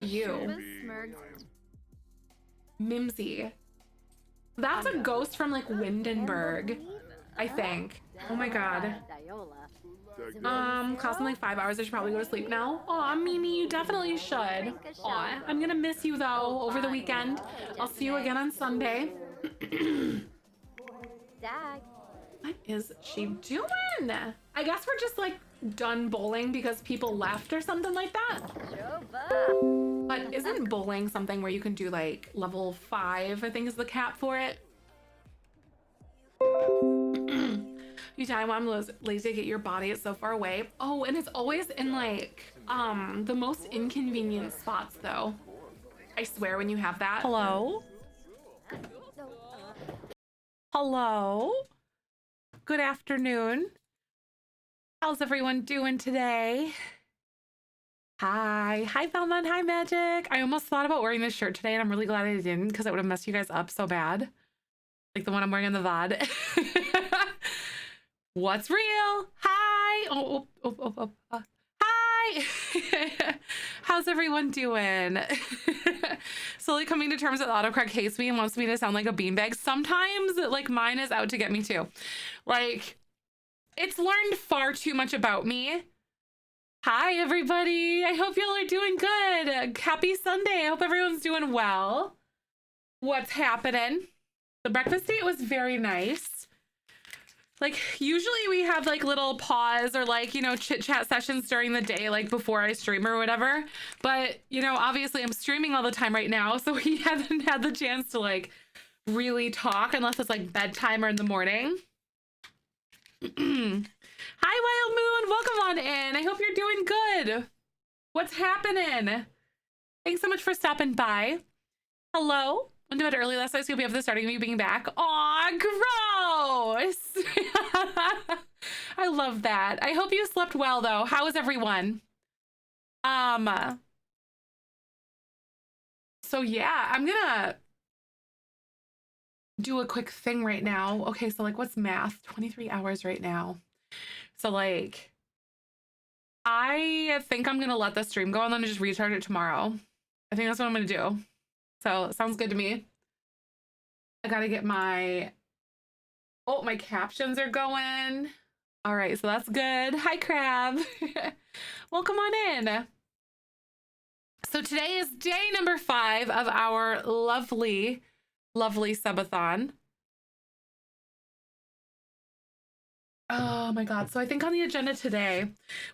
You. Mimsy. That's a ghost from like Windenburg, I think. Oh my god. Costing like 5 hours. I should probably go to sleep now. Aw, Mimi, you definitely should. Aw, I'm gonna miss you though over the weekend. I'll see you again on Sunday. What is she doing? I guess we're just like done bowling because people left or something like that. But isn't bowling something where you can do like level 5, I think is the cap for it? You time when I'm lazy to get your body, it's so far away. Oh, and it's always in like the most inconvenient spots though. I swear when you have that. Hello? Hello? Good afternoon. How's everyone doing today? Hi. Hi, Velma. Hi, Magic. I almost thought about wearing this shirt today, and I'm really glad I didn't because it would have messed you guys up so bad. Like the one I'm wearing in the VOD. What's real? Hi. Hi. How's everyone doing? Slowly coming to terms with autocorrect hates me and wants me to sound like a beanbag. Sometimes, like, mine is out to get me too. Like, it's learned far too much about me. Hi, everybody. I hope y'all are doing good. Happy Sunday. I hope everyone's doing well. What's happening? The breakfast date was very nice. Like, usually we have like little pause or like, you know, chit chat sessions during the day, like before I stream or whatever. But, you know, obviously I'm streaming all the time right now. So we haven't had the chance to like really talk unless it's like bedtime or in the morning. Hi, Wild Moon. Welcome on in. I hope you're doing good. What's happening? Thanks so much for stopping by. Hello. Went to bed early last night, so you'll be up to the starting of me being back. Aw, gross. I love that. I hope you slept well, though. How is everyone? So yeah, I'm gonna do a quick thing right now. Okay, so like what's math? 23 hours right now. So like, I think I'm gonna let the stream go and then just restart it tomorrow. I think that's what I'm gonna do. So sounds good to me. I gotta get my, oh, my captions are going. All right, so that's good. Hi, Crab. Welcome on in. So today is day number 5 of our lovely, lovely subathon. Oh my God. So I think on the agenda today,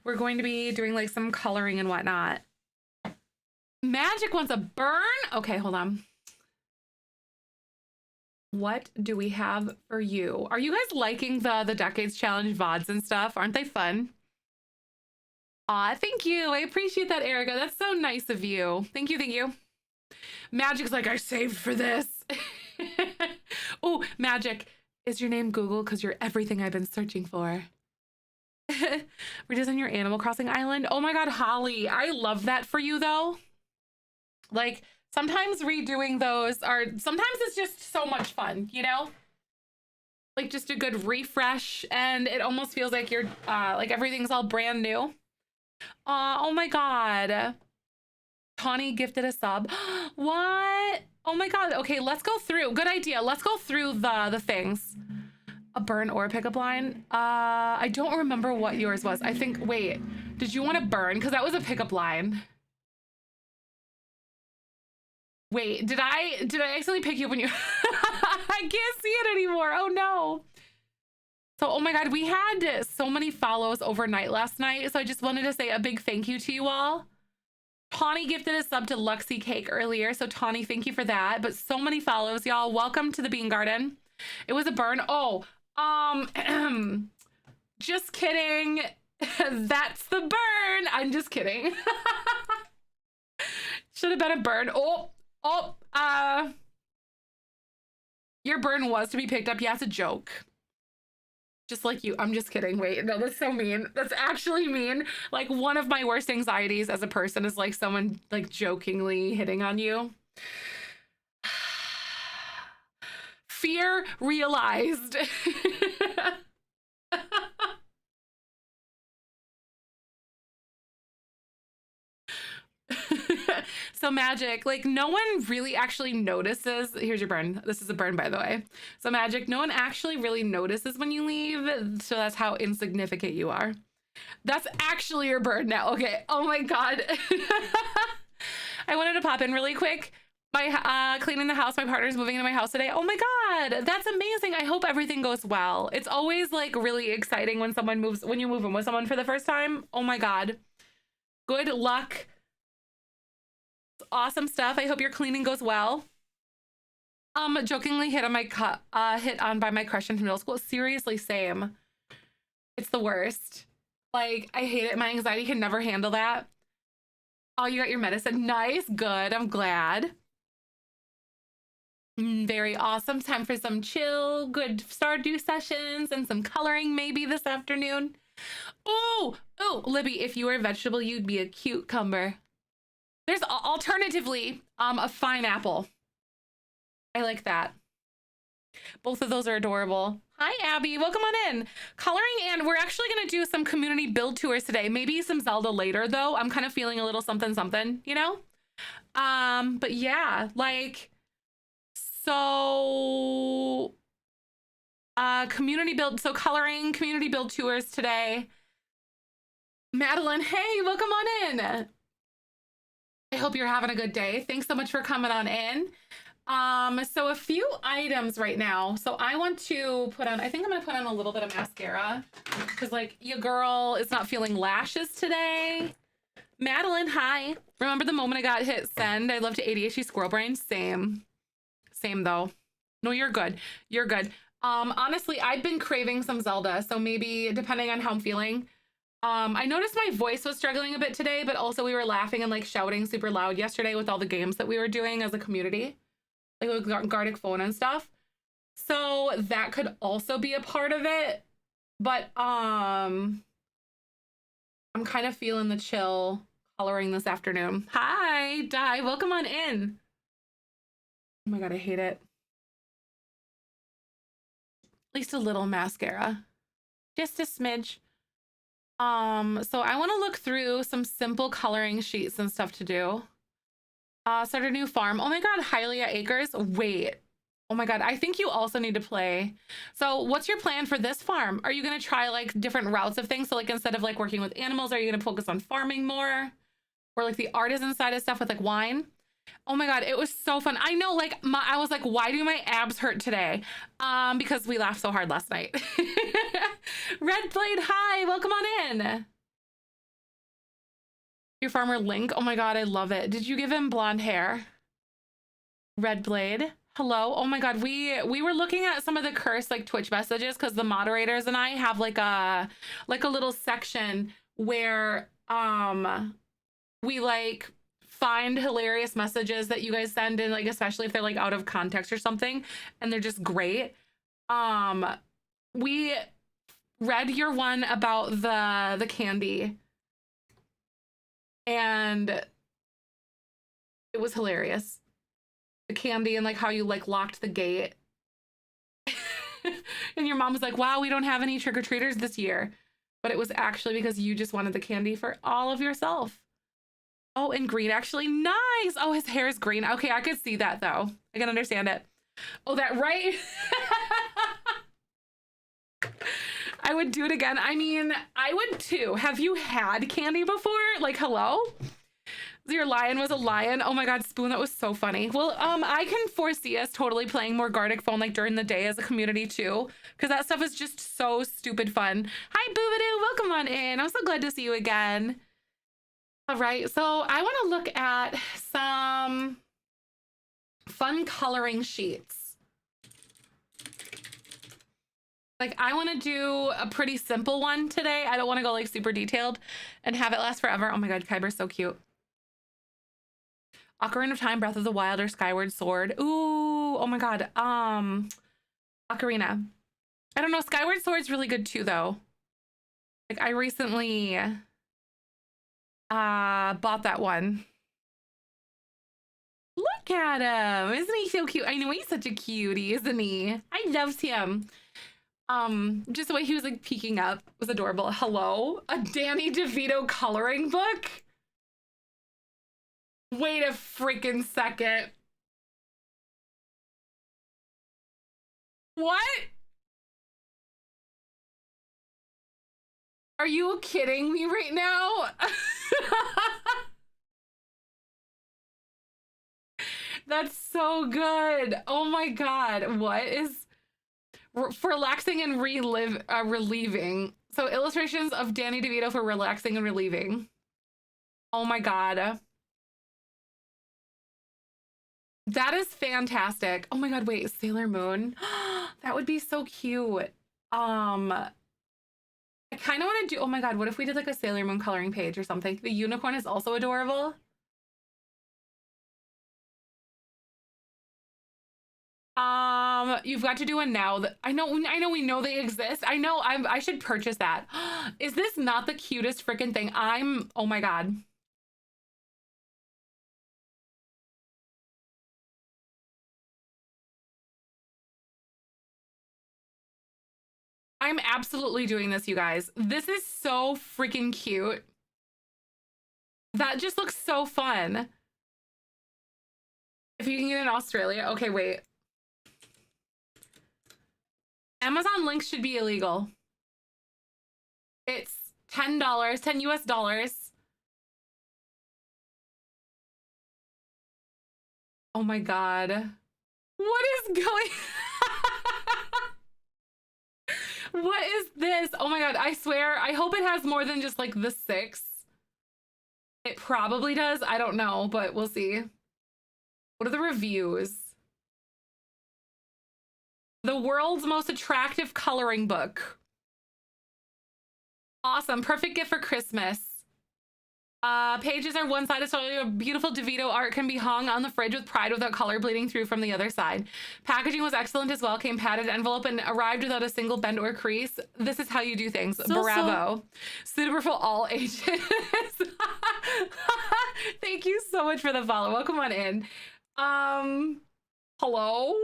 we're going to be doing like some coloring and whatnot. Magic wants a burn. Okay, hold on. What do we have for you? Are you guys liking the Decades Challenge VODs and stuff? Aren't they fun? Aw, thank you. I appreciate that, Erica. That's so nice of you. Thank you, thank you. Magic's like, I saved for this. Oh, Magic, is your name Google? Because you're everything I've been searching for. Redesign your Animal Crossing island. Oh my God, Holly. I love that for you, though. Like, sometimes redoing those are, sometimes it's just so much fun, you know? Like just a good refresh and it almost feels like you're, like everything's all brand new. Oh my God. Tawny gifted a sub. What? Oh my God. Okay, let's go through. Good idea. Let's go through the things. A burn or a pickup line. I don't remember what yours was. I think, wait, did you want to burn? Because that was a pickup line. Wait, did I accidentally pick you up when you I can't see it anymore. Oh no. So, oh my God, we had so many follows overnight last night. So I just wanted to say a big thank you to you all. Tawny gifted a sub to Luxy Cake earlier. So Tawny, thank you for that. But so many follows, y'all. Welcome to the Bean Garden. It was a burn. Oh, just kidding. That's the burn. I'm just kidding. Should have been a burn. Your burn was to be picked up. Yeah, it's a joke. Just like you. I'm just kidding. Wait, no, that's so mean. That's actually mean. Like one of my worst anxieties as a person is like someone like jokingly hitting on you. Fear realized. So Magic, like no one really actually notices. Here's your burn. This is a burn, by the way. So Magic, no one actually really notices when you leave. So that's how insignificant you are. That's actually your burn now. Okay. Oh my God. I wanted to pop in really quick. My cleaning the house. My partner's moving into my house today. Oh my God, that's amazing. I hope everything goes well. It's always like really exciting when someone moves, when you move in with someone for the first time. Oh my God. Good luck. Awesome stuff. I hope your cleaning goes well. Jokingly hit on by my crush in middle school. Seriously, same. It's the worst. Like, I hate it. My anxiety can never handle that. Oh, you got your medicine. Nice. Good. I'm glad. Very awesome. Time for some chill, good Stardew sessions and some coloring maybe this afternoon. Oh, Libby, if you were a vegetable, you'd be a cucumber. There's alternatively a fine apple. I like that. Both of those are adorable. Hi, Abby. Welcome on in. Coloring, and we're actually going to do some community build tours today. Maybe some Zelda later, though. I'm kind of feeling a little something, something, you know? But yeah, like... So, community build, so coloring, community build tours today. Madeline, hey, welcome on in. I hope you're having a good day. Thanks so much for coming on in. So a few items right now. So I want to put on, I think I'm gonna put on a little bit of mascara because like your girl is not feeling lashes today. Madeline, hi. Remember the moment I got hit send? I love to ADHD squirrel brain. Same though. No, you're good. You're good. Honestly, I've been craving some Zelda, so maybe depending on how I'm feeling. I noticed my voice was struggling a bit today, but also we were laughing and like shouting super loud yesterday with all the games that we were doing as a community, like with Gartic Phone and stuff. So that could also be a part of it. But I'm kind of feeling the chill coloring this afternoon. Hi, Di, welcome on in. Oh my God, I hate it. At least a little mascara. Just a smidge. So I want to look through some simple coloring sheets and stuff to do. Start a new farm. Oh my God, Hylia Acres. Wait. Oh my God, I think you also need to play. So what's your plan for this farm? Are you going to try like different routes of things? So like instead of like working with animals, are you going to focus on farming more? Or like the artisan side of stuff with like wine? Oh my God, it was so fun. I know, like, I was like, why do my abs hurt today? Because we laughed so hard last night. Red Blade, hi, welcome on in. Your farmer Link, oh my God, I love it. Did you give him blonde hair? Red Blade, hello. Oh my God, we were looking at some of the cursed like Twitch messages because the moderators and I have like a little section where we like find hilarious messages that you guys send in, like especially if they're like out of context or something and they're just great. We read your one about the candy and it was hilarious. The candy and like how you like locked the gate and your mom was like, wow, we don't have any trick-or-treaters this year, but it was actually because you just wanted the candy for all of yourself. Oh, and green, actually. Nice. Oh, his hair is green. Okay, I could see that, though. I can understand it. Oh, that right? I would do it again. I mean, I would, too. Have you had candy before? Like, hello? Your lion was a lion. Oh, my God, Spoon, that was so funny. Well, I can foresee us totally playing more Gartic Phone, like, during the day as a community, too, because that stuff is just so stupid fun. Hi, Boobadoo. Welcome on in. I'm so glad to see you again. All right, so I want to look at some fun coloring sheets. Like I want to do a pretty simple one today. I don't want to go like super detailed and have it last forever. Oh my God, Kyber's so cute. Ocarina of Time, Breath of the Wild, or Skyward Sword. Ooh, oh my God. Ocarina. I don't know, Skyward Sword's really good too though. Like I recently bought that one. Look at him. Isn't he so cute? I know he's such a cutie, isn't he? I loved him. Just the way he was like peeking up was adorable. Hello? A Danny DeVito coloring book? Wait a freaking second. What? Are you kidding me right now? That's so good. Oh my God. What is for relaxing and relieving? So illustrations of Danny DeVito for relaxing and relieving. Oh my God. That is fantastic. Oh my God, wait, Sailor Moon. That would be so cute. I kind of want to do, oh my God, what if we did like a Sailor Moon coloring page or something? The unicorn is also adorable. You've got to do one now. That I know we know they exist. I should purchase that. Is this not the cutest freaking thing? Oh my God. I'm absolutely doing this, you guys. This is so freaking cute. That just looks so fun. If you can get in Australia. Okay, wait. Amazon links should be illegal. It's $10, 10 US dollars. Oh my God. What is going What is this? Oh my God, I swear, I hope it has more than just like the 6. It probably does. I don't know, but we'll see. What are the reviews? The world's most attractive coloring book. Awesome. Perfect gift for Christmas. Pages are one-sided, so beautiful DeVito art can be hung on the fridge with pride without color bleeding through from the other side. Packaging was excellent as well. Came padded envelope and arrived without a single bend or crease. This is how you do things. Bravo. Suitable for all ages. Thank you so much for the follow. Welcome on in. Hello?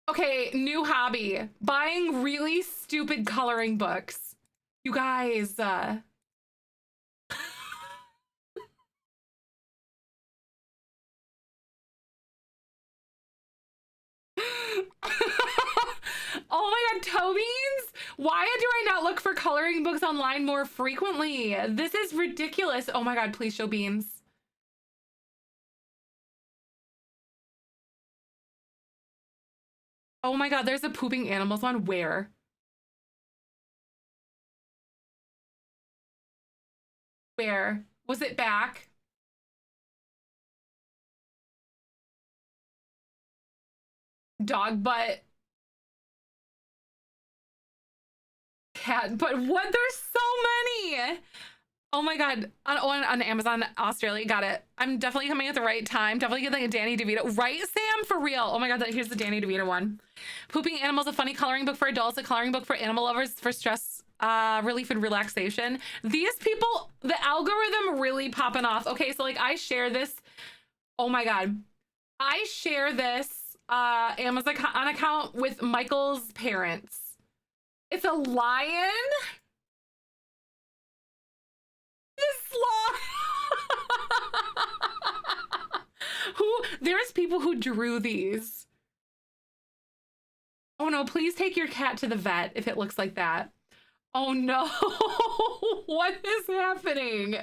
Okay, new hobby. Buying really stupid coloring books. You guys, oh my God, toe beans? Why do I not look for coloring books online more frequently? This is ridiculous. Oh my God, please show beans. Oh my God, there's a pooping animals one. Where? Where? Was it back? Dog butt. Cat butt. What? There's so many. Oh my God. On Amazon Australia. Got it. I'm definitely coming at the right time. Definitely getting like a Danny DeVito. Right, Sam? For real. Oh my God. Here's the Danny DeVito one. Pooping Animals, a funny coloring book for adults, a coloring book for animal lovers for stress relief and relaxation. These people, the algorithm really popping off. Okay, so like I share this. Oh my God. I share this Amazon account with Michael's parents. It's a lion. This there's people who drew these. Oh no, please take your cat to the vet if it looks like that. Oh no. What is happening?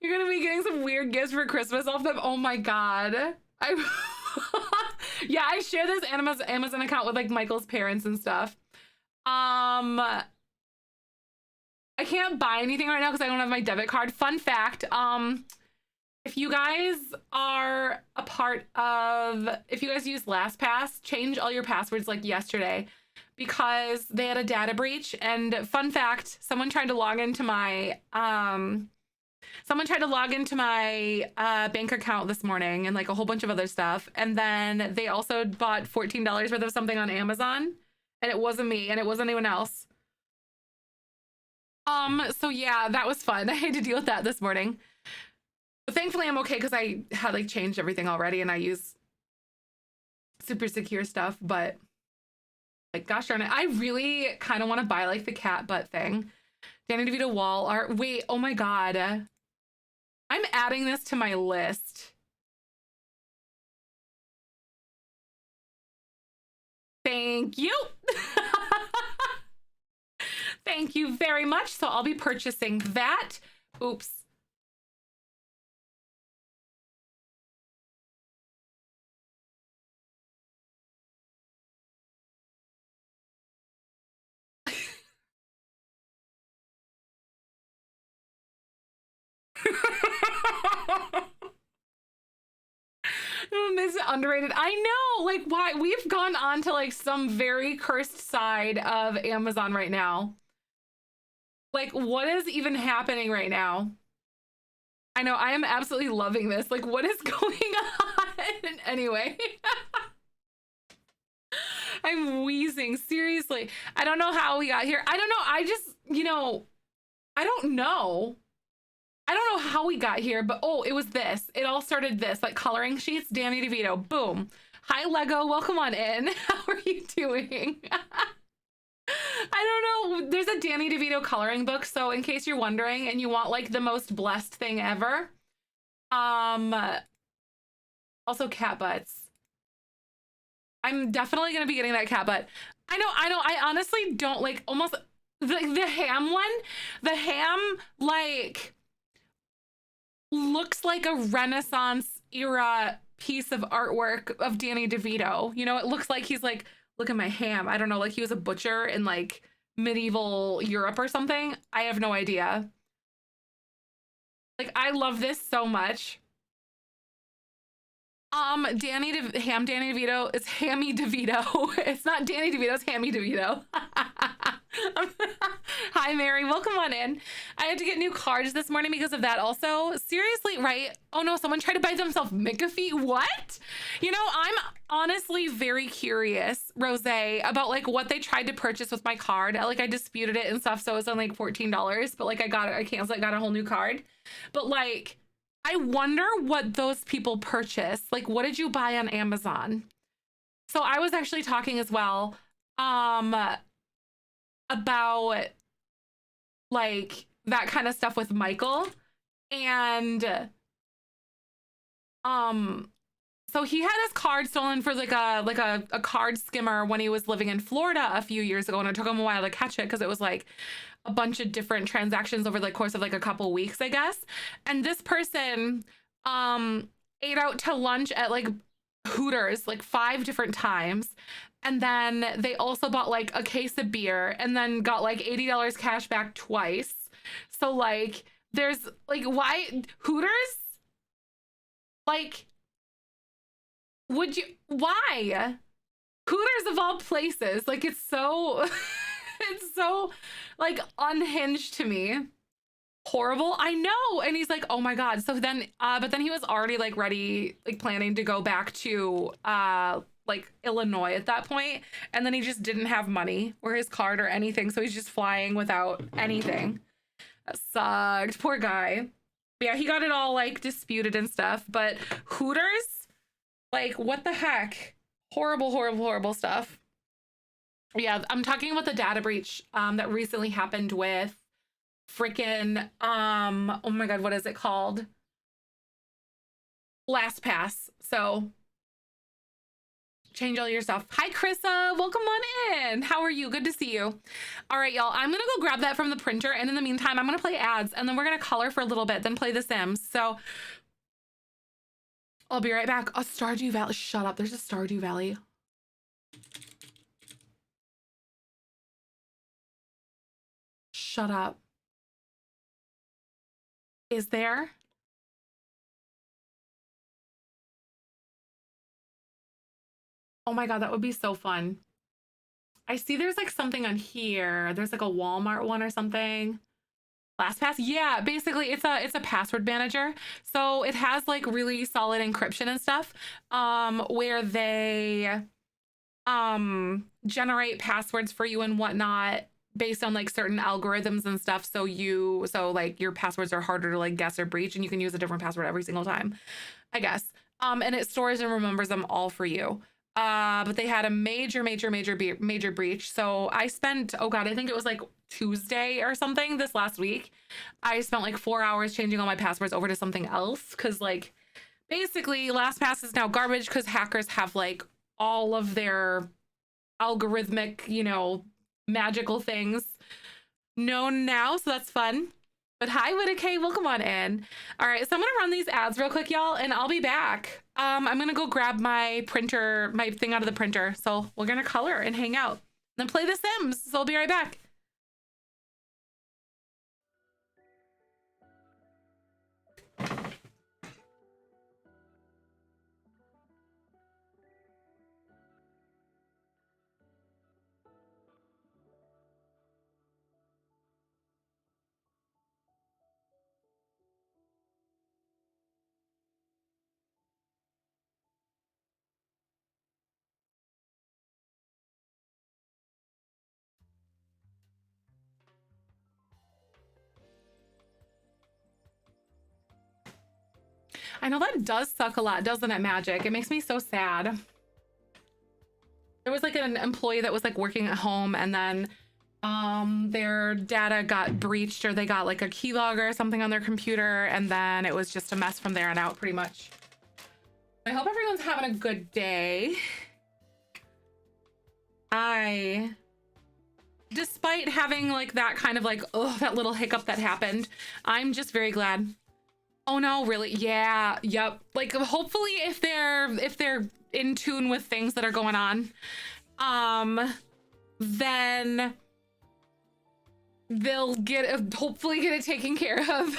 You're gonna be getting some weird gifts for Christmas off them. Oh my God. Yeah, I share this Amazon account with like Michael's parents and stuff. I can't buy anything right now because I don't have my debit card. Fun fact, if you guys are a part of, if you guys use LastPass, change all your passwords like yesterday because they had a data breach. And fun fact, someone tried to log into my bank account this morning and like a whole bunch of other stuff. And then they also bought $14 worth of something on Amazon, and it wasn't me and it wasn't anyone else. So yeah, that was fun. I had to deal with that this morning. But thankfully I'm okay because I had like changed everything already and I use super secure stuff, but like gosh darn it, I really kind of want to buy like the cat butt thing Danny DeVito wall art. Wait, oh my God. I'm adding this to my list. Thank you. Thank you very much. So I'll be purchasing that. Oops. This is underrated. I know, like, why we've gone on to like some very cursed side of Amazon right now. Like, what is even happening right now? I know, I am absolutely loving this. Like, what is going on? Anyway. I'm wheezing, seriously. I don't know how we got here. I don't know. I just, you know, I don't know. I don't know how we got here, but oh, it was this. It all started this, like coloring sheets, Danny DeVito, boom. Hi, Lego, welcome on in. How are you doing? I don't know. There's a Danny DeVito coloring book, so in case you're wondering and you want like the most blessed thing ever. Also cat butts. I'm definitely gonna be getting that cat butt. I know, I honestly don't like almost the ham one. The ham like looks like a Renaissance era piece of artwork of Danny DeVito. You know, it looks like he's like, look at my ham. I don't know, like he was a butcher in like medieval Europe or something. I have no idea. Like, I love this so much. Danny DeVito, it's Hammy DeVito. It's not Danny DeVito, it's Hammy DeVito. Hi, Mary, welcome on in. I had to get new cards this morning because of that also. Seriously, right? Oh no, someone tried to buy themselves McAfee. What? You know, I'm honestly very curious, Rose, about like what they tried to purchase with my card. Like I disputed it and stuff, so it was on like $14, but like I got it, I canceled it, got a whole new card. But like, I wonder what those people purchased. Like, what did you buy on Amazon? So I was actually talking as well about like that kind of stuff with Michael. And so he had his card stolen for like a card skimmer when he was living in Florida a few years ago, and it took him a while to catch it because it was like a bunch of different transactions over the course of like a couple weeks, I guess. And this person ate out to lunch at like Hooters like 5 different times. And then they also bought like a case of beer and then got like $80 cash back twice. So like there's like, why Hooters? Like, would you, why? Hooters of all places. Like it's so it's so like unhinged to me. Horrible. I know. And he's like, oh my God. So then but then he was already like ready, like planning to go back to like Illinois at that point, and then he just didn't have money or his card or anything, so he's just flying without anything. That sucked. Poor guy. But yeah, he got it all like disputed and stuff, but Hooters, like what the heck? Horrible, horrible, horrible stuff. Yeah, I'm talking about the data breach that recently happened with freaking oh my God, what is it called? LastPass. So change all your stuff. Hi, Krissa. Welcome on in. How are you? Good to see you. All right, y'all. I'm going to go grab that from the printer. And in the meantime, I'm going to play ads. And then we're going to color for a little bit, then play The Sims. So I'll be right back. A Stardew Valley. Shut up. There's a Stardew Valley. Shut up. Is there? Oh my God, that would be so fun. I see there's like something on here. There's like a Walmart one or something. LastPass. Yeah, basically it's a password manager. So it has like really solid encryption and stuff where they generate passwords for you and whatnot based on like certain algorithms and stuff. So like your passwords are harder to like guess or breach, and you can use a different password every single time, I guess. And it stores and remembers them all for you. But they had a major breach. So I spent, oh God, I think it was like Tuesday or something this last week. I spent like 4 hours changing all my passwords over to something else. Cause like basically LastPass is now garbage because hackers have like all of their algorithmic, you know, magical things known now. So that's fun. But hi, Whitakay, welcome on in. All right, so I'm gonna run these ads real quick, y'all, and I'll be back. I'm gonna go grab my printer, my thing out of the printer. So we're gonna color and hang out, then play The Sims. So I'll be right back. I know that does suck a lot, doesn't it, Magic? It makes me so sad. There was like an employee that was like working at home and then their data got breached, or they got like a keylogger or something on their computer, and then it was just a mess from there on out, pretty much. I hope everyone's having a good day. Despite having like that kind of like, oh, that little hiccup that happened, I'm just very glad. Oh no, really? Yeah, yep. Like hopefully if they're in tune with things that are going on, then they'll hopefully get it taken care of.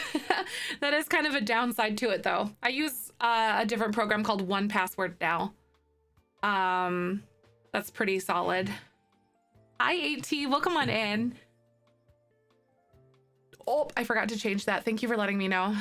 That is kind of a downside to it though. I use a different program called 1Password now. That's pretty solid. Hi, AT, welcome on in. Oh, I forgot to change that. Thank you for letting me know.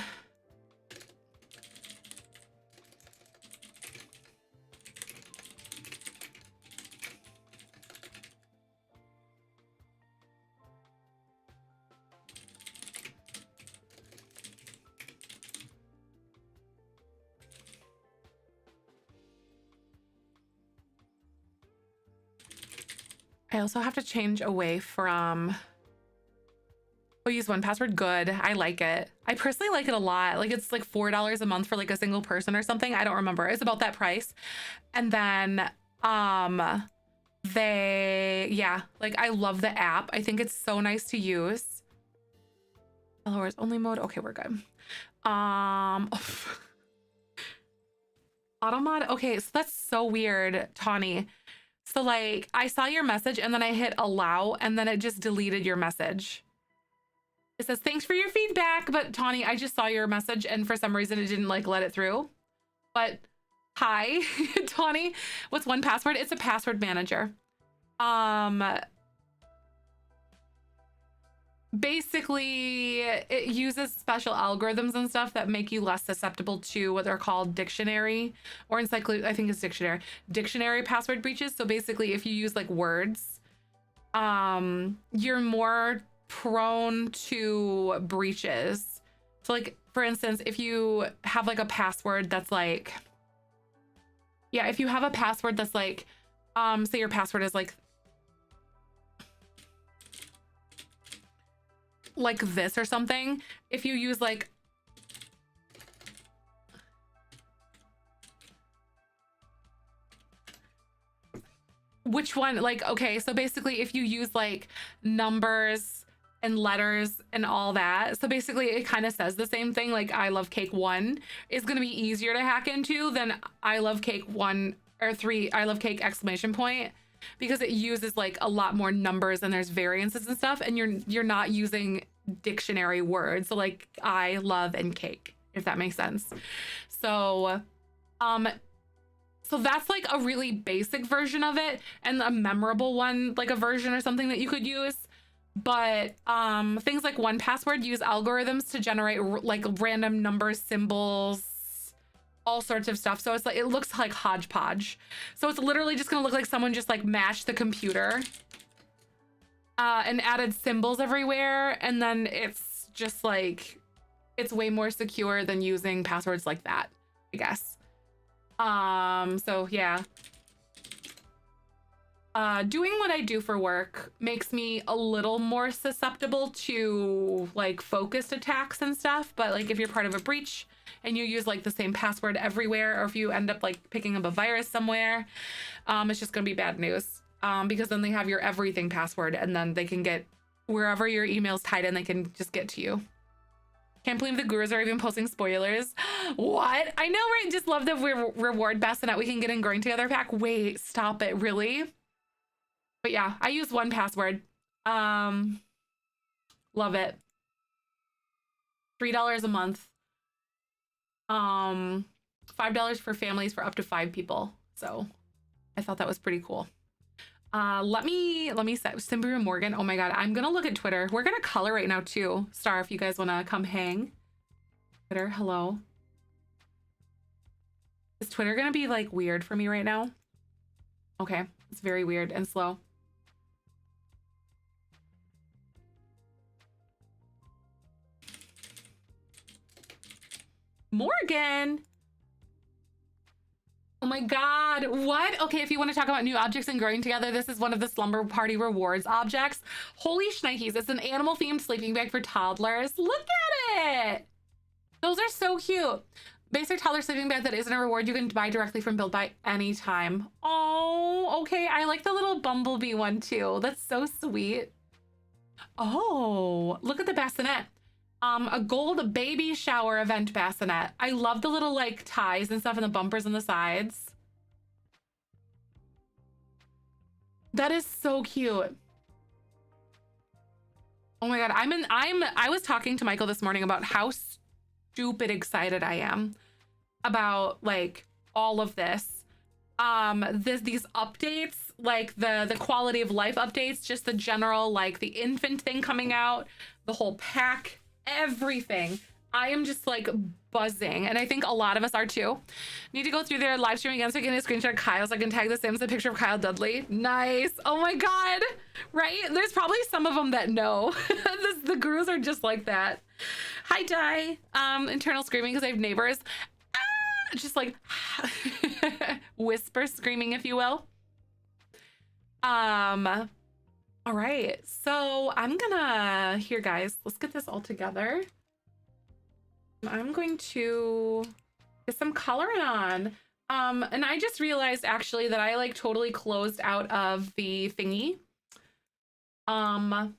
I also have to change away from, oh, use 1Password. Good. I like it. I personally like it a lot. Like it's like $4 a month for like a single person or something. I don't remember. It's about that price. And then yeah, like I love the app. I think it's so nice to use. Followers only mode. Okay, we're good. Auto mod. Okay, so that's so weird, Tawny. So like I saw your message and then I hit allow and then it just deleted your message. It says, thanks for your feedback. But Tawny, I just saw your message and for some reason it didn't like let it through. But hi, Tawny, what's 1Password? It's a password manager. Basically it uses special algorithms and stuff that make you less susceptible to what they're called dictionary or encyclopedia. I think it's dictionary password breaches. So basically if you use like words, you're more prone to breaches. So like for instance, if you have like a password that's like, yeah, if you have a password that's like, say your password is like this or something, if you use like which one, like, okay, so basically if you use like numbers and letters and all that, so basically it kind of says the same thing, like I love cake 1 is going to be easier to hack into than I love cake 1 or 3 I love cake exclamation point, because it uses like a lot more numbers and there's variances and stuff, and you're not using dictionary words. So like I love and cake, if that makes sense. So so that's like a really basic version of it, and a memorable one, like a version or something that you could use. But things like 1Password use algorithms to generate like random numbers, symbols, all sorts of stuff. So it's like, it looks like hodgepodge. So it's literally just gonna look like someone just like mashed the computer and added symbols everywhere. And then it's just like, it's way more secure than using passwords like that, I guess. So yeah. doing what I do for work makes me a little more susceptible to like focused attacks and stuff. But like if you're part of a breach and you use like the same password everywhere, or if you end up like picking up a virus somewhere, it's just gonna be bad news. Because then they have your everything password and then they can get wherever your email's tied in, they can just get to you. Can't believe the gurus are even posting spoilers. What? I know, right? Just love the reward bassinet we can get in Growing Together pack. Wait, stop it, really? But yeah, I use 1Password. Love it. $3 a month. $5 for families for up to 5 people. So I thought that was pretty cool. Let me set Simber Morgan. Oh my God, I'm gonna look at Twitter. We're gonna color right now too. Star, if you guys wanna come hang. Twitter, hello. Is Twitter gonna be like weird for me right now? Okay, it's very weird and slow. Morgan. Oh my God, what? Okay, if you want to talk about new objects and Growing Together, this is one of the Slumber Party rewards objects. Holy shnikes, it's an animal themed sleeping bag for toddlers. Look at it. Those are so cute. Basic toddler sleeping bag that isn't a reward you can buy directly from Build By anytime. Oh, okay, I like the little bumblebee one too. That's so sweet. Oh, look at the bassinet. A gold baby shower event bassinet. I love the little like ties and stuff and the bumpers on the sides. That is so cute. Oh my God, I was talking to Michael this morning about how stupid excited I am about like all of this. These updates, like the quality of life updates, just the general, like the infant thing coming out, the whole pack, everything. I am just like buzzing, and I think a lot of us are too. Need to go through their live stream again so I can get a screenshot of Kyle so I can tag the Sims a picture of Kyle Dudley. Nice. Oh my God. Right? There's probably some of them that know. The gurus are just like that. Hi, Di. Internal screaming because I have neighbors. Just like whisper screaming, if you will. All right, so I'm gonna, here guys, let's get this all together. I'm going to get some coloring on. And I just realized actually that I like totally closed out of the thingy. Hold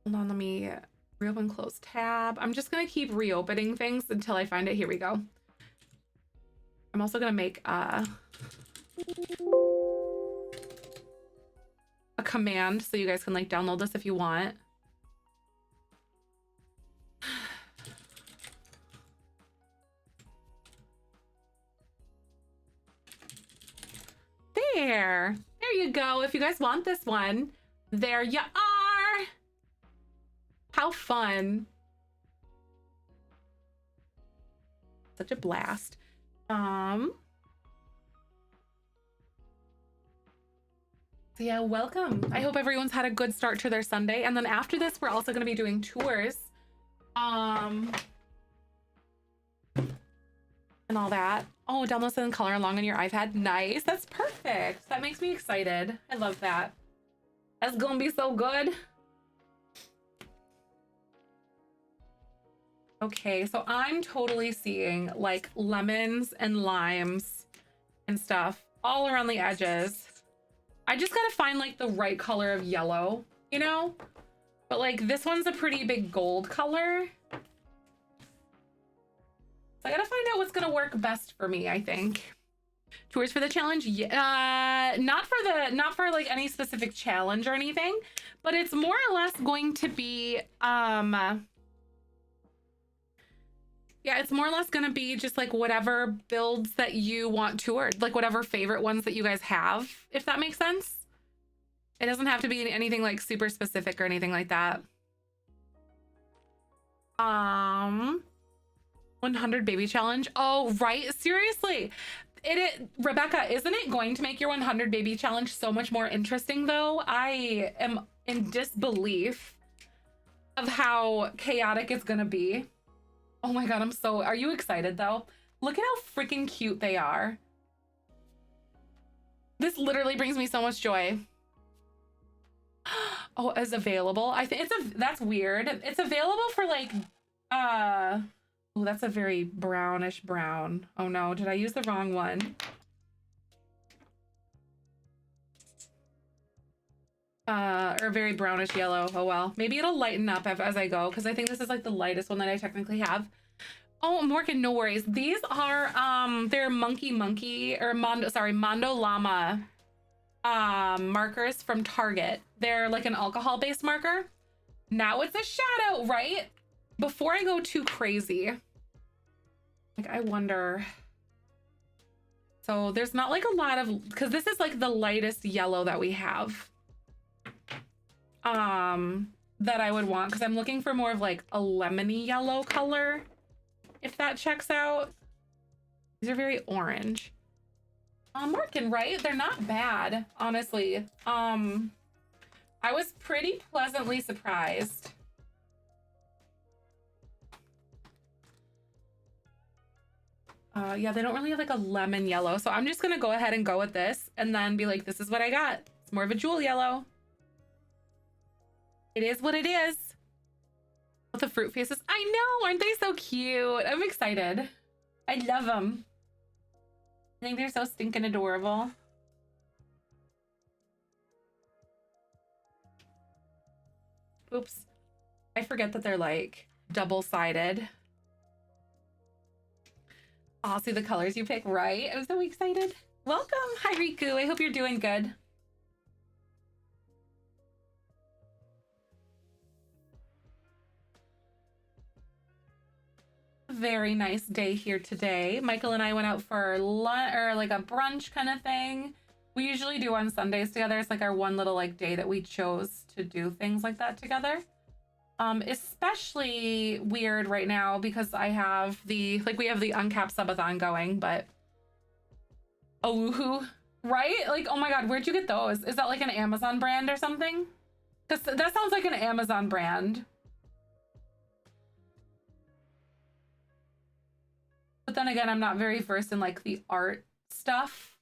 on, let me reopen, close tab. I'm just gonna keep reopening things until I find it. Here we go. I'm also gonna make a command so you guys can like download this if you want. There you go. If you guys want this one, there you are. How fun. Such a blast. So yeah, welcome. I hope everyone's had a good start to their Sunday. And then after this, we're also going to be doing tours. And all that. Oh, download and color along on your iPad. Nice. That's perfect. That makes me excited. I love that. That's gonna be so good. Okay, so I'm totally seeing like lemons and limes and stuff all around the edges. I just gotta find like the right color of yellow, you know? But like this one's a pretty big gold color. So I gotta find out what's gonna work best for me, I think. Tours for the challenge? Yeah, not for like any specific challenge or anything, but it's more or less going to be yeah, it's more or less gonna be just like whatever builds that you want toured, like whatever favorite ones that you guys have, if that makes sense. It doesn't have to be anything like super specific or anything like that. 100 baby challenge. Oh, right. Seriously. Rebecca, isn't it going to make your 100 baby challenge so much more interesting though? I am in disbelief of how chaotic it's gonna be. Oh my God, are you excited though? Look at how freaking cute they are. This literally brings me so much joy. Oh, as available. I think that's weird. It's available for like, oh, that's a very brownish brown. Oh no, did I use the wrong one? Or very brownish yellow. Oh well, maybe it'll lighten up as I go, because I think this is like the lightest one that I technically have. Oh, Morgan, no worries. These are they're monkey or Mondo Llama markers from Target. They're like an alcohol based marker. Now it's a shadow, right? Before I go too crazy, like I wonder, so there's not like a lot of, because this is like the lightest yellow that we have that I would want, because I'm looking for more of like a lemony yellow color, if that checks out. These are very orange. Working, right? They're not bad, honestly. I was pretty pleasantly surprised. Yeah, they don't really have like a lemon yellow, so I'm just gonna go ahead and go with this and then be like, this is what I got. It's more of a jewel yellow. It is what it is. With the fruit faces. I know, aren't they so cute? I'm excited. I love them. I think they're so stinking adorable. Oops. I forget that they're like double-sided. I'll see the colors you pick, right? I'm so excited. Welcome. Hi, Riku. I hope you're doing good. Very nice day here today. Michael and I went out for lunch, or like a brunch kind of thing. We usually do on Sundays together. It's like our one little like day that we chose to do things like that together. Especially weird right now because I have we have the uncapped subathon going, but a woohoo, right? Like, oh my God, where'd you get those? Is that like an Amazon brand or something? Because that sounds like an Amazon brand. But then again, I'm not very versed in like the art stuff.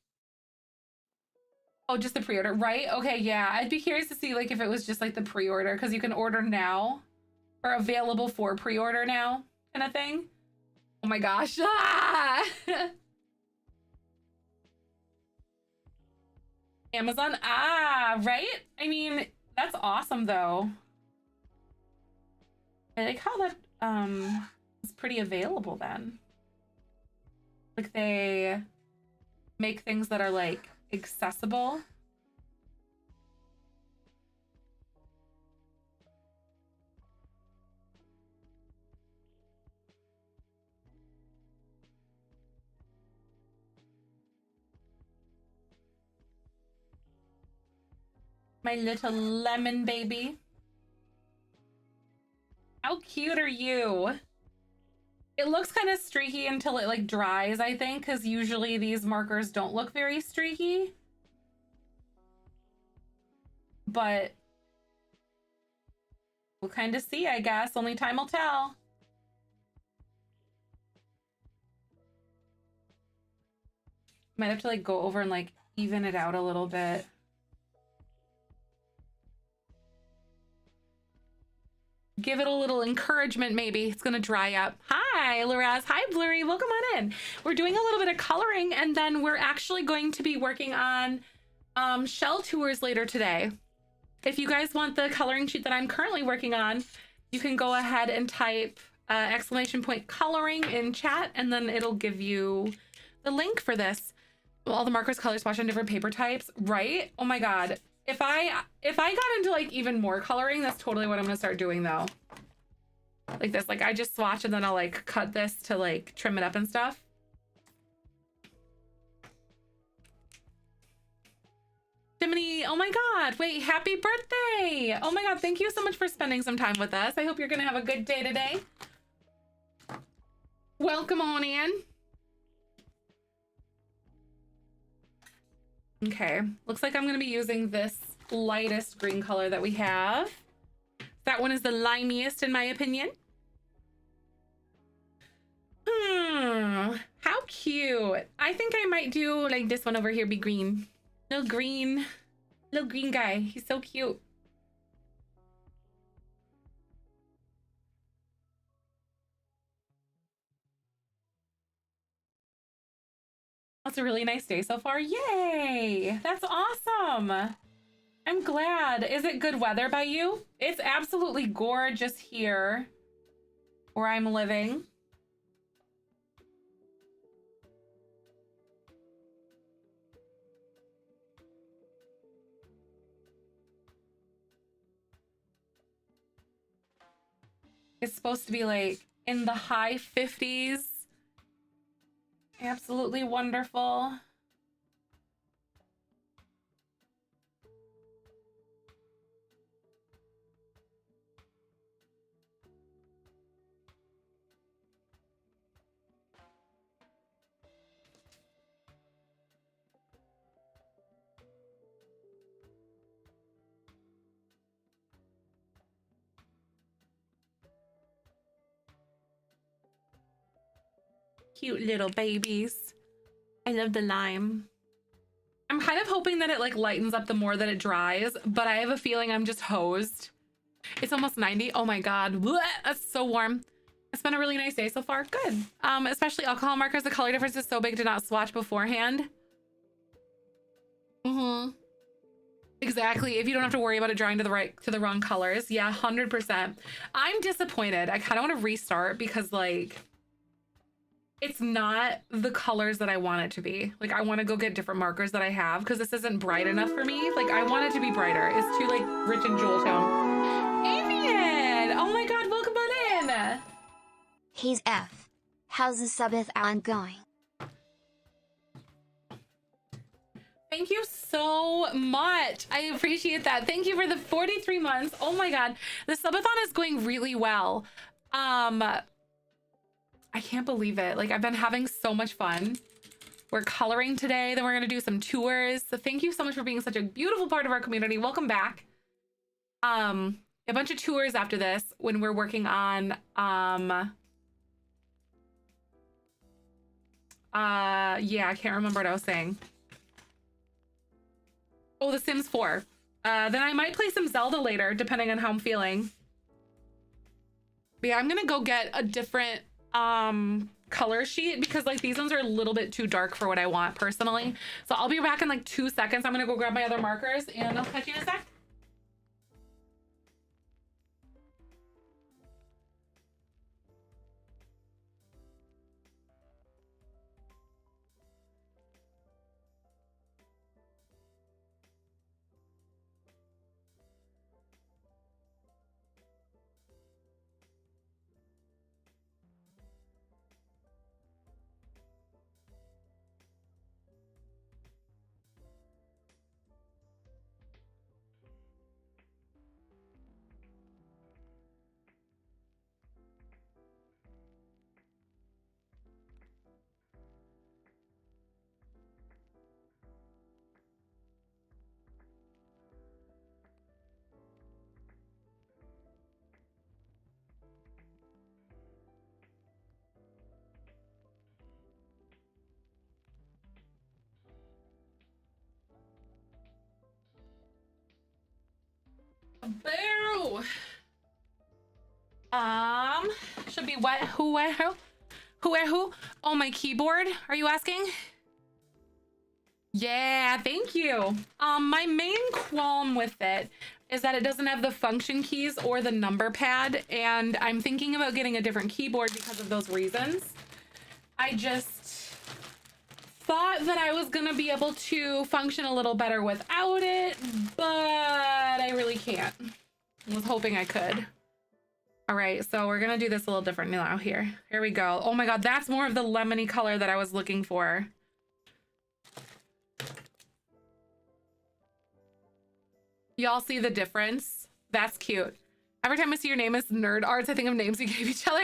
Oh, just the pre-order, right? Okay, yeah. I'd be curious to see like if it was just like the pre-order, because you can order now or available for pre-order now kind of thing. Oh my gosh. Ah! Amazon, right? I mean, that's awesome though. I like how that is pretty available then. Like they make things that are like accessible. My little lemon baby. How cute are you? It looks kind of streaky until it like dries, I think, because usually these markers don't look very streaky. But we'll kind of see, I guess. Only time will tell. Might have to like go over and like even it out a little bit. Give it a little encouragement, maybe. It's gonna dry up. Hi, Loraz. Hi, Blurry. Welcome on in. We're doing a little bit of coloring, and then we're actually going to be working on shell tours later today. If you guys want the coloring sheet that I'm currently working on, you can go ahead and type !coloring in chat, and then it'll give you the link for this. All the markers, colors, swatch on different paper types, right? Oh my God. If I got into like even more coloring, that's totally what I'm gonna start doing though. Like this, like I just swatch and then I'll like cut this to like trim it up and stuff. Jiminy, oh my God, wait, happy birthday. Oh my God, thank you so much for spending some time with us. I hope you're gonna have a good day today. Welcome on in. Okay, looks like I'm gonna be using this lightest green color that we have. That one is the limiest in my opinion. Oh, how cute. I think I might do like this one over here, be green. Little green guy. He's so cute. That's a really nice day so far. Yay! That's awesome. I'm glad. Is it good weather by you? It's absolutely gorgeous here where I'm living. It's supposed to be like in the high 50s. Absolutely wonderful. Cute little babies. I love the lime. I'm kind of hoping that it like lightens up the more that it dries, but I have a feeling I'm just hosed. It's almost 90. Oh my God. Blech, that's so warm. It's been a really nice day so far. Good. Especially alcohol markers. The color difference is so big to not swatch beforehand. Exactly. If you don't have to worry about it drying to the wrong colors. Yeah, 100%. I'm disappointed. I kind of want to restart because like it's not the colors that I want it to be. Like I want to go get different markers that I have because this isn't bright enough for me. Like I want it to be brighter. It's too like rich in jewel tone. Avian! Oh my God, welcome on in. Hey Zef. How's the Sabbath going? Thank you so much. I appreciate that. Thank you for the 43 months. Oh my God. The subathon is going really well. I can't believe it. Like I've been having so much fun. We're coloring today, then we're gonna do some tours. So thank you so much for being such a beautiful part of our community. Welcome back. A bunch of tours after this when we're working on yeah, I can't remember what I was saying. Oh, The Sims 4. Then I might play some Zelda later, depending on how I'm feeling. But yeah, I'm gonna go get a different color sheet because like these ones are a little bit too dark for what I want personally. So I'll be back in like 2 seconds. I'm gonna go grab my other markers and I'll catch you in a sec. Boo! Should be what? Who? Where? Who? Who? Where? Who? Oh, my keyboard. Are you asking? Yeah, thank you. My main qualm with it is that it doesn't have the function keys or the number pad, and I'm thinking about getting a different keyboard because of those reasons. I just thought that I was gonna be able to function a little better without it, but I really can't. I was hoping I could. All right, so we're gonna do this a little different now here. Here we go. Oh my God, that's more of the lemony color that I was looking for. Y'all see the difference? That's cute. Every time I see your name as Nerd Arts, I think of names we gave each other.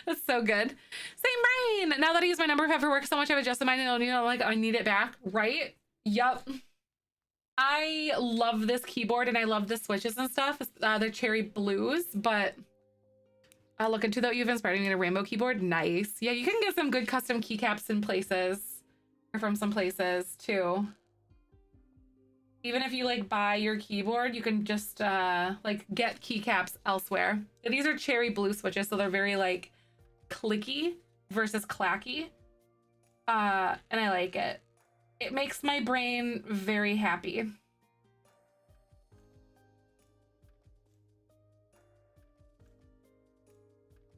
That's so good. Same brain. Now that I use my number pad for work so much, I've adjusted mine and I'm like, I need it back, right? Yup. I love this keyboard and I love the switches and stuff. They're cherry blues, but I'll look into that. You've inspired me to rainbow keyboard. Nice. Yeah, you can get some good custom keycaps in places, or from some places too. Even if you like buy your keyboard, you can just like get keycaps elsewhere. These are cherry blue switches, so they're very like clicky versus clacky. And I like it. It makes my brain very happy.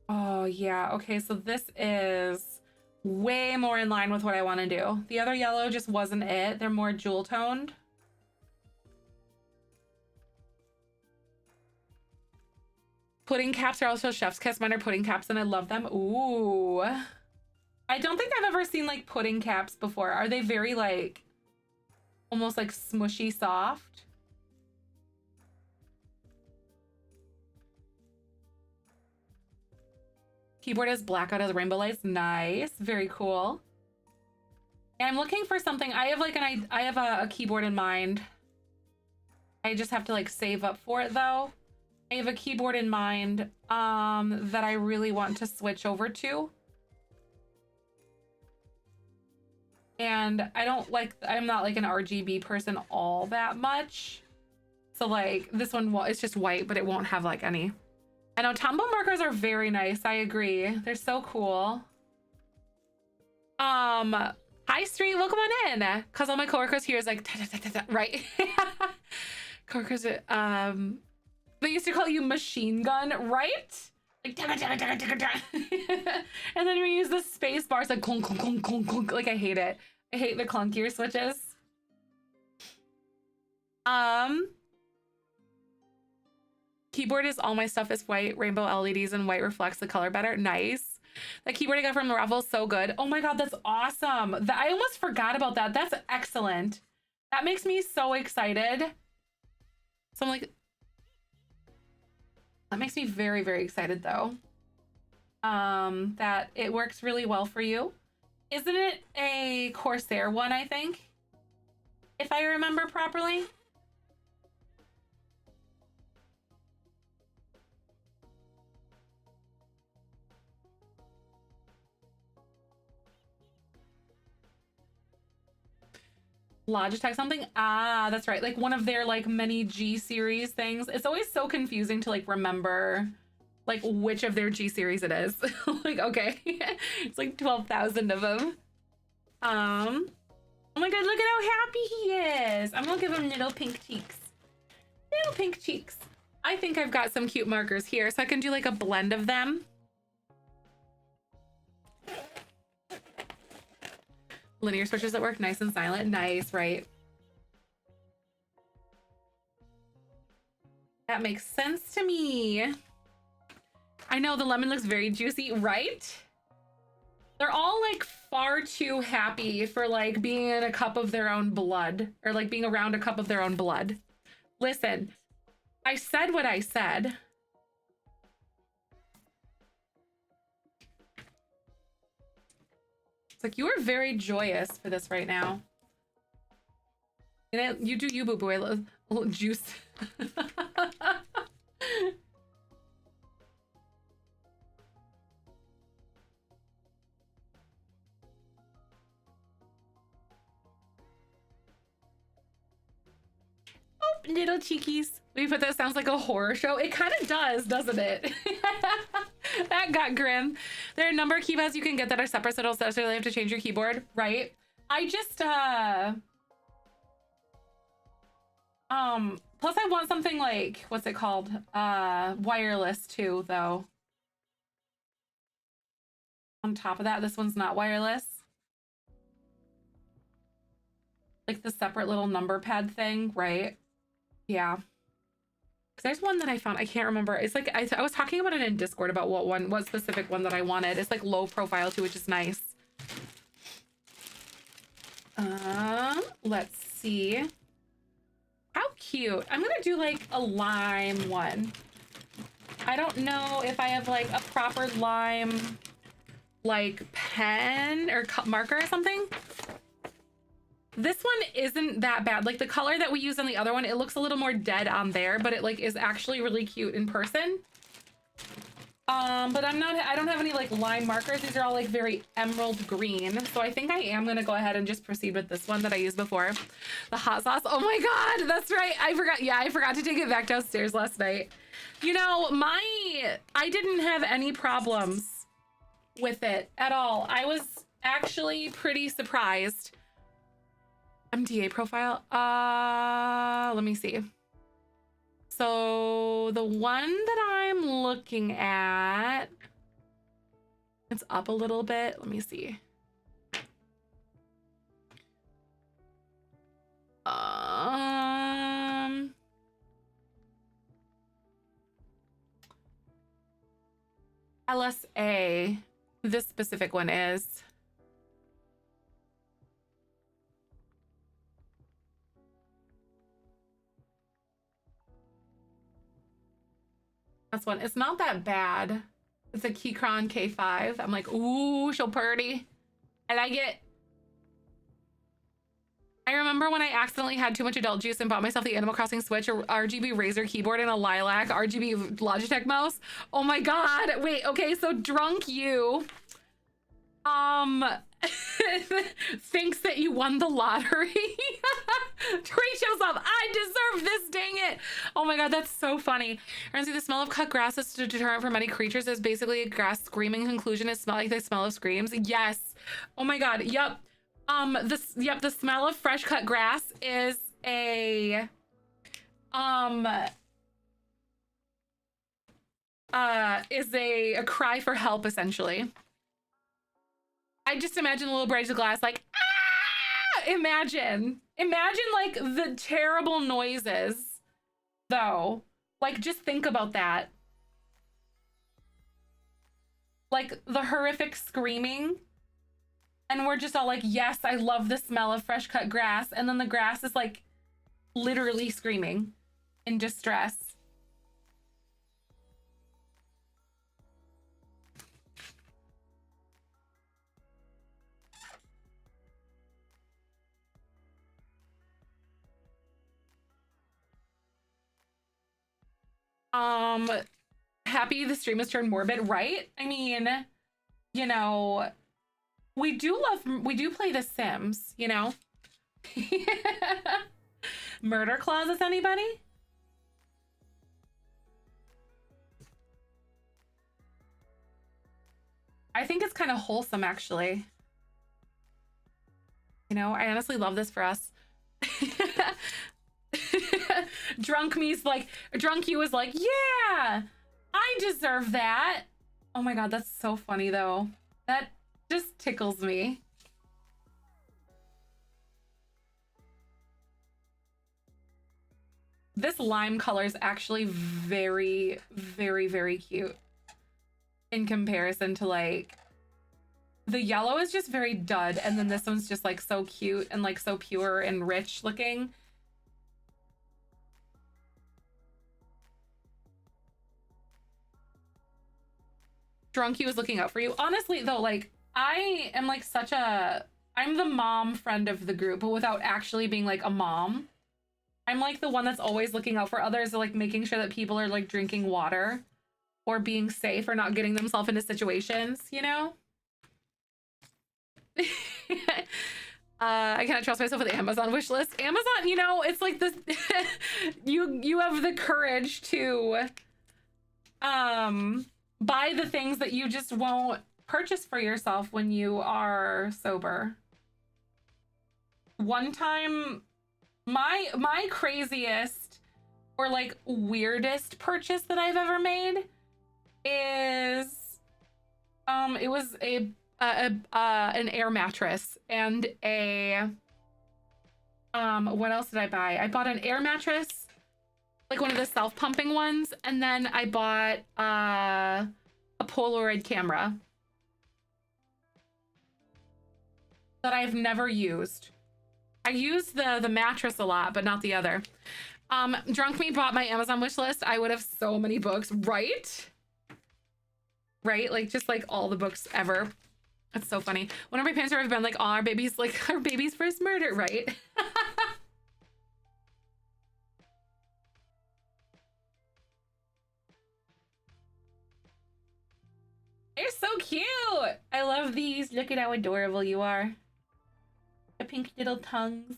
Oh yeah, okay, so this is way more in line with what I want to do. The other yellow just wasn't it. They're more jewel toned. Pudding caps are also chef's kiss. Mine are pudding caps and I love them. Ooh. I don't think I've ever seen like pudding caps before. Are they very like almost like smushy soft? Keyboard is black out of the rainbow lights. Nice. Very cool. And I'm looking for something. I have like I have a keyboard in mind. I just have to like save up for it though. I have a keyboard in mind that I really want to switch over to. And I'm not like an RGB person all that much. So like this one, it's just white, but it won't have like any. I know Tombow markers are very nice. I agree. They're so cool. Hi Street, welcome on in. Cause all my coworkers here is like, right? Coworkers, they used to call you machine gun, right? Like, and then we use the space bars like clunk, clunk, clunk, clunk, clunk. Like I hate it. I hate the clunkier switches. Keyboard is all my stuff is white, rainbow LEDs, and white reflects the color better. Nice. That keyboard I got from the raffle is so good. Oh my god, that's awesome. I almost forgot about that. That's excellent. That makes me so excited. So I'm like, that makes me very, very excited though. That it works really well for you. Isn't it a Corsair one, I think? If I remember properly. Logitech something? Ah, that's right. Like one of their like many G series things. It's always so confusing to like remember like which of their G series it is. Like, okay. It's like 12,000 of them. Oh my god, look at how happy he is. I'm gonna give him little pink cheeks. Little pink cheeks. I think I've got some cute markers here, so I can do like a blend of them. Linear switches that work nice and silent. Nice, right? That makes sense to me. I know the lemon looks very juicy, right? They're all like far too happy for like being in a cup of their own blood, or like being around a cup of their own blood. Listen, I said what I said. It's like, you are very joyous for this right now. And you do you, boo-boo. I love a little juice. Oh, little cheekies. We put that sounds like a horror show. It kind of does, doesn't it? That got grim. There are a number of keypads you can get that are separate, so you don't necessarily have to change your keyboard, right? I just plus I want something like, what's it called? Wireless too, though. On top of that, this one's not wireless. Like the separate little number pad thing, right? Yeah. There's one that I found, I can't remember. It's like, I was talking about it in Discord about what specific one that I wanted. It's like low profile too, which is nice. Let's see. How cute. I'm gonna do like a lime one. I don't know if I have like a proper lime like pen or marker or something. This one isn't that bad. Like the color that we use on the other one, it looks a little more dead on there, but it like is actually really cute in person. But I don't have any like line markers. These are all like very emerald green. So I think I am gonna go ahead and just proceed with this one that I used before. The hot sauce. Oh my God, that's right. I forgot. Yeah, I forgot to take it back downstairs last night. You know, I didn't have any problems with it at all. I was actually pretty surprised. MDA profile. Let me see. So the one that I'm looking at, it's up a little bit. Let me see. LSA, this specific one is. That's one. It's not that bad. It's a Keychron K5. I'm like, ooh, she'll party. I like it. I remember when I accidentally had too much adult juice and bought myself the Animal Crossing Switch, a RGB Razer keyboard, and a lilac RGB Logitech mouse. Oh my God. Wait, okay, so drunk you thinks that you won the lottery. Trey shows up. I deserve this, dang it. Oh my God, that's so funny. Honestly, the smell of cut grass is a deterrent for many creatures. Is basically a grass screaming conclusion is smell like the smell of screams. Yes. Oh my God. Yep. The smell of fresh cut grass is a cry for help, essentially. I just imagine a little Braids of Glass like, ah! Imagine like the terrible noises, though. Like, just think about that. Like, the horrific screaming. And we're just all like, yes, I love the smell of fresh cut grass. And then the grass is like literally screaming in distress. Happy the stream has turned morbid, right? I mean, you know, we do play The Sims, you know? Murder clauses, anybody? I think it's kind of wholesome, actually. You know, I honestly love this for us. Drunk you is like, yeah, I deserve that. Oh my God, that's so funny though. That just tickles me. This lime color is actually very, very, very cute in comparison to like the yellow is just very dud, and then this one's just like so cute and like so pure and rich looking. Drunky was looking out for you. Honestly though, like I am like I'm the mom friend of the group, but without actually being like a mom. I'm like the one that's always looking out for others, like making sure that people are like drinking water or being safe or not getting themselves into situations, you know? I cannot trust myself with the Amazon wish list. Amazon, you know, it's like this you have the courage to buy the things that you just won't purchase for yourself when you are sober. One time, my craziest or like weirdest purchase that I've ever made is it was an air mattress and a what else did I buy? I bought an air mattress, like one of the self-pumping ones, and then I bought a Polaroid camera that I've never used. I use the mattress a lot, but not the other. Drunk Me bought my Amazon wish list. I would have so many books, right? Right? Like just like all the books ever. That's so funny. One of my parents have been like, oh, our baby's first murder, right? They're so cute. I love these. Look at how adorable you are. The pink little tongues.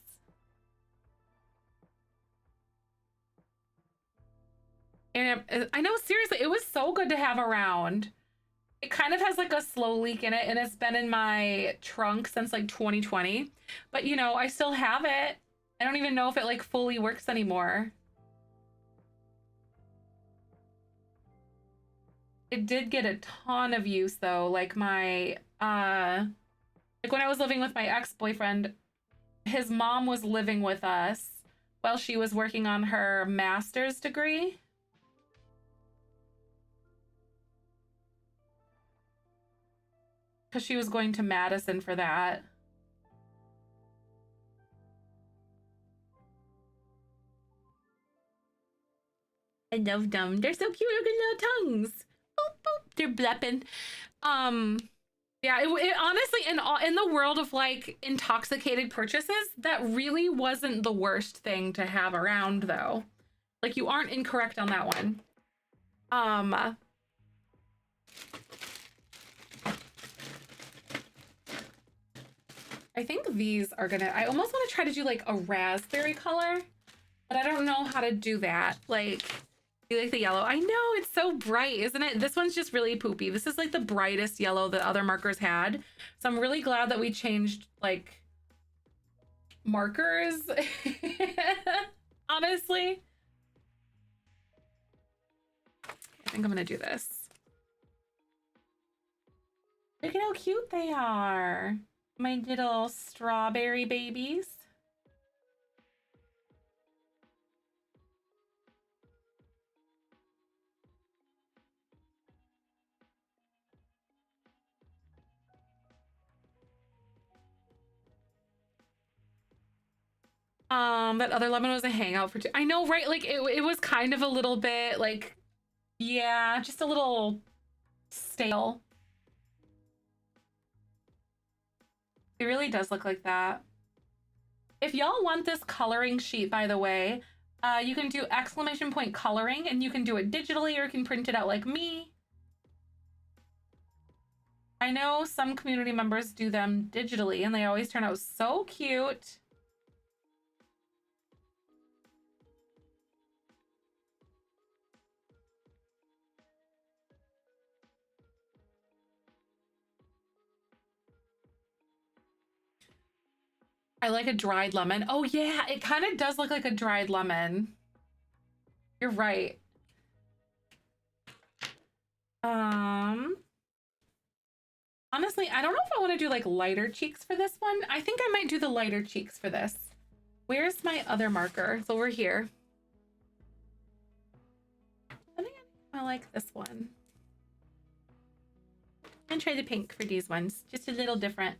And I know, seriously, it was so good to have around. It kind of has like a slow leak in it, and it's been in my trunk since like 2020. But you know, I still have it. I don't even know if it like fully works anymore. It did get a ton of use though. Like my like when I was living with my ex-boyfriend, his mom was living with us while she was working on her master's degree. Because she was going to Madison for that. I love them. They're so cute. Look at little tongues. Boop, boop. They're blepping. Yeah, it honestly, in the world of like intoxicated purchases, that really wasn't the worst thing to have around though. Like you aren't incorrect on that one. I think these are gonna, I almost want to try to do like a raspberry color, but I don't know how to do that. Like, you like the yellow? I know, it's so bright, isn't it? This one's just really poopy. This is like the brightest yellow that other markers had. So I'm really glad that we changed like markers, honestly. I think I'm gonna do this. Look at how cute they are. My little strawberry babies. That other lemon was a hangout for two. I know, right? Like it was kind of a little bit like, yeah, just a little stale. It really does look like that. If y'all want this coloring sheet, by the way, you can do exclamation point coloring, and you can do it digitally or you can print it out like me. I know some community members do them digitally and they always turn out so cute. I like a dried lemon. Oh yeah, it kind of does look like a dried lemon. You're right. Honestly, I don't know if I want to do like lighter cheeks for this one. I think I might do the lighter cheeks for this. Where's my other marker? It's over here. I think I like this one. And try the pink for these ones. Just a little different.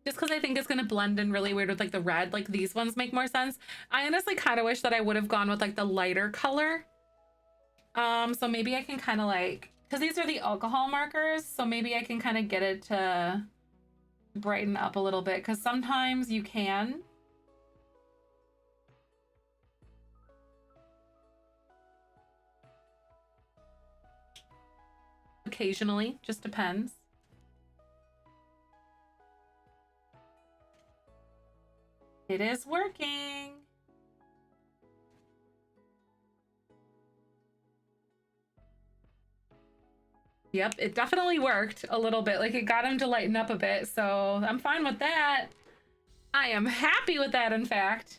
Just because I think it's going to blend in really weird with like the red. Like these ones make more sense. I honestly kind of wish that I would have gone with like the lighter color. So maybe I can kind of like, because these are the alcohol markers, so maybe I can kind of get it to brighten up a little bit, because sometimes you can. Occasionally, just depends. It is working. Yep, it definitely worked a little bit. Like it got him to lighten up a bit, so I'm fine with that. I am happy with that, in fact.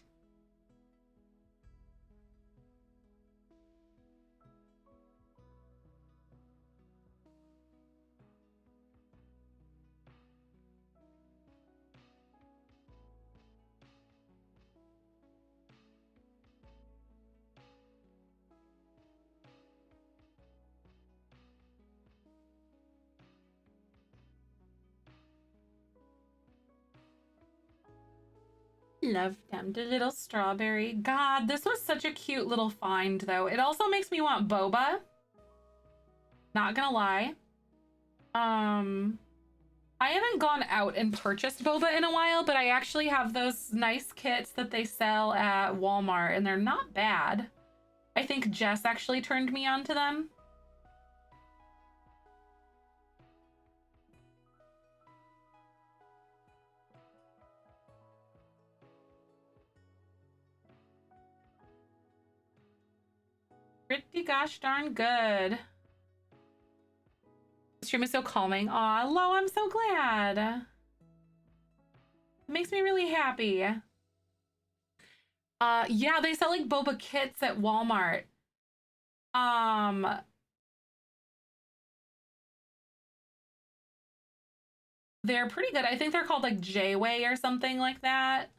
Love them, the little strawberry. God, this was such a cute little find, though. It also makes me want boba. Not gonna lie. I haven't gone out and purchased boba in a while, but I actually have those nice kits that they sell at Walmart, and they're not bad. I think Jess actually turned me on to them. Pretty gosh darn good. The stream is so calming. Aw, Lo, I'm so glad. It makes me really happy. Yeah, they sell like boba kits at Walmart. They're pretty good. I think they're called like J-Way or something like that.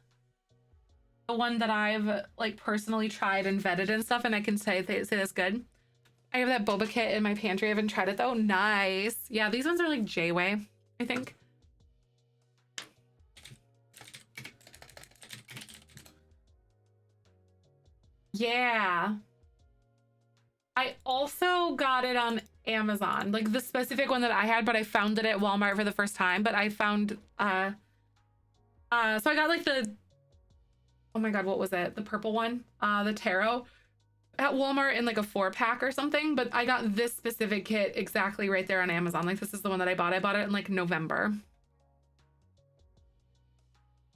The one that I've like personally tried and vetted and stuff, and I can say that's good. I have that boba kit in my pantry. I haven't tried it though. Nice. Yeah, these ones are like J-Way, I think. Yeah. I also got it on Amazon, like the specific one that I had, but I found it at Walmart for the first time. But I found so I got like the, oh my god, what was it? The purple one, the taro at Walmart in like a 4-pack or something. But I got this specific kit exactly right there on Amazon. Like this is the one that I bought. I bought it in like November.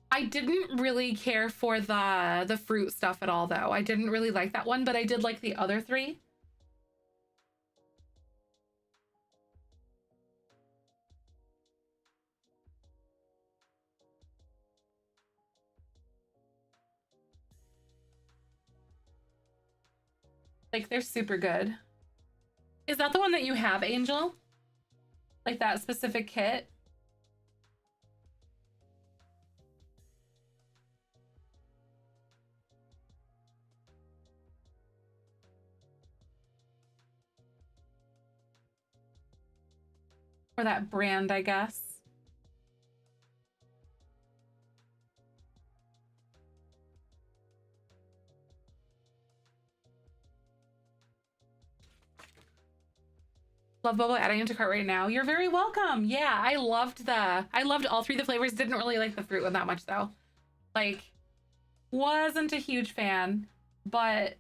I didn't really care for the fruit stuff at all though. I didn't really like that one, but I did like the other 3. Like they're super good. Is that the one that you have, Angel? Like that specific kit? Or that brand, I guess. Love boba, adding into cart right now. You're very welcome. Yeah, I loved all 3 of the flavors. Didn't really like the fruit one that much though. Like, wasn't a huge fan, but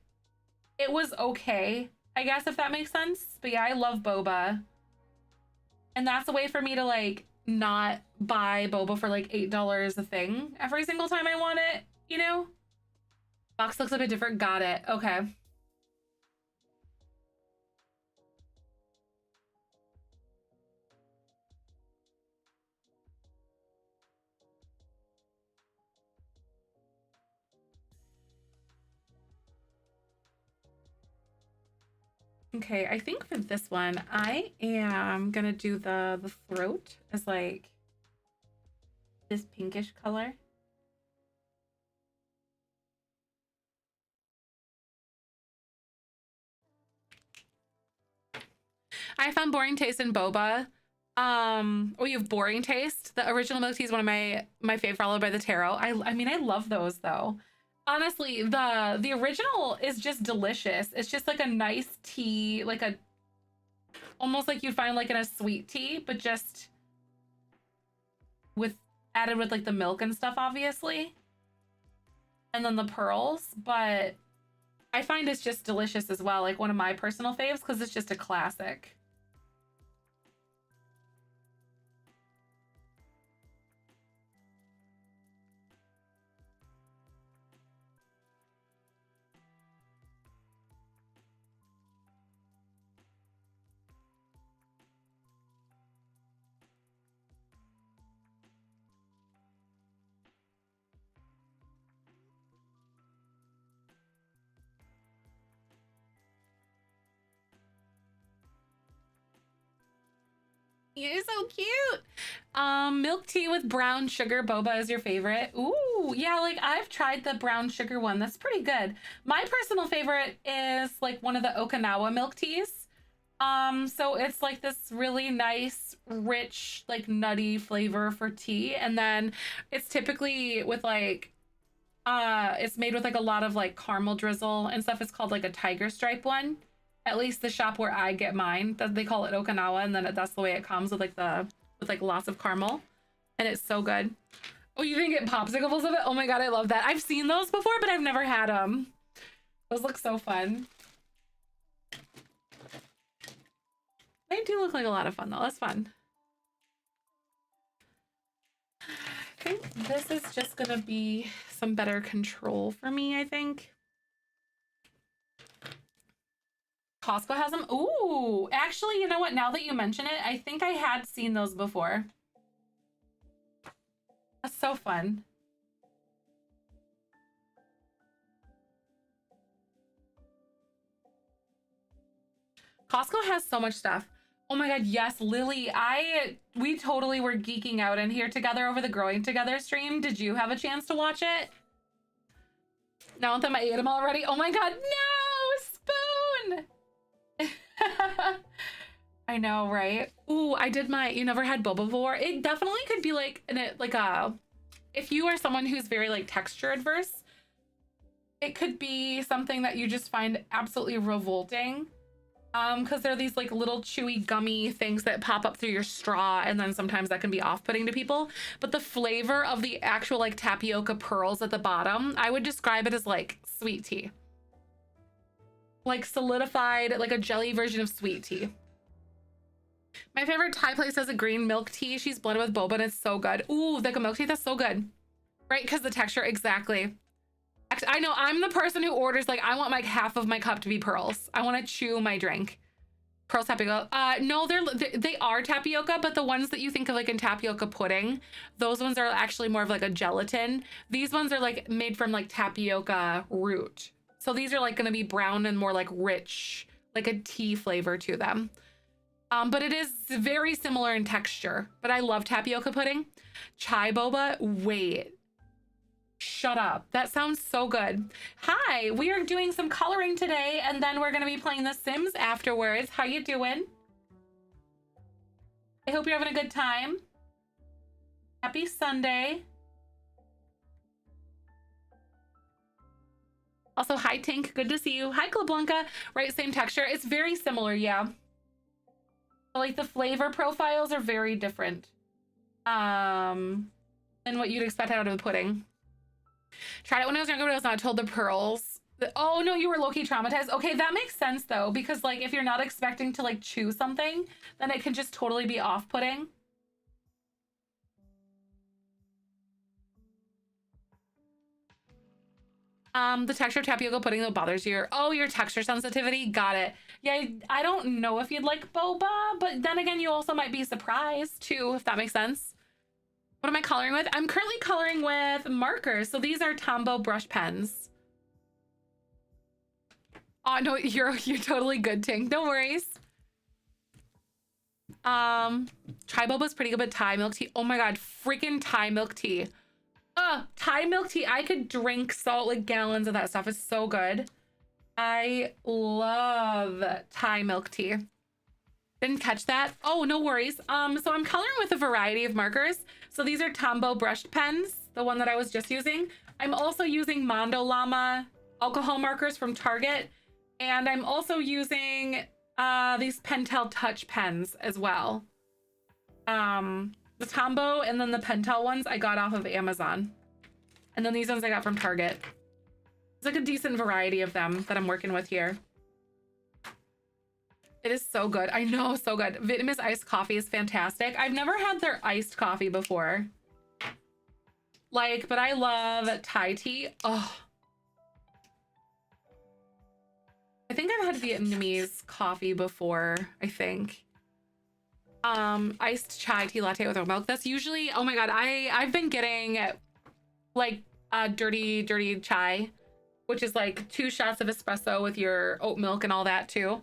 it was okay, I guess, if that makes sense. But yeah, I love boba. And that's a way for me to like not buy boba for like $8 a thing every single time I want it, you know? Box looks a bit different. Got it. Okay. Okay, I think for this one, I am gonna do the throat as like this pinkish color. I found boring taste in boba. Oh, you have boring taste. The original milk tea is one of my favorite, followed by the taro. I mean, I love those though. Honestly, the original is just delicious. It's just like a nice tea, like a almost like you'd find like in a sweet tea, but just with added with like the milk and stuff, obviously. And then the pearls, but I find it's just delicious as well. Like one of my personal faves because it's just a classic. You're so cute. Milk tea with brown sugar boba is your favorite. Ooh, yeah, like I've tried the brown sugar one. That's pretty good. My personal favorite is like one of the Okinawa milk teas. So it's like this really nice, rich, like nutty flavor for tea. And then it's typically with like, it's made with like a lot of like caramel drizzle and stuff. It's called like a tiger stripe one. At least the shop where I get mine, they call it Okinawa, and then that's the way it comes with like lots of caramel, and it's so good. Oh, you can get popsicles of it? Oh my god, I love that. I've seen those before, but I've never had them. Those look so fun. They do look like a lot of fun though. That's fun. I think this is just gonna be some better control for me, I think. Costco has them. Ooh, actually, you know what? Now that you mention it, I think I had seen those before. That's so fun. Costco has so much stuff. Oh my god, yes, Lily, we totally were geeking out in here together over the Growing Together stream. Did you have a chance to watch it? Now that I ate them already. Oh my god, no! Spoon! I know, right? Ooh, I did you never had boba before? It definitely could be like if you are someone who's very like texture adverse, it could be something that you just find absolutely revolting. Because they're these like little chewy gummy things that pop up through your straw, and then sometimes that can be off-putting to people. But the flavor of the actual like tapioca pearls at the bottom, I would describe it as like sweet tea. Like solidified, like a jelly version of sweet tea. My favorite Thai place has a green milk tea. She's blended with boba and it's so good. Ooh, the milk tea, that's so good. Right, because the texture, exactly. I know I'm the person who orders like I want like half of my cup to be pearls. I want to chew my drink. Pearls tapioca. No, they are tapioca, but the ones that you think of like in tapioca pudding, those ones are actually more of like a gelatin. These ones are like made from like tapioca root. So these are like going to be brown and more like rich, like a tea flavor to them. But it is very similar in texture. But I love tapioca pudding. Chai boba. Wait. Shut up. That sounds so good. Hi, we are doing some coloring today, and then we're going to be playing The Sims afterwards. How you doing? I hope you're having a good time. Happy Sunday. Also, hi, Tink. Good to see you. Hi, Klablanka. Right, same texture. It's very similar, yeah. But, like, the flavor profiles are very different than what you'd expect out of the pudding. Tried it when I was younger, but I was not told the pearls. Oh no, you were low-key traumatized. Okay, that makes sense though, because like if you're not expecting to like chew something, then it can just totally be off-putting. The texture of tapioca pudding that bothers you. Oh, your texture sensitivity. Got it. Yeah, I don't know if you'd like boba, but then again, you also might be surprised too, if that makes sense. What am I coloring with? I'm currently coloring with markers. So these are Tombow brush pens. Oh no, you're totally good, Tink. No worries. Chai boba's pretty good, but Thai milk tea. Oh my god, freaking Thai milk tea. Thai milk tea. I could drink like gallons of that stuff. It's so good. I love Thai milk tea. Didn't catch that. Oh, no worries. So I'm coloring with a variety of markers. So these are Tombow brushed pens, the one that I was just using. I'm also using Mondo Llama alcohol markers from Target. And I'm also using these Pentel Touch pens as well. The Tombow and then the Pentel ones I got off of Amazon. And then these ones I got from Target. It's like a decent variety of them that I'm working with here. It is so good. I know, so good. Vietnamese iced coffee is fantastic. I've never had their iced coffee before. Like, but I love Thai tea. Oh. I think I've had Vietnamese coffee before, I think. Iced chai tea latte with oat milk. That's usually, oh my god, I've been getting like dirty chai, which is like 2 shots of espresso with your oat milk and all that too.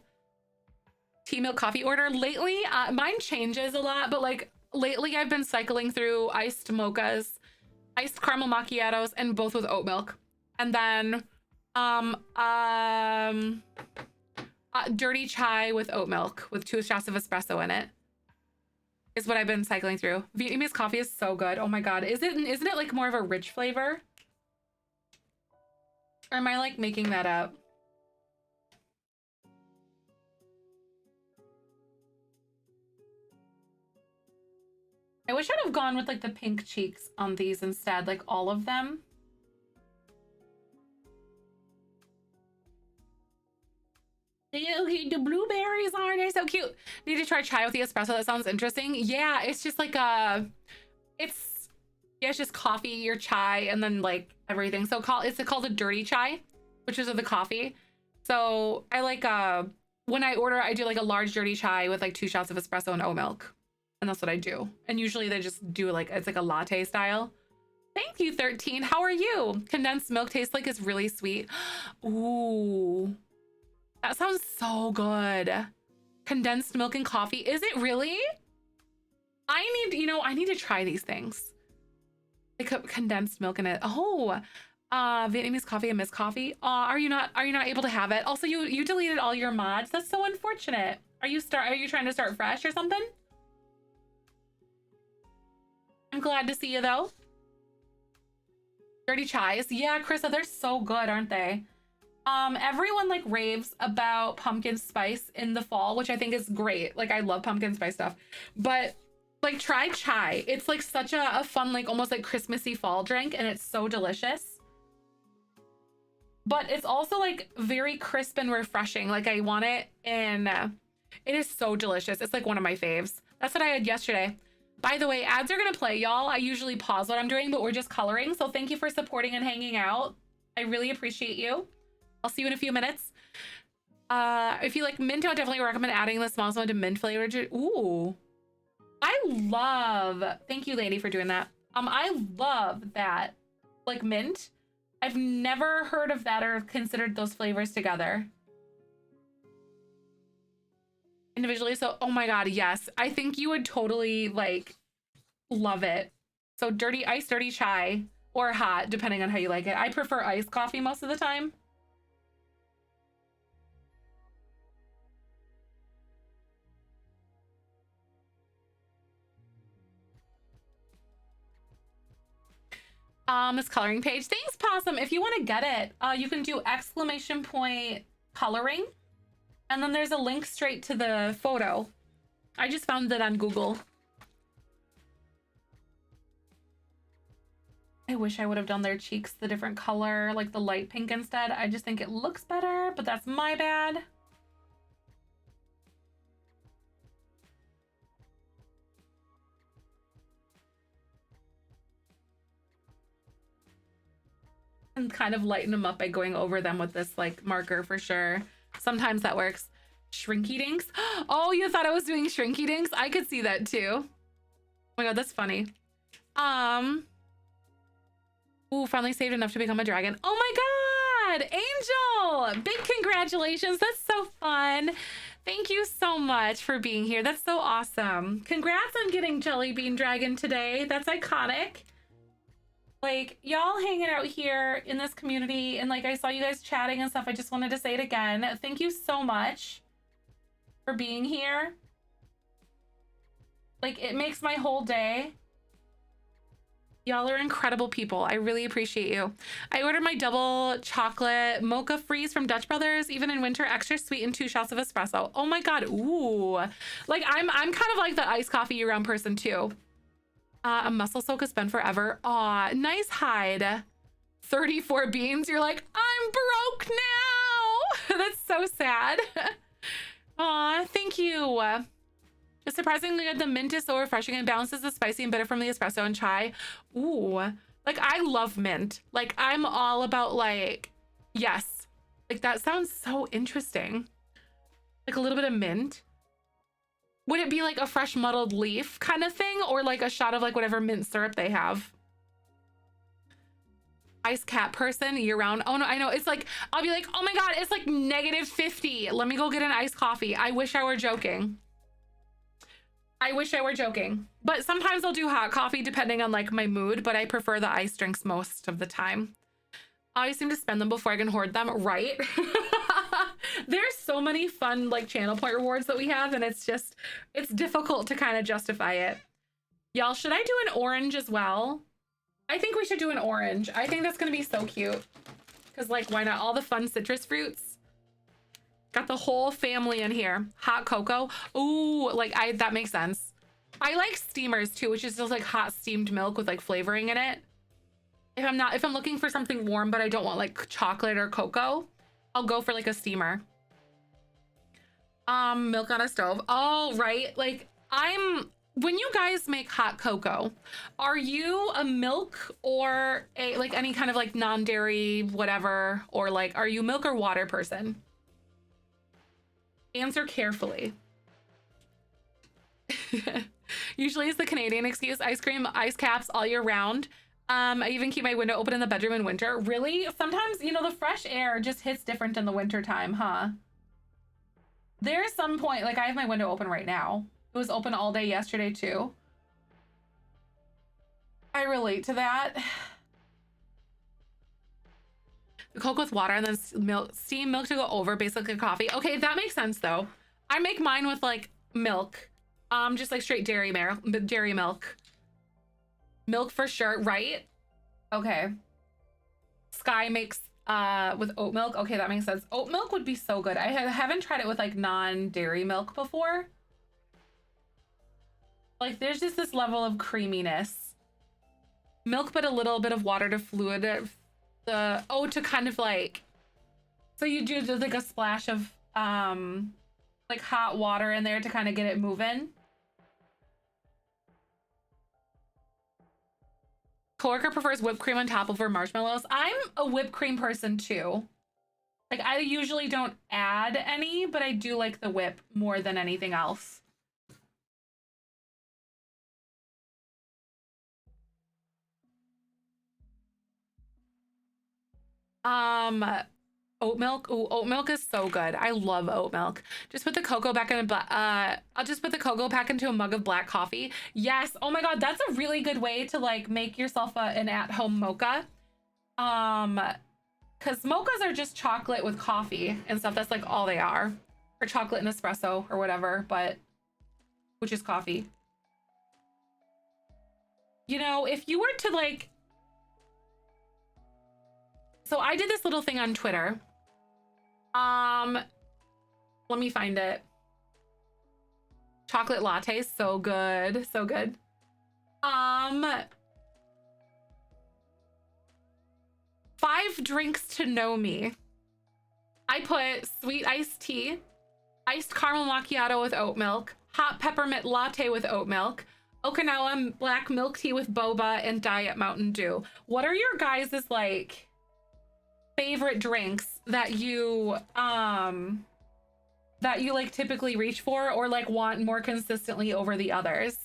Tea milk coffee order lately, mine changes a lot, but like lately I've been cycling through iced mochas, iced caramel macchiatos, and both with oat milk, and then dirty chai with oat milk with 2 shots of espresso in it is what I've been cycling through. Vietnamese coffee is so good. Oh my god, isn't it like more of a rich flavor, or am I like making that up? I wish I'd have gone with like the pink cheeks on these instead, like all of them. Okay, the blueberries are so cute. Need to try chai with the espresso. That sounds interesting. Yeah, it's just like it's just coffee, your chai, and then like everything. So it's called a dirty chai, which is the coffee. So I like when I order, I do like a large dirty chai with like 2 shots of espresso and oat milk. And that's what I do. And usually they just do like, it's like a latte style. Thank you, 13. How are you? Condensed milk tastes like it's really sweet. Ooh, that sounds so good. Condensed milk and coffee. Is it really? I need to try these things. Like condensed milk in it. Oh, Vietnamese coffee and Miss Coffee. Are you not able to have it? Also, you deleted all your mods. That's so unfortunate. Are you trying to start fresh or something? I'm glad to see you though. Dirty chais. Yeah, Krista, they're so good, aren't they? Everyone like raves about pumpkin spice in the fall, which I think is great. Like I love pumpkin spice stuff, but like try chai. It's like such a fun, like almost like Christmassy fall drink, and it's so delicious. But it's also like very crisp and refreshing. Like I want it, and it is so delicious. It's like one of my faves. That's what I had yesterday. By the way, ads are gonna play, y'all. I usually pause what I'm doing, but we're just coloring. So thank you for supporting and hanging out. I really appreciate you. I'll see you in a few minutes. If you like mint, I would definitely recommend adding the small amount of mint flavor. Ooh, thank you, lady, for doing that. I love that, like mint. I've never heard of that or considered those flavors together individually. So, oh my God, yes. I think you would totally like love it. So dirty chai or hot, depending on how you like it. I prefer iced coffee most of the time. This coloring page. Thanks, Possum. If you want to get it, you can do ! coloring. And then there's a link straight to the photo. I just found it on Google. I wish I would have done their cheeks the different color, like the light pink instead. I just think it looks better, but that's my bad. And kind of lighten them up by going over them with this like marker for sure. Sometimes that works. Shrinky dinks. Oh, you thought I was doing shrinky dinks? I could see that too. Oh my God, that's funny. Ooh, finally saved enough to become a dragon. Oh my God, Angel! Big congratulations. That's so fun. Thank you so much for being here. That's so awesome. Congrats on getting Jelly Bean Dragon today. That's iconic. Like, y'all hanging out here in this community, and like I saw you guys chatting and stuff. I just wanted to say it again. Thank you so much for being here. Like, it makes my whole day. Y'all are incredible people. I really appreciate you. I ordered my double chocolate mocha freeze from Dutch Brothers, even in winter, extra sweet and 2 shots of espresso. Oh my God. Ooh. Like, I'm kind of like the iced coffee year-round person too. A muscle soak has been forever. Aw, nice hide. 34 beans. You're like, I'm broke now. That's so sad. Aw, thank you. It's surprisingly good. The mint is so refreshing and balances the spicy and bitter from the espresso and chai. Ooh, like I love mint. Like I'm all about like, yes. Like that sounds so interesting. Like a little bit of mint. Would it be like a fresh muddled leaf kind of thing, or like a shot of like whatever mint syrup they have? Ice cat person year round. Oh no, I know. It's like, I'll be like, oh my God, it's like -50. Let me go get an iced coffee. I wish I were joking. I wish I were joking. But sometimes I'll do hot coffee depending on like my mood, but I prefer the ice drinks most of the time. I always seem to spend them before I can hoard them, right? There's so many fun like channel point rewards that we have, and it's difficult to kind of justify it. Y'all, should I do an orange as well? I think we should do an orange. I think that's gonna be so cute. Cause like, why not? All the fun citrus fruits. Got the whole family in here. Hot cocoa. Ooh, like that makes sense. I like steamers too, which is just like hot steamed milk with like flavoring in it. If I'm looking for something warm, but I don't want like chocolate or cocoa, I'll go for like a steamer. Milk on a stove. Oh, right. Like when you guys make hot cocoa, are you a milk or a like any kind of like non-dairy whatever, or like are you milk or water person? Answer carefully. Usually it's the Canadian excuse. Ice cream, ice caps all year round. I even keep my window open in the bedroom in winter. Really? Sometimes, you know, the fresh air just hits different in the winter time, huh? There's some point, like I have my window open right now. It was open all day yesterday too. I relate to that. The Coke with water and then milk, steam milk to go over, basically coffee. Okay, that makes sense though. I make mine with like milk, just like straight dairy milk. Milk for sure, right? Okay. Sky makes with oat milk. Okay, that makes sense. Oat milk would be so good. I haven't tried it with like non-dairy milk before. Like there's just this level of creaminess. Milk, but a little bit of water to fluid to kind of like, so you do just like a splash of like hot water in there to kind of get it moving. Coworker prefers whipped cream on top over marshmallows. I'm a whipped cream person too. Like I usually don't add any, but I do like the whip more than anything else. Oat milk. Ooh, oat milk is so good. I love oat milk. Just put the cocoa back in I'll just put the cocoa back into a mug of black coffee. Yes. Oh my God, that's a really good way to like make yourself an at-home mocha. Because mochas are just chocolate with coffee and stuff. That's like all they are. Or chocolate and espresso or whatever, but which is coffee. You know, if you were to like, so I did this little thing on Twitter. Let me find it. Chocolate latte, so good, so good. 5 drinks to know me. I put sweet iced tea, iced caramel macchiato with oat milk, hot peppermint latte with oat milk, Okinawa black milk tea with boba, and diet Mountain Dew. What are your guys' like favorite drinks that you like typically reach for or like want more consistently over the others?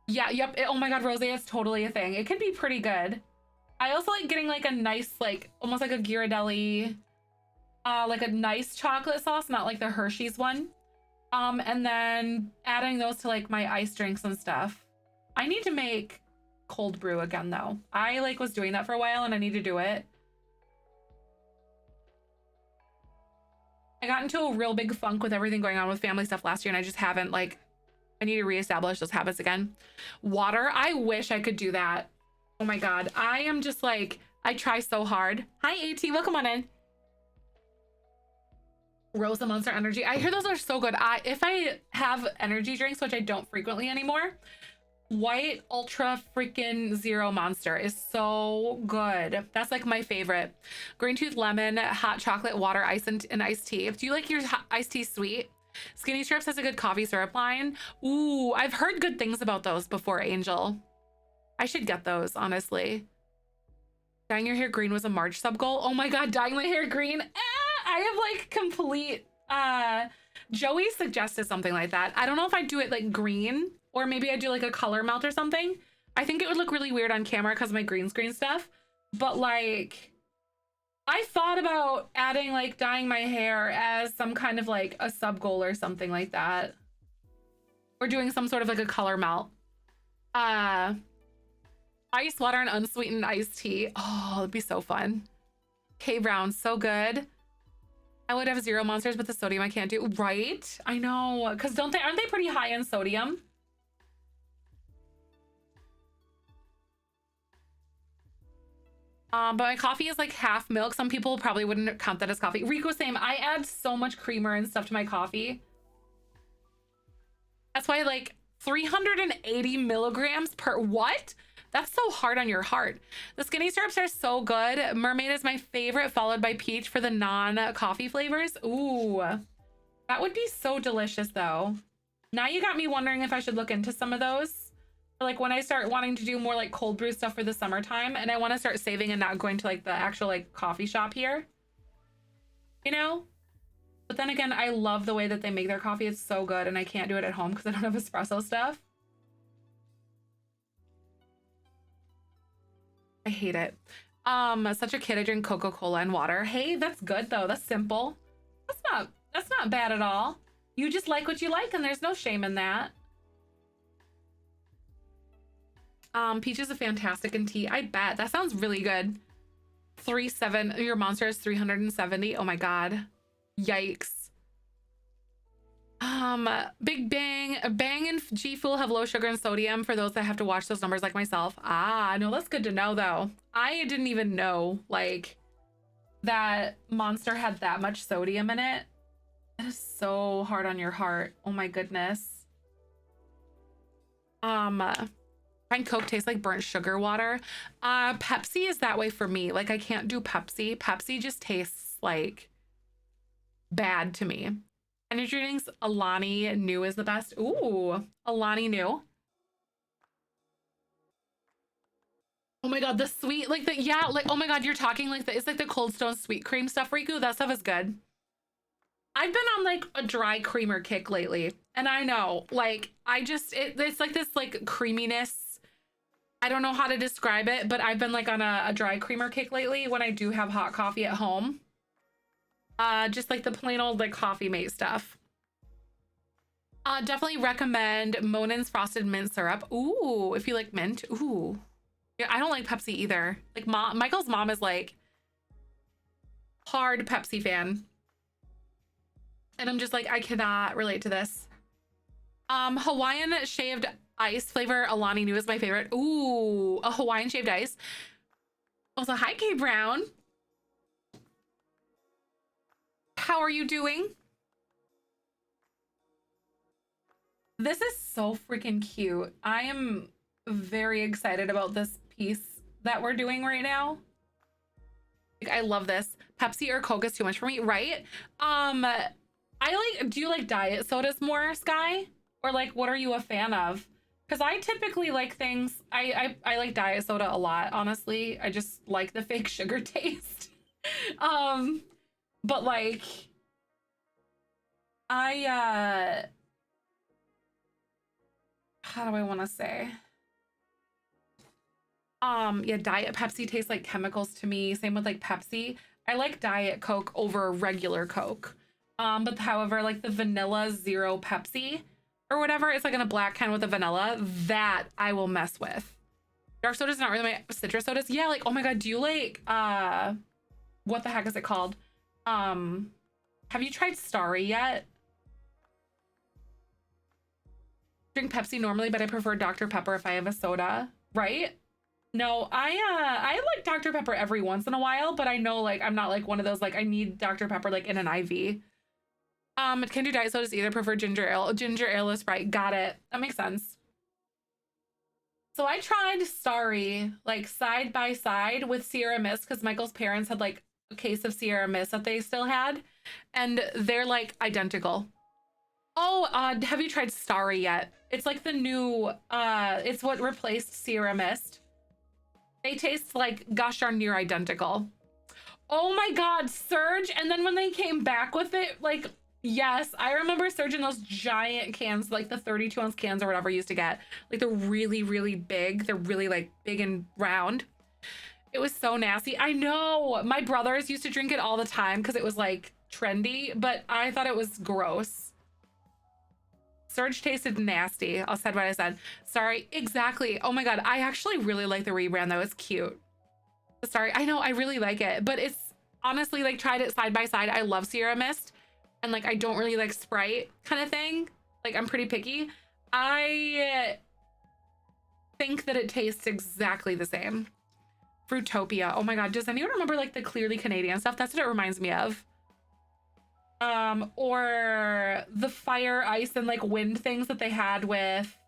Yeah, yep. Oh my God, rosé is totally a thing. It can be pretty good. I also like getting like a nice, like almost like a Ghirardelli, like a nice chocolate sauce, not like the Hershey's one. And then adding those to like my ice drinks and stuff. I need to make cold brew again though. I like was doing that for a while and I need to do it. I got into a real big funk with everything going on with family stuff last year and I just haven't like, I need to reestablish those habits again. Water, I wish I could do that. Oh my God, I am just like, I try so hard. Hi AT, welcome on in. Rosa Monster Energy, I hear those are so good. If I have energy drinks, which I don't frequently anymore, White Ultra freaking Zero Monster is so good. That's like my favorite. Green Tooth Lemon, hot chocolate, water, ice, and iced tea. Do you like your iced tea sweet? Skinny Strips has a good coffee syrup line. Ooh, I've heard good things about those before, Angel. I should get those, honestly. Dyeing your hair green was a March sub goal. Oh my God, dyeing my hair green. I have like complete, Joey suggested something like that. I don't know if I'd do it like green or maybe I'd do like a color melt or something. I think it would look really weird on camera because of my green screen stuff. But like, I thought about adding like dyeing my hair as some kind of like a sub goal or something like that. Or doing some sort of like a color melt. Ice water and unsweetened iced tea. Oh, it'd be so fun. K Brown, so good. I would have Zero Monsters, but the sodium I can't do. Right? I know. Because aren't they pretty high in sodium? But my coffee is like half milk. Some people probably wouldn't count that as coffee. Rico, same. I add so much creamer and stuff to my coffee. That's why like 380 milligrams per what? That's so hard on your heart. The skinny syrups are so good. Mermaid is my favorite, followed by peach for the non-coffee flavors. Ooh, that would be so delicious though. Now you got me wondering if I should look into some of those. Like when I start wanting to do more like cold brew stuff for the summertime, and I want to start saving and not going to like the actual like coffee shop here, you know? But then again, I love the way that they make their coffee. It's so good, and I can't do it at home because I don't have espresso stuff. I hate it. Such a kid, I drink Coca-Cola and water. Hey, that's good though. That's simple. That's not bad at all. You just like what you like, and there's no shame in that. Peach is a fantastic in tea. I bet. That sounds really good. 3.7. Your monster is 370. Oh my god. Yikes. Big Bang. Bang and G Fuel have low sugar and sodium for those that have to watch those numbers like myself. Ah, no, that's good to know though. I didn't even know like that Monster had that much sodium in it. That is so hard on your heart. Oh my goodness. Find Coke tastes like burnt sugar water. Pepsi is that way for me. Like I can't do Pepsi. Pepsi just tastes like bad to me. Energy drinks, Alani New is the best. Ooh, Alani New. Oh my god, the sweet, like the, yeah, like, oh my god, you're talking like the, it's like the Cold Stone sweet cream stuff, Riku. That stuff is good. I've been on like a dry creamer kick lately, and I know, like, I just, it's like this like creaminess. I don't know how to describe it, but I've been like on a dry creamer kick lately when I do have hot coffee at home. Just like the plain old like Coffee Mate stuff. Definitely recommend Monen's Frosted Mint Syrup. Ooh, if you like mint. Ooh. Yeah, I don't like Pepsi either. Like Michael's mom is like hard Pepsi fan. And I'm just like, I cannot relate to this. Hawaiian shaved ice flavor Alani New is my favorite. Ooh, a Hawaiian shaved ice. Also, hi K Brown. How are you doing? This is so freaking cute. I am very excited about this piece that we're doing right now. Like, I love this. Pepsi or Coke is too much for me, right? Do you like diet sodas more, Sky? Or like, what are you a fan of? Because I typically like things, I like diet soda a lot, honestly. I just like the fake sugar taste. But like, how do I want to say? Yeah, Diet Pepsi tastes like chemicals to me. Same with like Pepsi. I like Diet Coke over regular Coke. But however, like the vanilla zero Pepsi or whatever, it's like in a black can with a vanilla, that I will mess with. Dark soda's not really my citrus sodas. Yeah, like, oh my god, do you like what the heck is it called? Have you tried Starry yet? Drink Pepsi normally, but I prefer Dr. Pepper if I have a soda, right? No, I like Dr. Pepper every once in a while, but I know like I'm not like one of those like I need Dr. Pepper like in an IV. Can't do diet sodas either, prefer ginger ale. Ginger ale is right. Got it. That makes sense. So I tried Starry like side by side with Sierra Mist because Michael's parents had like a case of Sierra Mist that they still had, and they're like identical. Oh, have you tried Starry yet? It's like the new, it's what replaced Sierra Mist. They taste like gosh darn near identical. Oh my god, Surge! And then when they came back with it, like, yes, I remember Surge in those giant cans, like the 32-ounce cans or whatever you used to get. Like they're really, really big. They're really like big and round. It was so nasty. I know, my brothers used to drink it all the time because it was like trendy, but I thought it was gross. Surge tasted nasty. I said what I said. Sorry, exactly. Oh my god, I actually really like the rebrand though. It's cute. Sorry, I know, I really like it, but it's honestly like tried it side by side. I love Sierra Mist, and like I don't really like Sprite kind of thing. Like I'm pretty picky. I think that it tastes exactly the same. Fruitopia. Oh my god, does anyone remember like the clearly Canadian stuff? That's what it reminds me of. Or the fire, ice, and like wind things that they had with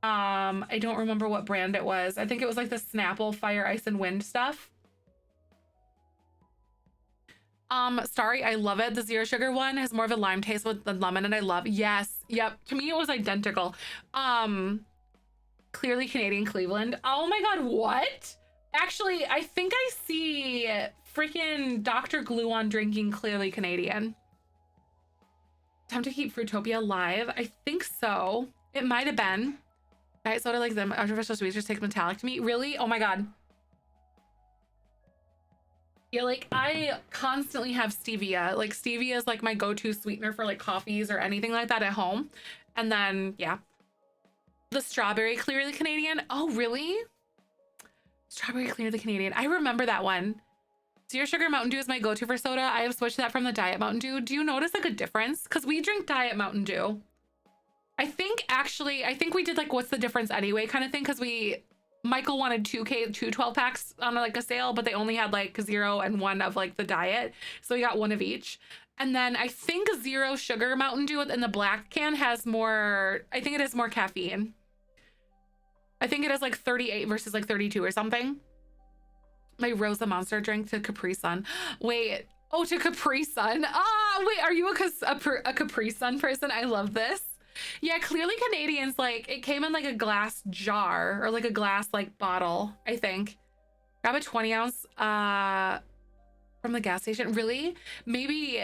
I don't remember what brand it was. I think it was like the Snapple Fire, Ice, and Wind stuff. Starry, I love it. The zero sugar one has more of a lime taste with the lemon, and I love. Yes, yep. To me, it was identical. Clearly Canadian Cleveland. Oh my god, what? Actually, I think I see freaking Dr. Glue on drinking Clearly Canadian. Time to keep Fruitopia alive. I think so. It might have been. Diet soda like them. Artificial sweets just take metallic to me. Really? Oh my god. Yeah, like I constantly have stevia. Like stevia is like my go-to sweetener for like coffees or anything like that at home. And then yeah, the strawberry Clearly Canadian. Oh really? Strawberry Clearly Canadian. I remember that one. Zero sugar Mountain Dew is my go-to for soda. I have switched that from the Diet Mountain Dew. Do you notice like a difference? Because we drink Diet Mountain Dew. I think we did like what's the difference anyway kind of thing, because Michael wanted two 12 packs on like a sale, but they only had like 0 and 1 of like the diet. So we got one of each. And then I think zero sugar Mountain Dew in the black can has more, I think it has more caffeine. I think it has like 38 versus like 32 or something. My Rosa Monster drink to Capri Sun. Wait, oh, to Capri Sun. Ah, wait, are you a Capri Sun person? I love this. Yeah, Clearly Canadians, like it came in like a glass jar or like a glass like bottle, I think. Grab a 20 ounce from the gas station. Really? Maybe.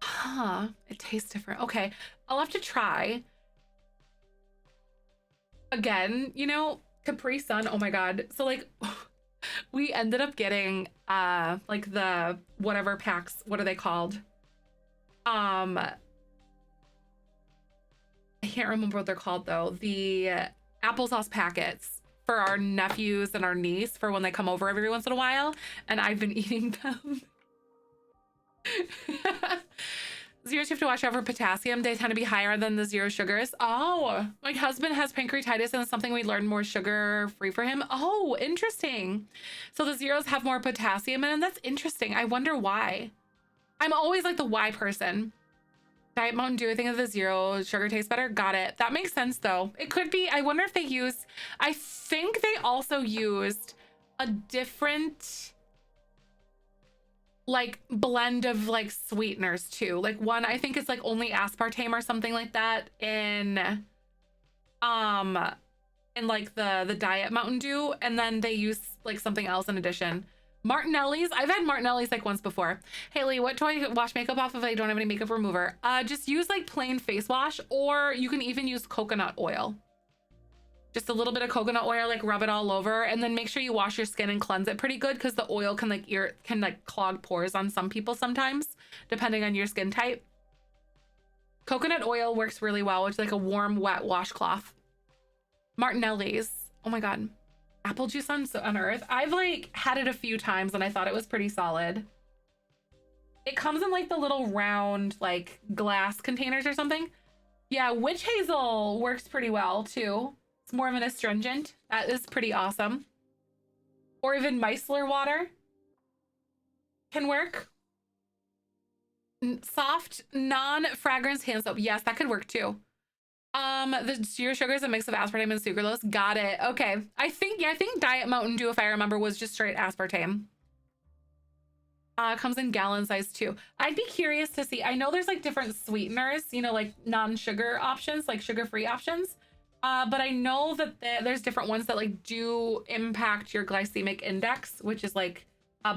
Huh, it tastes different. Okay, I'll have to try. Again, you know, Capri Sun, oh my god. So like we ended up getting like the whatever packs, what are they called? I can't remember what they're called though. The applesauce packets for our nephews and our niece for when they come over every once in a while, and I've been eating them. Zeros, you have to watch out for potassium. They tend to be higher than the zero sugars. Oh, my husband has pancreatitis and it's something we learned more sugar free for him. Oh, interesting. So the zeros have more potassium in them. That's interesting. I wonder why. I'm always like the why person. Diet Mountain Dew, I think of the zero sugar tastes better. Got it. That makes sense though. It could be. I wonder if they used, I think they also used a different like blend of like sweeteners too. Like one, I think it's like only aspartame or something like that in like the Diet Mountain Dew, and then they use like something else in addition. Martinelli's, I've had Martinelli's like once before. Haley, what do I wash makeup off if I don't have any makeup remover? Just use like plain face wash, or you can even use coconut oil. Just a little bit of coconut oil, like rub it all over, and then make sure you wash your skin and cleanse it pretty good, because the oil can like clog pores on some people sometimes, depending on your skin type. Coconut oil works really well, which is like a warm, wet washcloth. Martinelli's, oh my god. Apple juice on Earth. I've like had it a few times and I thought it was pretty solid. It comes in like the little round like glass containers or something. Yeah, witch hazel works pretty well too. It's more of an astringent. That is pretty awesome. Or even micellar water can work. Soft non-fragrance hand soap. Yes, that could work too. The zero sugar is a mix of aspartame and sucralose. Got it. Okay. I think Diet Mountain Dew, if I remember, was just straight aspartame. Comes in gallon size too. I'd be curious to see. I know there's like different sweeteners, you know, like non-sugar options, like sugar-free options. But I know that there's different ones that like do impact your glycemic index, which is like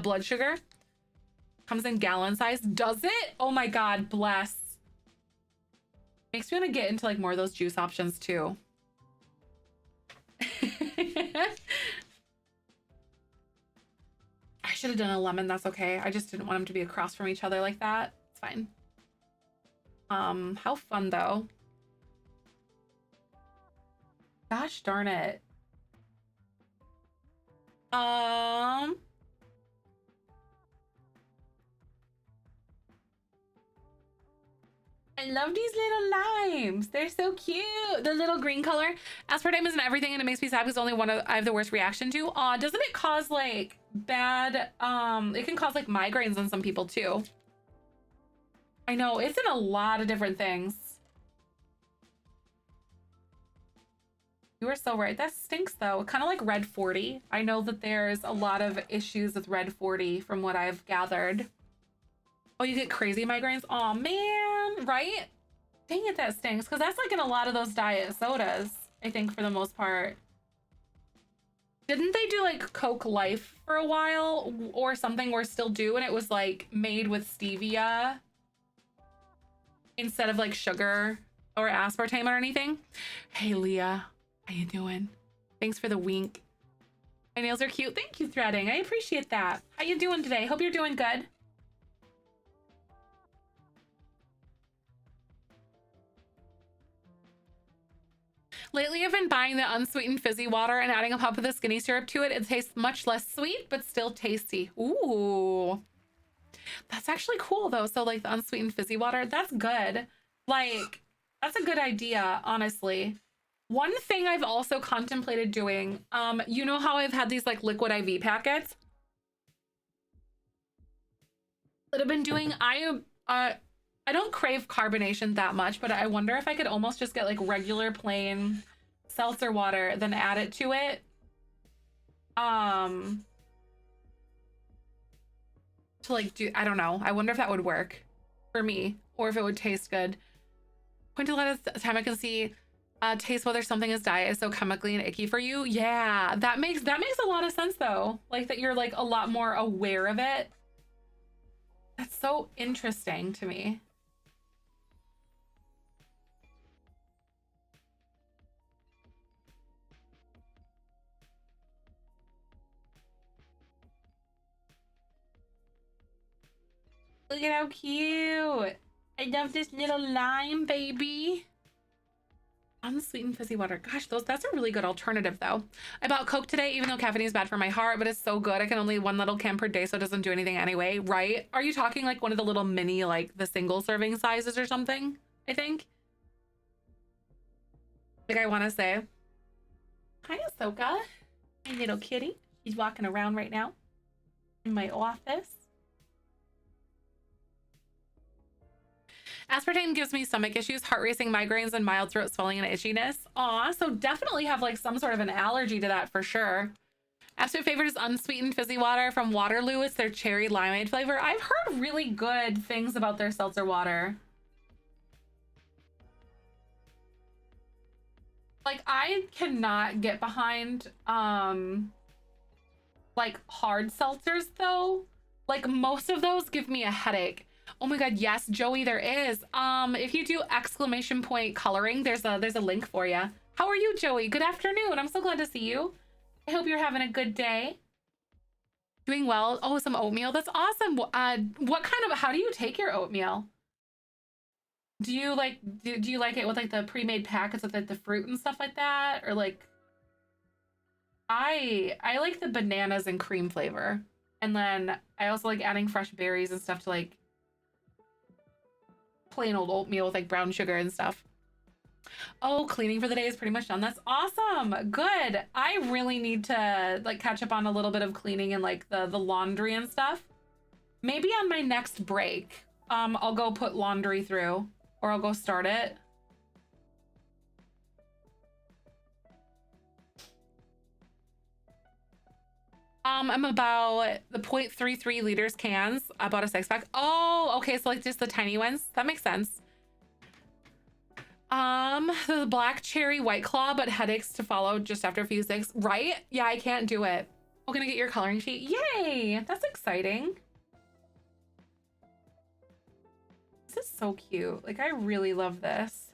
blood sugar. Comes in gallon size. Does it? Oh my God, bless. Makes me want to get into like more of those juice options too. I should have done a lemon. That's okay. I just didn't want them to be across from each other like that. It's fine. How fun though. Gosh darn it. I love these little limes. They're so cute. The little green color. Aspartame isn't everything, and it makes me sad because only one I have the worst reaction to. Doesn't it cause like bad, it can cause like migraines on some people too. I know, it's in a lot of different things. You were so right. That stinks though. Kind of like Red 40. I know that there's a lot of issues with Red 40 from what I've gathered. Oh, you get crazy migraines? Oh man, right? Dang it, that stinks. Because that's like in a lot of those diet sodas, I think, for the most part. Didn't they do like Coke Life for a while or something, or still do, and it was like made with stevia instead of like sugar or aspartame or anything? Hey Leah, how you doing? Thanks for the wink. My nails are cute. Thank you, Threading. I appreciate that. How you doing today? Hope you're doing good. Lately, I've been buying the unsweetened fizzy water and adding a pop of the skinny syrup to it. It tastes much less sweet, but still tasty. Ooh, that's actually cool though. So like the unsweetened fizzy water, that's good. Like, that's a good idea, honestly. One thing I've also contemplated doing, you know how I've had these like liquid IV packets that I've been doing? I don't crave carbonation that much, but I wonder if I could almost just get like regular plain seltzer water, then add it to it. To like do, I don't know. I wonder if that would work for me or if it would taste good. Point to let us time I can see taste whether something is diet is so chemically and icky for you. Yeah, that makes a lot of sense though. Like that you're like a lot more aware of it. That's so interesting to me. Look at how cute. I love this little lime, baby. Unsweetened fizzy water. Gosh, that's a really good alternative though. I bought Coke today, even though caffeine is bad for my heart, but it's so good. I can only one little can per day, so it doesn't do anything anyway, right? Are you talking like one of the little mini, like the single serving sizes or something? I think. Like I want to say. Hi, Ahsoka. My little kitty. She's walking around right now in my office. Aspartame gives me stomach issues, heart racing, migraines, and mild throat swelling and itchiness. Aw, so definitely have like some sort of an allergy to that for sure. Absolute favorite is unsweetened fizzy water from Waterloo. It's their cherry limeade flavor. I've heard really good things about their seltzer water. Like I cannot get behind like hard seltzers though. Like most of those give me a headache. Oh my god, yes, Joey, there is. If you do exclamation point coloring, there's a link for you. How are you, Joey? Good afternoon. I'm so glad to see you. I hope you're having a good day. Doing well. Oh, some oatmeal. That's awesome. What kind of, how do you take your oatmeal? Do you like do you like it with like the pre-made packets with like the fruit and stuff like that? Or like I like the bananas and cream flavor. And then I also like adding fresh berries and stuff to like plain old oatmeal with like brown sugar and stuff. Oh, cleaning for the day is pretty much done. That's awesome. Good. I really need to like catch up on a little bit of cleaning and like the laundry and stuff. Maybe on my next break, I'll go put laundry through or I'll go start it. I'm about the 0.33 liters cans. I bought a 6-pack. Oh, okay. So like just the tiny ones. That makes sense. The black cherry white claw, but headaches to follow just after a few sips. Right? Yeah, I can't do it. We're gonna get your coloring sheet. Yay! That's exciting. This is so cute. Like, I really love this.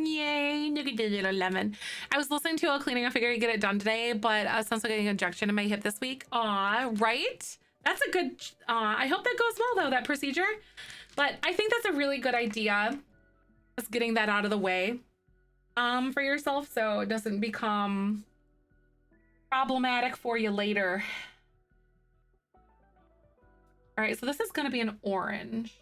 Yay, look at the little lemon. I was listening to a cleaning. I figured I'd get it done today, but since I'm getting an injection in my hip this week. Aw, right? That's a good, I hope that goes well though, that procedure. But I think that's a really good idea. Just getting that out of the way for yourself so it doesn't become problematic for you later. All right, so this is gonna be an orange.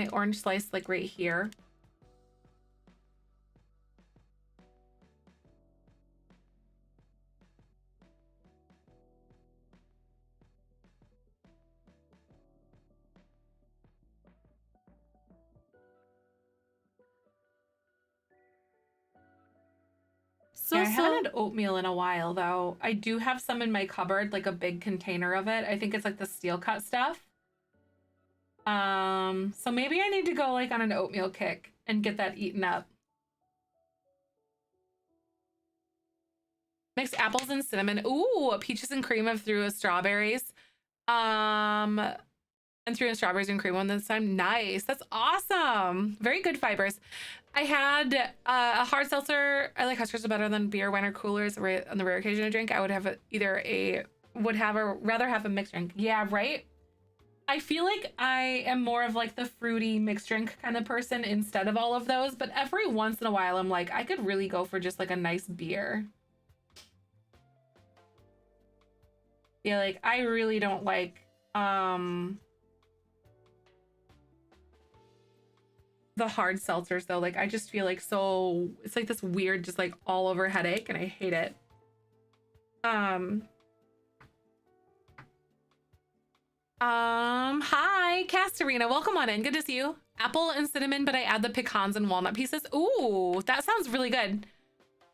My orange slice like right here. Yeah, I haven't had oatmeal in a while though. I do have some in my cupboard, like a big container of it. I think it's like the steel cut stuff. So maybe I need to go like on an oatmeal kick and get that eaten up. Mix apples and cinnamon. Ooh, peaches and cream of threw strawberries. And threw in strawberries and cream one this time. Nice. That's awesome. Very good fibers. I had a hard seltzer. I like Huskers better than beer, wine, or coolers. On the rare occasion I drink, I would have rather have a mixed drink. Yeah, right. I feel like I am more of like the fruity mixed drink kind of person instead of all of those. But every once in a while, I'm like, I could really go for just like a nice beer. Yeah, like I really don't like the hard seltzers though. Like I just feel like it's like this weird just like all over headache and I hate it. Hi Castarina, welcome on in. Good to see you. Apple and cinnamon, but I add the pecans and walnut pieces. Ooh, that sounds really good.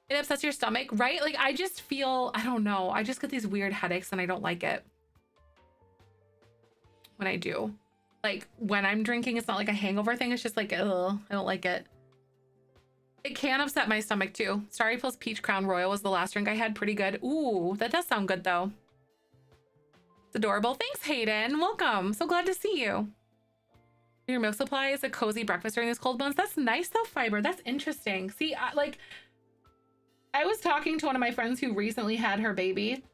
It upsets your stomach, right? Like I just feel, I don't know, I just get these weird headaches and I don't like it when I do. Like when I'm drinking, it's not like a hangover thing. It's just like, ugh, I don't like it. It can upset my stomach too. Starry Plus Peach Crown Royal was the last drink I had. Pretty good. Ooh, that does sound good though. It's adorable. Thanks, Hayden. Welcome. So glad to see you. Your milk supply is a cozy breakfast during these cold months. That's nice though, Fiber. That's interesting. See, I was talking to one of my friends who recently had her baby.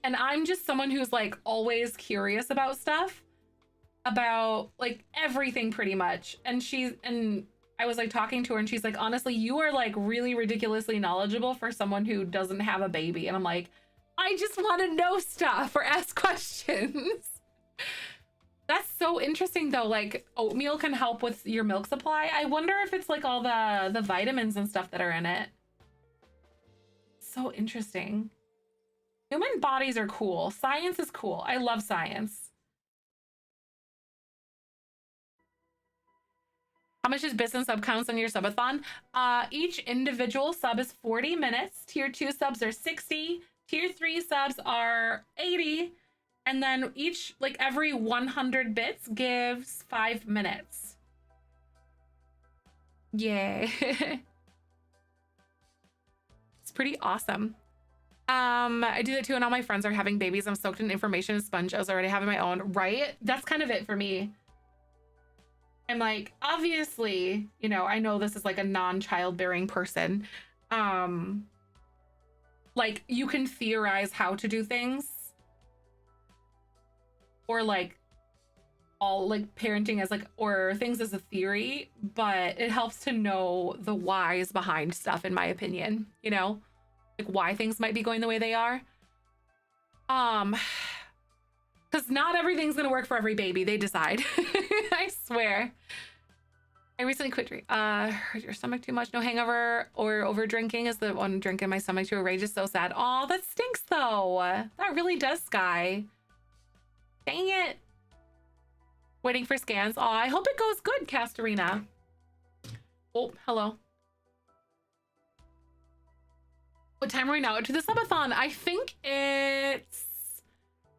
And I'm just someone who's like always curious about stuff. About like everything pretty much. And I was like talking to her and she's like, honestly, you are like really ridiculously knowledgeable for someone who doesn't have a baby. And I'm like, I just want to know stuff or ask questions. That's so interesting though. Like oatmeal can help with your milk supply. I wonder if it's like all the vitamins and stuff that are in it. So interesting. Human bodies are cool. Science is cool. I love science. How much is bits and sub counts on your subathon? Each individual sub is 40 minutes. Tier 2 subs are 60. Tier 3 subs are 80. And then each, like every 100 bits gives 5 minutes. Yay. It's pretty awesome. I do that too, and all my friends are having babies. I'm soaked in information sponge. I was already having my own, right? That's kind of it for me. I'm like, obviously, you know, I know this is like a non-childbearing person. Like you can theorize how to do things. Or like all like parenting as like, or things as a theory, but it helps to know the whys behind stuff, in my opinion, you know, like why things might be going the way they are. Because not everything's gonna work for every baby. They decide. I swear. I recently quit drinking. Hurt your stomach too much? No hangover or over drinking is the one drink in my stomach too. Rage is so sad. Oh, that stinks though. That really does, Sky. Dang it. Waiting for scans. Oh, I hope it goes good, Castarina. Oh, hello. What time are we now? To the subathon. I think it's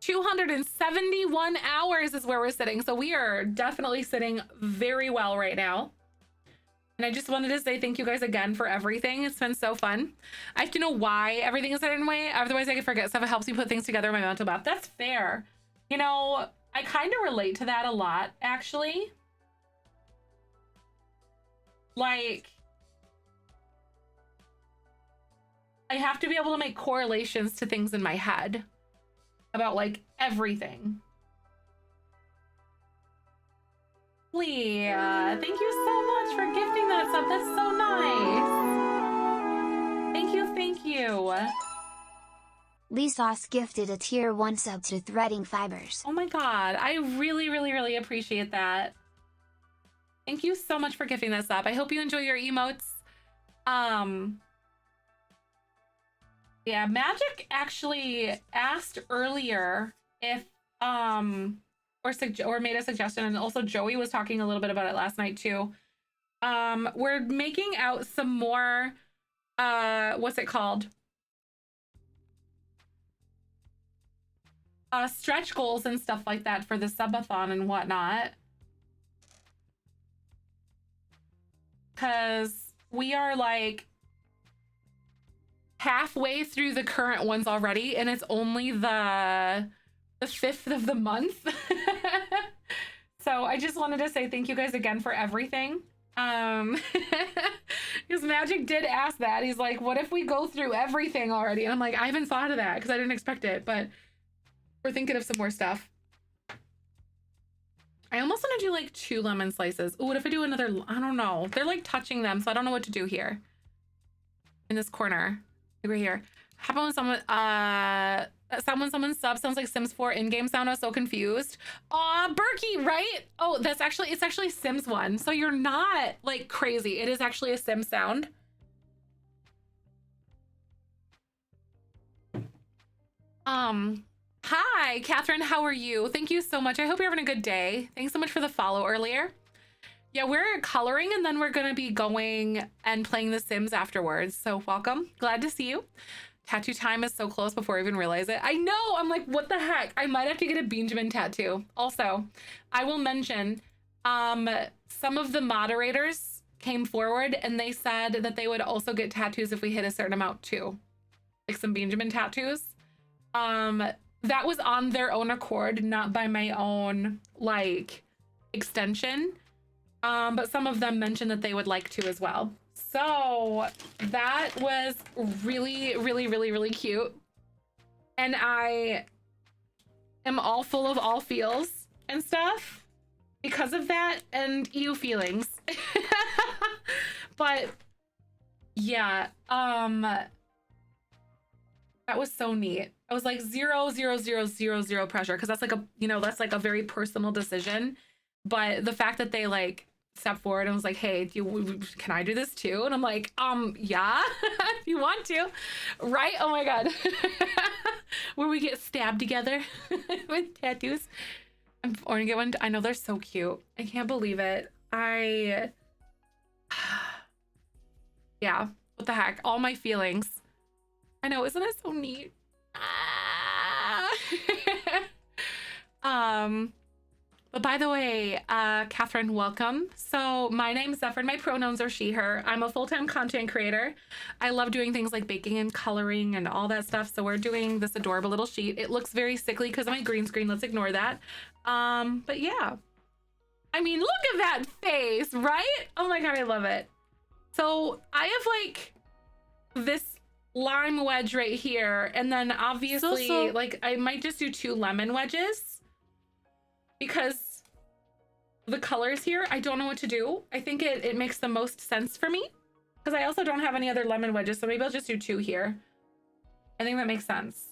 271 hours is where we're sitting. So we are definitely sitting very well right now. And I just wanted to say thank you guys again for everything. It's been so fun. I have to know why everything is a certain way. Otherwise I could forget stuff. It helps me put things together in my mental map. That's fair. You know, I kind of relate to that a lot, actually. Like, I have to be able to make correlations to things in my head about like everything. Leah, thank you so much for gifting that sub. That's so nice. Thank you, thank you. Lisos gifted a tier 1 sub to Threading Fibers. Oh my god, I really, really, really appreciate that. Thank you so much for gifting this up. I hope you enjoy your emotes. Yeah, Magic actually asked earlier if or made a suggestion, and also Joey was talking a little bit about it last night too. We're making out some more what's it called? Stretch goals and stuff like that for the subathon and whatnot. Because we are like halfway through the current ones already, and it's only the 5th of the month. So I just wanted to say thank you guys again for everything. Because Magic did ask that. He's like, what if we go through everything already? And I'm like, I haven't thought of that because I didn't expect it, but we're thinking of some more stuff. I almost want to do like 2 lemon slices. Oh, what if I do another? I don't know. They're like touching them, so I don't know what to do here. In this corner, like right here. How about when someone subs sounds like Sims 4 in-game sound? I was so confused. Aw, Berkey, right? Oh, it's actually Sims 1. So you're not like crazy. It is actually a Sim sound. Hi, Catherine, how are you? Thank you so much. I hope you're having a good day. Thanks so much for the follow earlier. Yeah, we're coloring and then we're gonna be going and playing The Sims afterwards. So welcome, glad to see you. Tattoo time is so close before I even realize it. I know, I'm like, what the heck? I might have to get a Benjamin tattoo. Also, I will mention, some of the moderators came forward and they said that they would also get tattoos if we hit a certain amount too. Like some Benjamin tattoos. That was on their own accord, not by my own like extension. But some of them mentioned that they would like to as well. So that was really, really, really, really cute. And I am all full of all feels and stuff because of that and you feelings. But yeah, that was so neat. I was like 0, 0, 0, 0, 0 pressure because that's like a, you know, that's like a very personal decision. But the fact that they like stepped forward and was like, hey, can I do this too? And I'm like, yeah, if you want to, right? Oh my God. Where we get stabbed together with tattoos. I'm going to get one. I know they're so cute. I can't believe it. Yeah, what the heck? All my feelings. I know, isn't it so neat? But by the way, Catherine, welcome. So my name's Zefrine. My pronouns are she, her. I'm a full-time content creator. I love doing things like baking and coloring and all that stuff. So we're doing this adorable little sheet. It looks very sickly because of my green screen. Let's ignore that. But yeah. I mean, look at that face, right? Oh my God, I love it. So I have like this lime wedge right here. And then obviously like I might just do 2 lemon wedges. Because the colors here, I don't know what to do. I think it makes the most sense for me because I also don't have any other lemon wedges. So maybe I'll just do 2 here. I think that makes sense.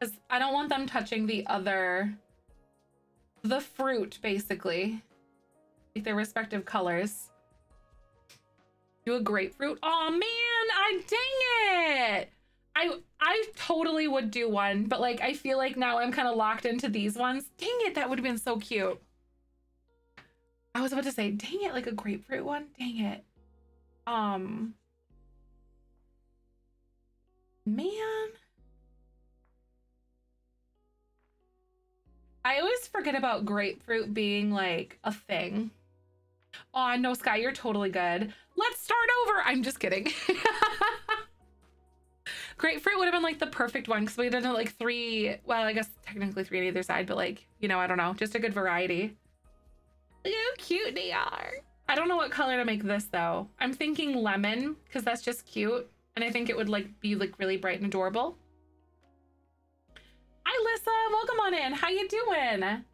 Because I don't want them touching the fruit basically. Like their respective colors. Do a grapefruit. Oh man, dang it. I totally would do one, but like I feel like now I'm kind of locked into these ones. Dang it, that would have been so cute. I was about to say, dang it, like a grapefruit one. Dang it. Man. I always forget about grapefruit being like a thing. Oh, no, Sky, you're totally good. Let's start over. I'm just kidding. Grapefruit would have been like the perfect one because we did like 3, well, I guess technically 3 on either side, but like, you know, I don't know, just a good variety. Look how cute they are. I don't know what color to make this though. I'm thinking lemon because that's just cute. And I think it would like be like really bright and adorable. Hi, Lissa, welcome on in. How you doing?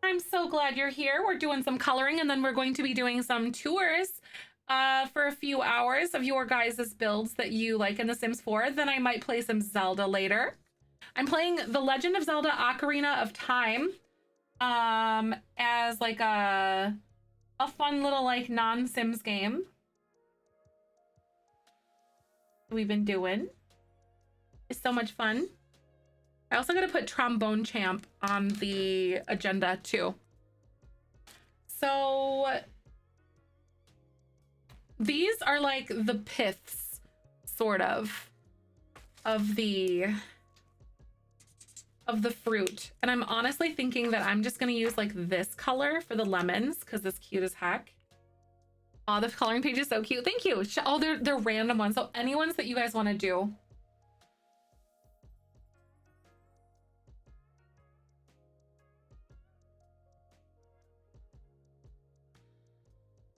I'm so glad you're here. We're doing some coloring and then we're going to be doing some tours for a few hours of your guys' builds that you like in The Sims 4. Then I might play some Zelda later. I'm playing The Legend of Zelda Ocarina of Time as like a fun little like non-Sims game we've been doing. It's so much fun. I also gotta put Trombone Champ on the agenda too. So these are like the piths, sort of the fruit. And I'm honestly thinking that I'm just gonna use like this color for the lemons because it's cute as heck. Oh, the coloring page is so cute. Thank you. Oh, they're random ones. So any ones that you guys want to do.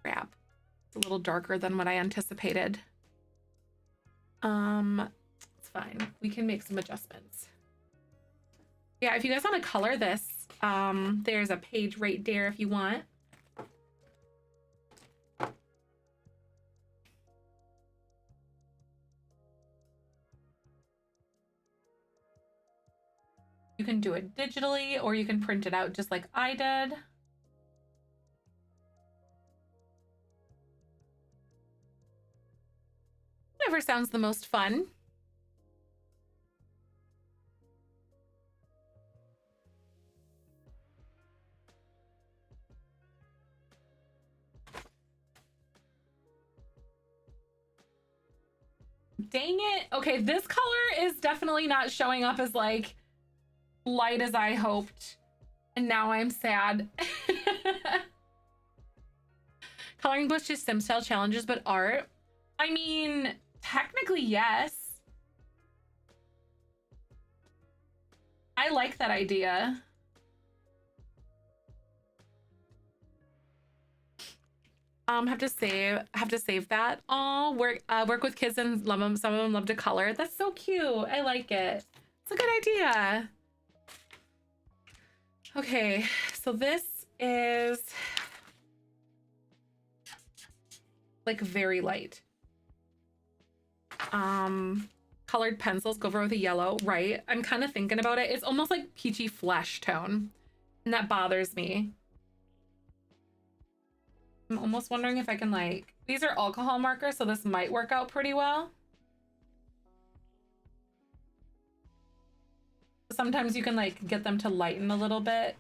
Crap. It's a little darker than what I anticipated. It's fine. We can make some adjustments. Yeah, if you guys want to color this, there's a page right there if you want. You can do it digitally or you can print it out just like I did. Whatever sounds the most fun. Dang it. Okay, this color is definitely not showing up as like light as I hoped. And now I'm sad. Coloring books just sim style challenges, but art. I mean, technically, yes. I like that idea. Have to save that. Oh, work with kids and love them. Some of them love to color. That's so cute. I like it. It's a good idea. Okay, so this is like very light. Colored pencils go over with a yellow, right? I'm kind of thinking about it. It's almost like peachy flesh tone, and that bothers me. I'm almost wondering if I can like, these are alcohol markers, so this might work out pretty well. Sometimes you can like get them to lighten a little bit.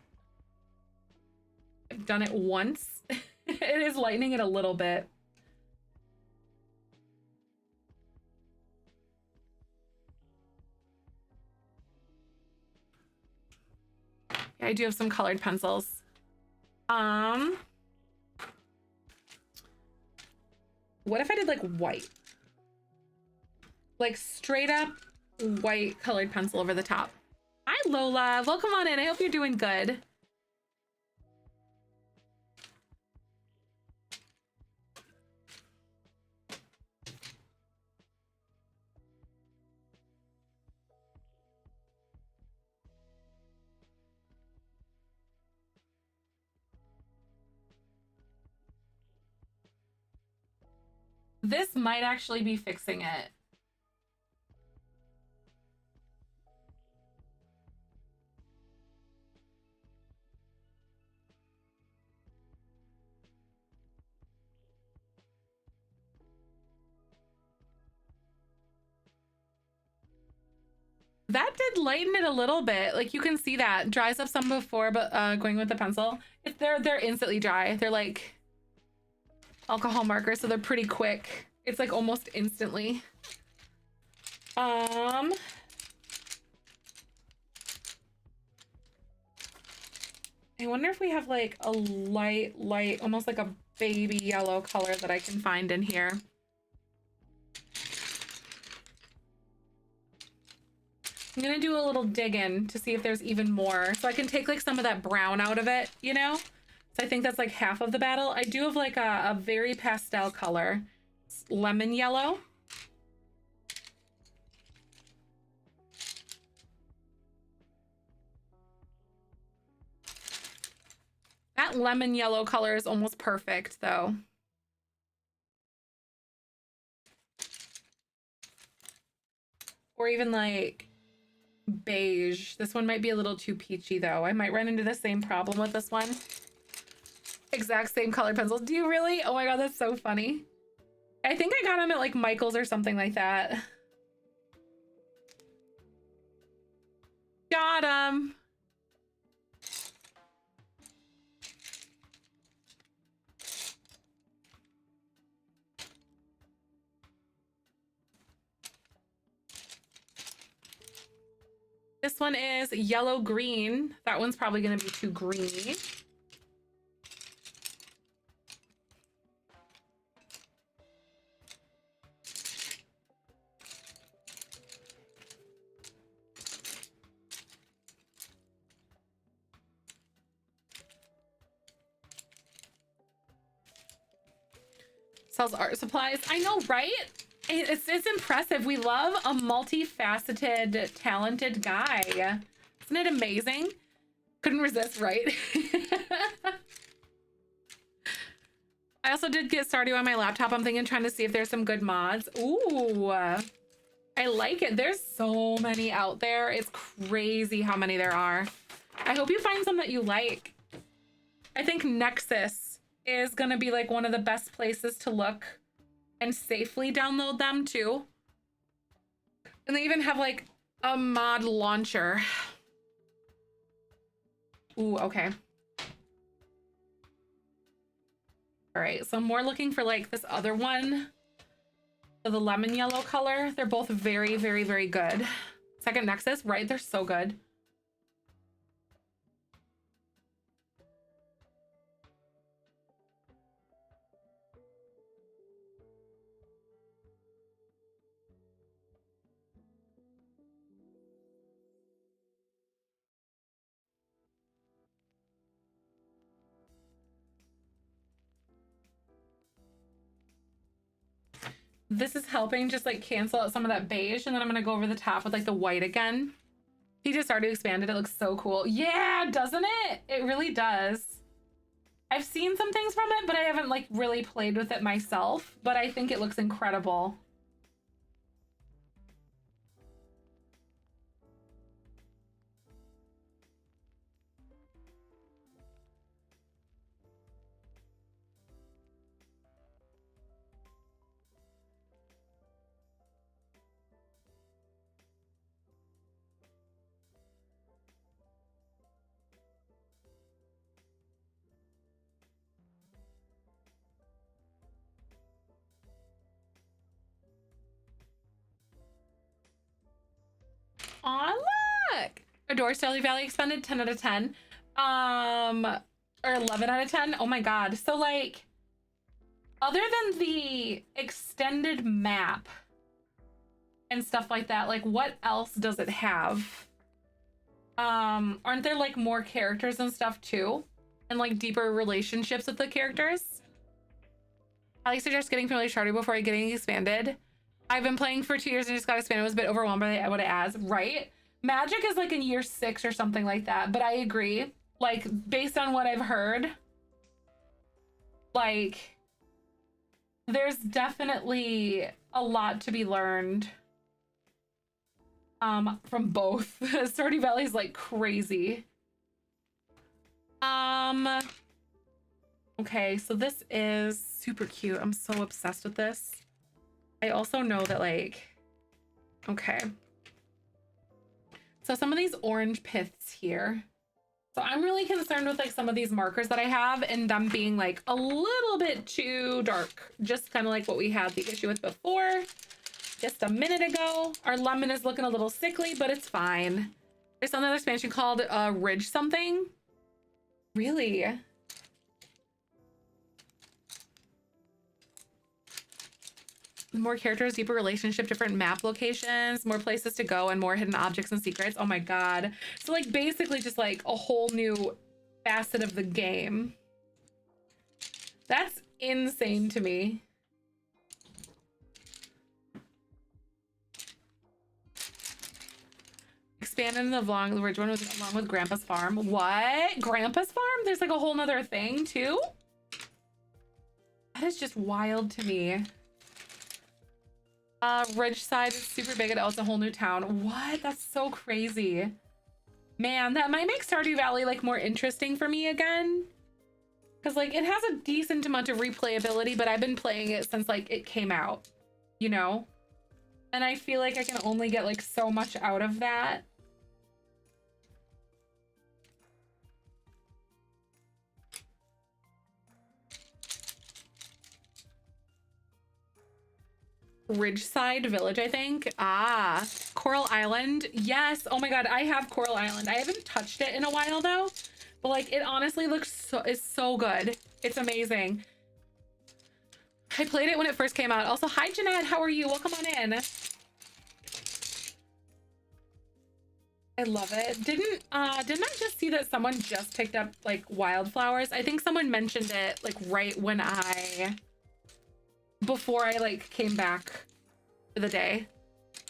I've done it once. It is lightening it a little bit. I do have some colored pencils. What if I did like white? Like straight up white colored pencil over the top. Hi Lola, welcome on in. I hope you're doing good. This might actually be fixing it. That did lighten it a little bit. Like you can see that dries up some before, but going with the pencil, they're instantly dry. They're like alcohol markers, so they're pretty quick. It's like almost instantly. I wonder if we have like a light, almost like a baby yellow color that I can find in here. I'm gonna do a little digging to see if there's even more, so I can take like some of that brown out of it, you know? So I think that's like half of the battle. I do have like a very pastel color. It's lemon yellow. That lemon yellow color is almost perfect though. or even like beige. This one might be a little too peachy though. I might run into the same problem with this one. Exact same color pencils. Do you really? Oh my god, that's so funny. I think I got them at like Michael's or something like that. Got him. This one is yellow green. That one's probably going to be too greeny. Sells art supplies. I know, right? It's impressive. We love a multifaceted, talented guy. Isn't it amazing? Couldn't resist, right? I also did get Stardew on my laptop. I'm thinking, trying to see if there's some good mods. Ooh, I like it. There's so many out there. It's crazy how many there are. I hope you find some that you like. I think Nexus is gonna be like one of the best places to look and safely download them too. And they even have like a mod launcher. Ooh, okay. All right, so I'm more looking for like this other one, the lemon yellow color. They're both very, very, very good. Second Nexus, right? They're so good. This is helping just like cancel out some of that beige, and then I'm gonna go over the top with like the white again. He just already expanded. It looks so cool. Yeah, doesn't it? It really does. I've seen some things from it, but I haven't like really played with it myself, but I think it looks incredible. Aw, look! Adore Stardew Valley expanded 10 out of 10. Or 11 out of 10. Oh my god. So like, other than the extended map and stuff like that, like what else does it have? Aren't there like more characters and stuff too? And like deeper relationships with the characters? I like suggest getting familiar with Stardew before getting expanded. I've been playing for 2 years and just got expanded. I was a bit overwhelmed by what it has, right? Magic is like in year 6 or something like that, but I agree. Like, based on what I've heard, like, there's definitely a lot to be learned from both. Stardew Valley is like crazy. Okay, so this is super cute. I'm so obsessed with this. I also know that like, okay. So some of these orange piths here. So I'm really concerned with like some of these markers that I have and them being like a little bit too dark. Just kind of like what we had the issue with before. Just a minute ago. Our lemon is looking a little sickly, but it's fine. There's another expansion called Ridge something. Really? More characters, deeper relationship, different map locations, more places to go, and more hidden objects and secrets. Oh my god. So like basically just like a whole new facet of the game. That's insane to me. Expanded in the vlog, the Ridge one was along with Grandpa's Farm. What? Grandpa's Farm? There's like a whole nother thing too? That is just wild to me. Ridgeside is super big and it's a whole new town. What? That's so crazy. Man, that might make Stardew Valley like more interesting for me again. Cause like it has a decent amount of replayability, but I've been playing it since like it came out, you know? And I feel like I can only get like so much out of that. Ridgeside Village, I think. Ah, Coral Island. Yes. Oh my god, I have Coral Island. I haven't touched it in a while though, but like it honestly looks so, it's so good. It's amazing. I played it when it first came out. Also, hi Jeanette, how are you? Welcome on in. I love it. Didn't I just see that someone just picked up like wildflowers? I think someone mentioned it like right when before I like came back for the day.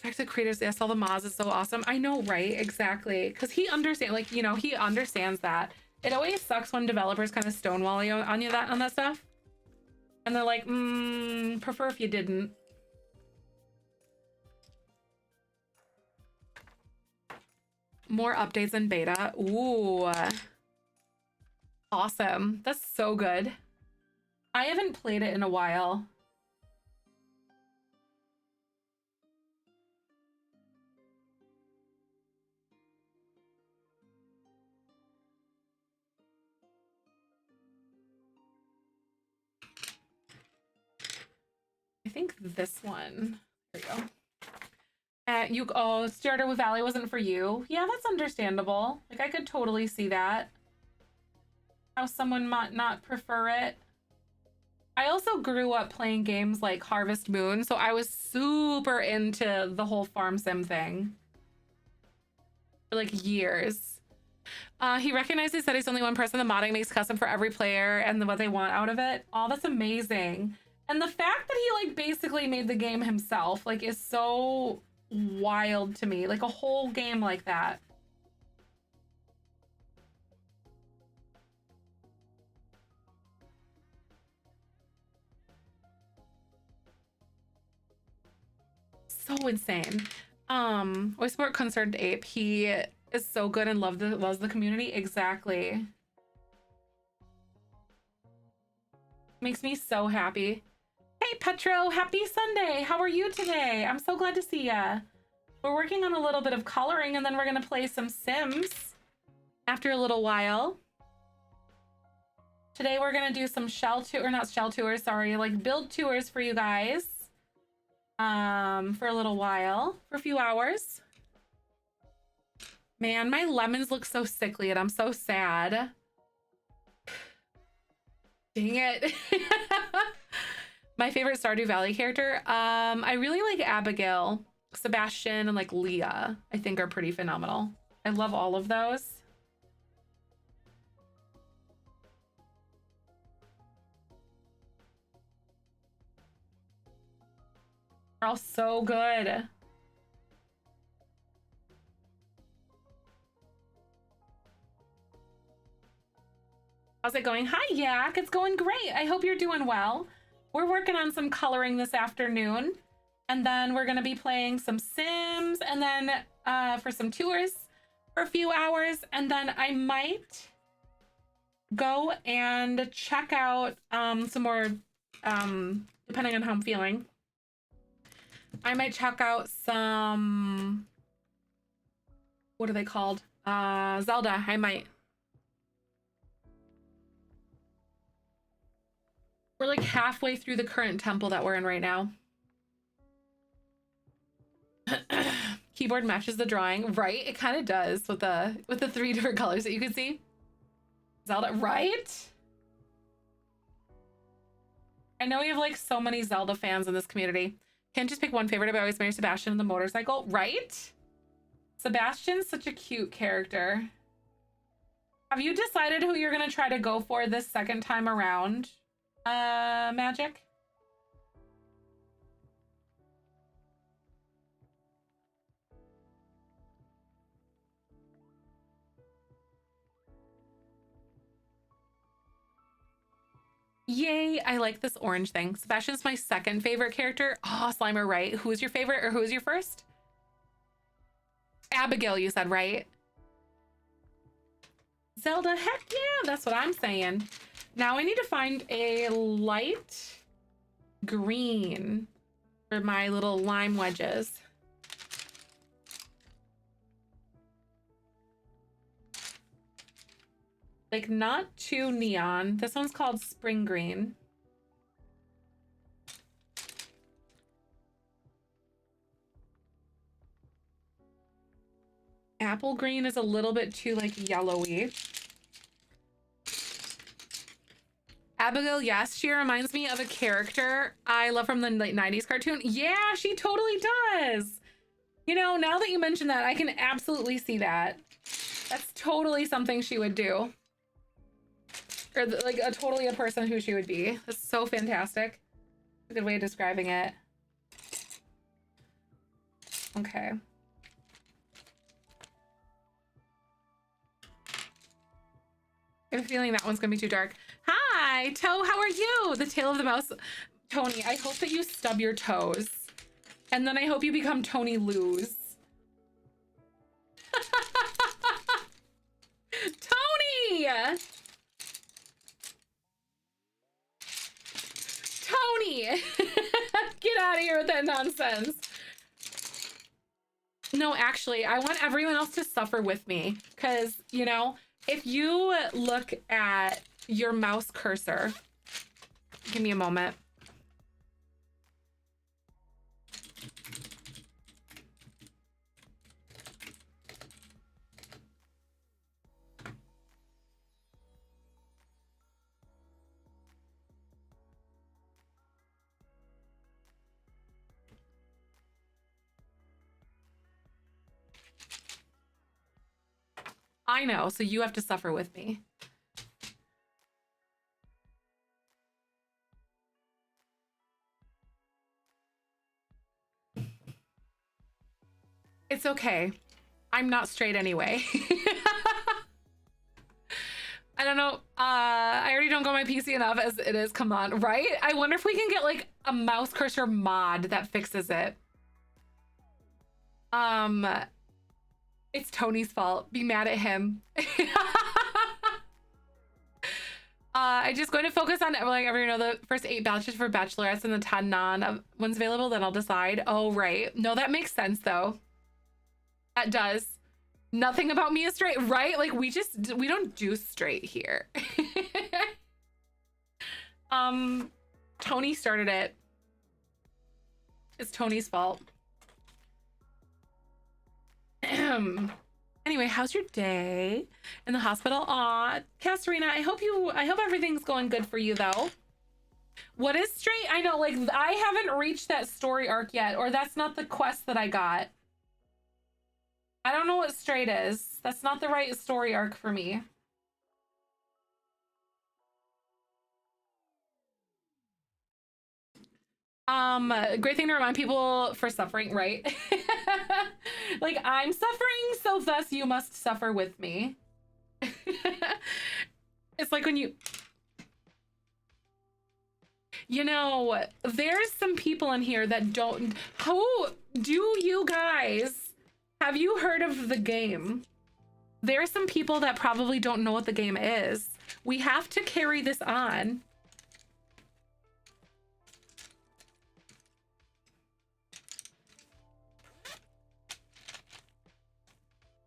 Back to creators, yes, all the mods is so awesome. I know, right? Exactly. Because he understands, like, you know, he understands that. It always sucks when developers kind of stonewall you on that stuff. And they're like, prefer if you didn't. More updates in beta. Ooh. Awesome. That's so good. I haven't played it in a while. I think this one. There you go. Oh, Stardew Valley wasn't for you. Yeah, that's understandable. Like I could totally see that. How someone might not prefer it. I also grew up playing games like Harvest Moon, so I was super into the whole farm sim thing for like years. He recognizes that he's only one person. The modding makes custom for every player and what they want out of it. Oh, that's amazing. And the fact that he like basically made the game himself like is so wild to me. Like a whole game like that. So insane. Voice support Concerned Ape. He is so good and loves the community. Exactly. Makes me so happy. Hey Petro, happy Sunday. How are you today? I'm so glad to see ya. We're working on a little bit of coloring and then we're gonna play some Sims after a little while. Today we're gonna do some not shell tours, sorry, like build tours for you guys. For a little while, for a few hours. Man, my lemons look so sickly and I'm so sad. Dang it. My favorite Stardew Valley character. I really like Abigail, Sebastian, and like Leah, I think are pretty phenomenal. I love all of those. They're all so good. How's it going? Hi, Yak. It's going great. I hope you're doing well. We're working on some coloring this afternoon. And then we're going to be playing some Sims. And then for some tours for a few hours. And then I might go and check out some more, depending on how I'm feeling. I might check out some, what are they called? Zelda, I might. We're like halfway through the current temple that we're in right now. Keyboard matches the drawing, right? It kind of does with the 3 different colors that you can see. Zelda, right? I know we have like so many Zelda fans in this community. Can't just pick one favorite. I always marry Sebastian and the motorcycle, right? Sebastian's such a cute character. Have you decided who you're gonna try to go for this second time around? Magic? Yay, I like this orange thing. Sebastian's my second favorite character. Oh, Slimer, right? Who's your favorite or who's your first? Abigail, you said, right? Zelda, heck yeah, that's what I'm saying. Now I need to find a light green for my little lime wedges. Like, not too neon. This one's called Spring Green. Apple green is a little bit too, like, yellowy. Abigail, yes, she reminds me of a character I love from the late 90s cartoon. Yeah, she totally does. You know, now that you mention that, I can absolutely see that. That's totally something she would do. Or like totally a person who she would be. That's so fantastic. A good way of describing it. Okay. I have a feeling that one's gonna be too dark. Hi, Toe, how are you? The tail of the mouse. Tony, I hope that you stub your toes. And then I hope you become Tony Lose. Tony! Tony! Get out of here with that nonsense. No, actually, I want everyone else to suffer with me. Because, you know, if you look at your mouse cursor, give me a moment. I know, so you have to suffer with me. It's okay. I'm not straight anyway. I don't know. I already don't go my PC enough as it is. Come on, right? I wonder if we can get like a mouse cursor mod that fixes it. It's Tony's fault. Be mad at him. I'm just going to focus on like everyone know the first 8 batches for bachelorettes and the 10 non ones available. Then I'll decide. Oh, right. No, that makes sense though. That does. Nothing about me is straight, right? Like we don't do straight here. Tony started it. It's Tony's fault. Anyway, how's your day in the hospital? Aw, Kastarina, I hope everything's going good for you though. What is straight? I know, like I haven't reached that story arc yet, or that's not the quest that I got. I don't know what straight is. That's not the right story arc for me. Great thing to remind people for suffering, right? Like I'm suffering, so thus you must suffer with me. It's like when you know, there's some people in here that don't. How do you guys, have you heard of the game? There are some people that probably don't know what the game is. We have to carry this on.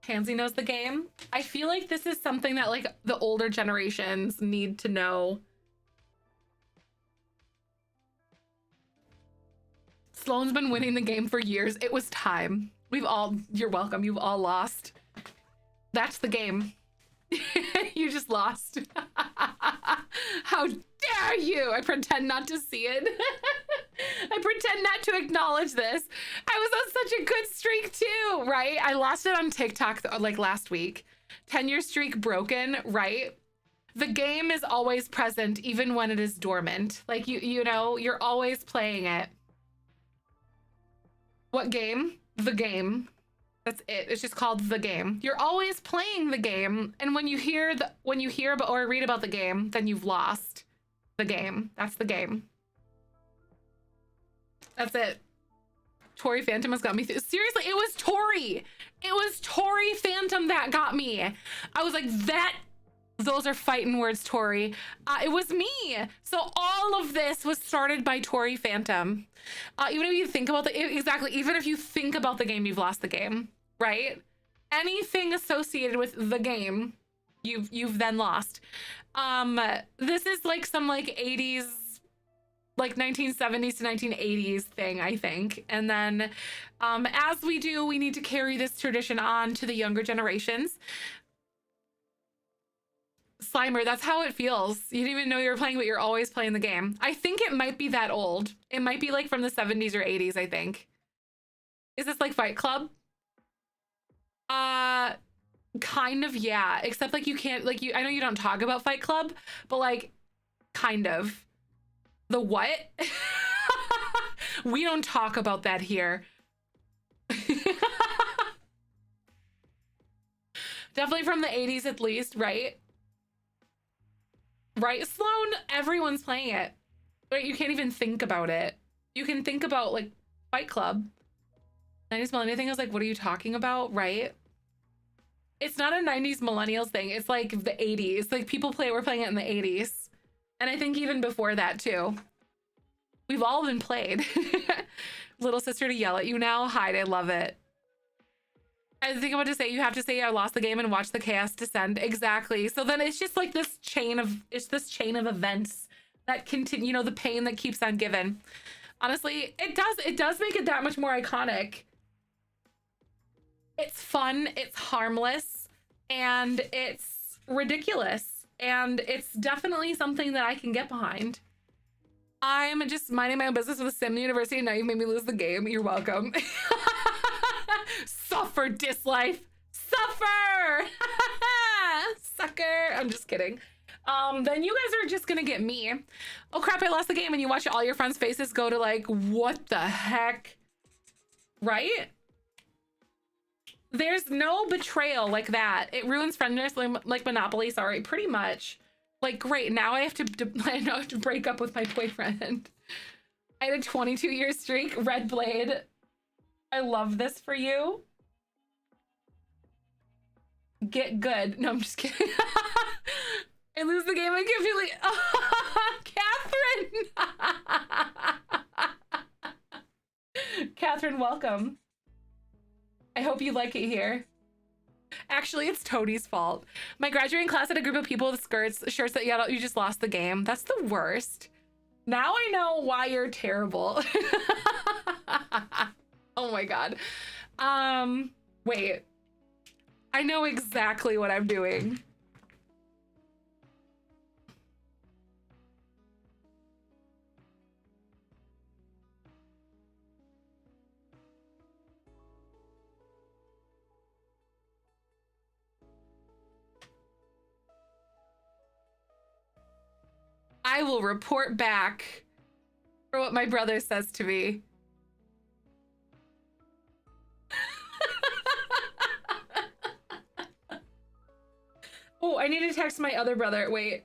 Pansy knows the game. I feel like this is something that like the older generations need to know. Sloane's been winning the game for years. It was time. You're welcome. You've all lost. That's the game. You just lost. How dare you? I pretend not to see it. I pretend not to acknowledge this. I was on such a good streak too, right? I lost it on TikTok like last week. 10-year streak broken, right? The game is always present even when it is dormant. Like you know, you're always playing it. What game? The game. That's it. It's just called the game. You're always playing the game, and when you hear about or read about the game, then you've lost the game. That's the game. That's it. Tori Phantom has got me through. Seriously, it was Tori. It was Tori Phantom that got me. I was like, those are fighting words, Tori. It was me. So all of this was started by Tori Phantom. Even if you think about exactly, even if you think about the game, you've lost the game, right? Anything associated with the game, you've then lost. This is like some like 80s, like 1970s to 1980s thing, I think. And then as we do, we need to carry this tradition on to the younger generations. Slimer, that's how it feels. You didn't even know you were playing, but you're always playing the game. I think it might be that old. It might be like from the 70s or 80s, I think. Is this like Fight Club? Kind of, yeah. Except like you can't, like I know you don't talk about Fight Club, but like kind of. The what? We don't talk about that here. Definitely from the 80s at least, right? Right, Sloan? Everyone's playing it. Right, you can't even think about it. You can think about like Fight Club. 90s millennial thing, I was like, what are you talking about, right? It's not a 90s millennials thing. It's like the 80s. Like people were playing it in the 80s. And I think even before that too. We've all been played. Little sister to yell at you now. Hide, I love it. I think I'm about to say, you have to say I lost the game and watch the chaos descend. Exactly. So then it's just like this chain of events that continue, you know, the pain that keeps on giving. Honestly, it does make it that much more iconic. It's fun, it's harmless, and it's ridiculous. And it's definitely something that I can get behind. I'm just minding my own business with a sim university, and now you made me lose the game. You're welcome. Suffer, dislife. Suffer! Sucker. I'm just kidding. Then you guys are just gonna get me. Oh crap, I lost the game, and you watch all your friends' faces go to like, what the heck? Right? There's no betrayal like that. It ruins friendliness like Monopoly, sorry, pretty much. Like, great, now I have to break up with my boyfriend. I had a 22-year streak, Red Blade. I love this for you. Get good. No, I'm just kidding. I lose the game, I can't feel like, Catherine. Catherine, welcome. I hope you like it here. Actually, it's Toadie's fault. My graduating class had a group of people with shirts that you just lost the game. That's the worst. Now I know why you're terrible. Oh my God. Wait. I know exactly what I'm doing. I will report back for what my brother says to me. Oh, I need to text my other brother. Wait.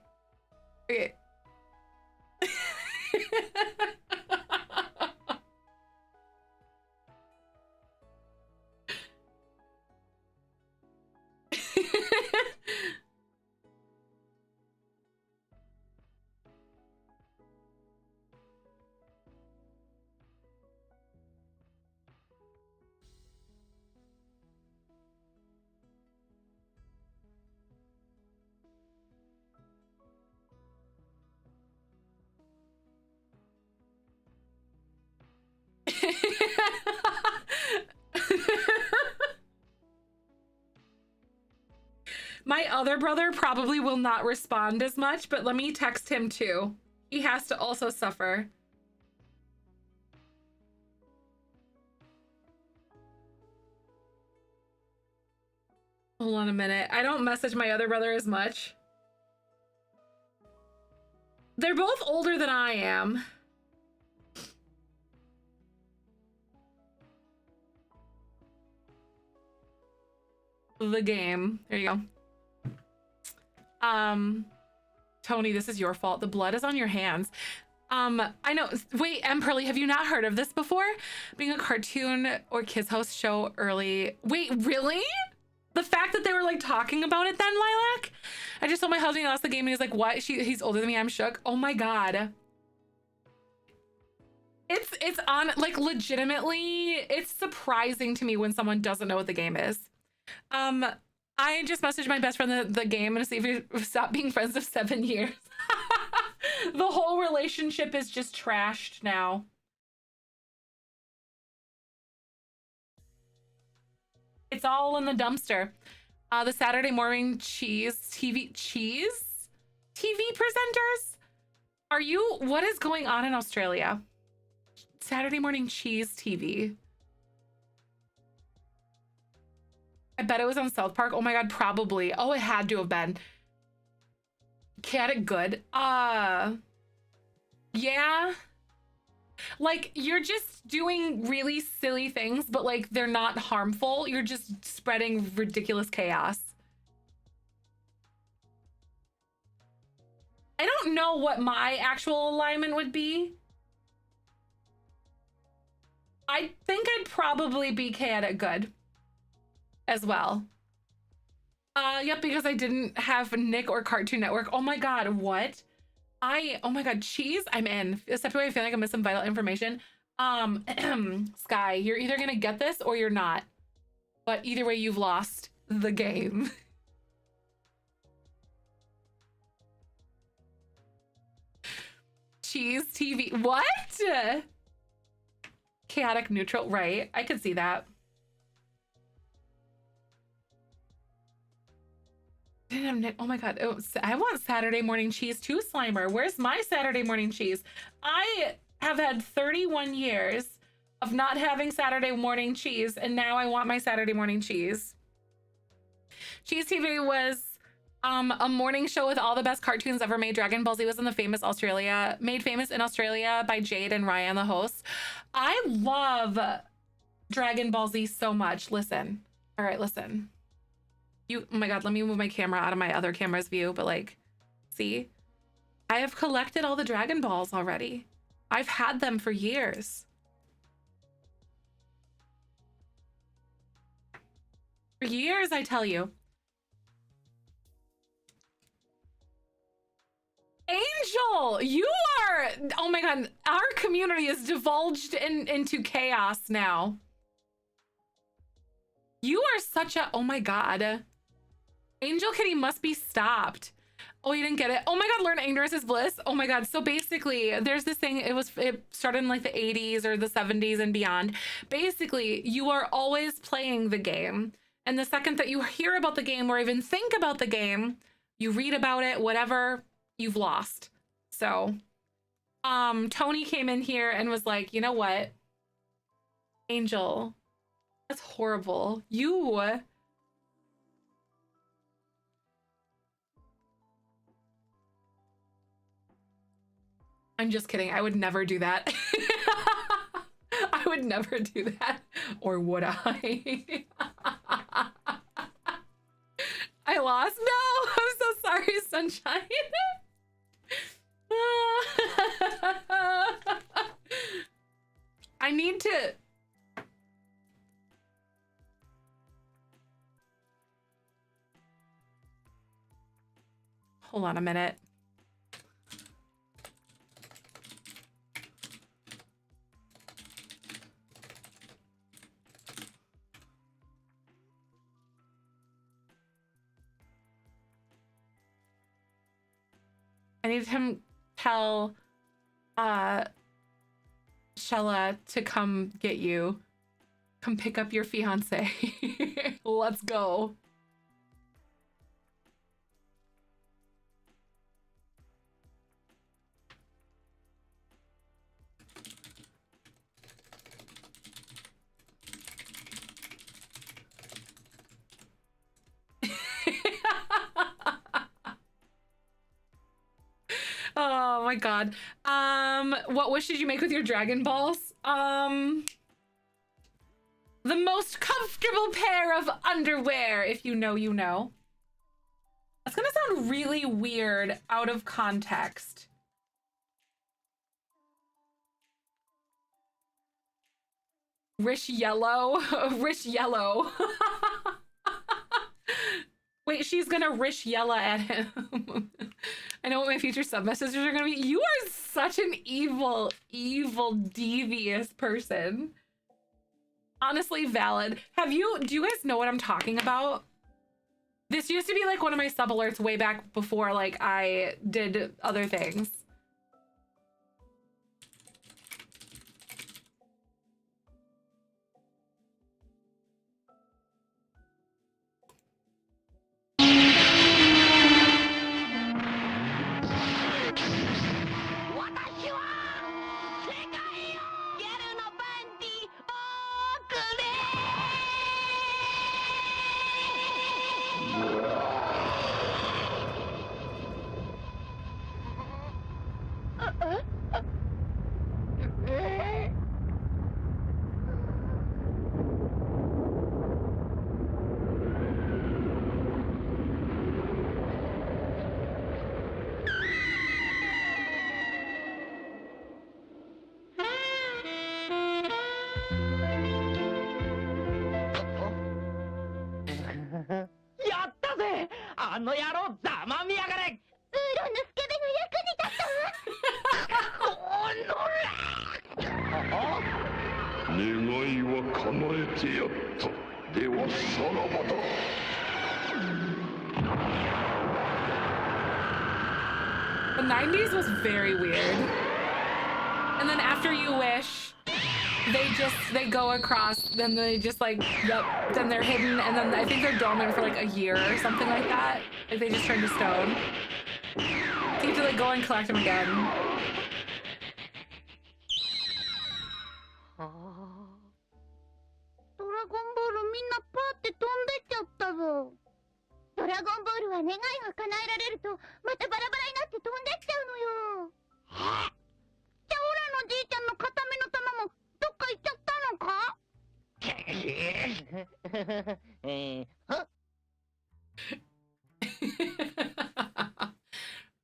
Wait. My other brother probably will not respond as much, but let me text him too. He has to also suffer. Hold on a minute. I don't message my other brother as much. They're both older than I am. The game. There you go. Tony, this is your fault. The blood is on your hands. I know. Wait, Pearly, have you not heard of this before? Being a cartoon or kids host show early. Wait, really? The fact that they were like talking about it then, Lilac? I just told my husband he lost the game and he's like, what? He's older than me. I'm shook. Oh my God. It's on, like, legitimately, it's surprising to me when someone doesn't know what the game is. I just messaged my best friend the game and see if we stopped being friends of 7 years. The whole relationship is just trashed now. It's all in the dumpster. The Saturday morning TV presenters? What is going on in Australia? Saturday morning cheese TV. I bet it was on South Park. Oh my God, probably. Oh, it had to have been. Chaotic Good. Yeah. Like, you're just doing really silly things, but like they're not harmful. You're just spreading ridiculous chaos. I don't know what my actual alignment would be. I think I'd probably be Chaotic Good as well. Yep, because I didn't have Nick or Cartoon Network. Oh my God, what? Oh my God, cheese, I'm in. Except when I feel like I missed some vital information. Sky, you're either gonna get this or you're not. But either way, you've lost the game. Cheese TV, what? Chaotic neutral, right? I could see that. Oh my God. Oh, I want Saturday morning cheese too, Slimer. Where's my Saturday morning cheese? I have had 31 years of not having Saturday morning cheese, and now I want my Saturday morning cheese. Cheese TV was a morning show with all the best cartoons ever made. Dragon Ball Z was made famous in Australia by Jade and Ryan, the hosts. I love Dragon Ball Z so much. Listen. All right, listen. Oh my God, let me move my camera out of my other camera's view, but like, see? I have collected all the Dragon Balls already. I've had them for years. For years, I tell you. Angel, you are, oh my God, our community is divulged into chaos now. You are such a, oh my God. Angel Kitty must be stopped. Oh, you didn't get it. Oh my God, learn ignorance is bliss. Oh my God. So basically there's this thing, it started in like the 80s or the 70s and beyond. Basically, you are always playing the game. And the second that you hear about the game or even think about the game, you read about it, whatever, you've lost. So, Tony came in here and was like, you know what? Angel, that's horrible. I'm just kidding. I would never do that. I would never do that. Or would I? I lost? No, I'm so sorry, sunshine. I need to... Hold on a minute. I need him tell Shella to come get you. Come pick up your fiance. Let's go. Oh my God. What wish did you make with your Dragon Balls? The most comfortable pair of underwear. If you know, you know. That's gonna sound really weird out of context. Rish yellow. Rish yellow. Wait, she's gonna rish yella at him. I know what my future sub messages are gonna be. You are such an evil, evil, devious person. Honestly, valid. Do you guys know what I'm talking about? This used to be like one of my sub alerts way back before like I did other things. The 90s was very weird. And then after you wish, they go across, then they just like, yep, then they're hidden, and then I think they're dormant for like a year or something like that. Like they just turn to stone. So you have to like go and collect them again.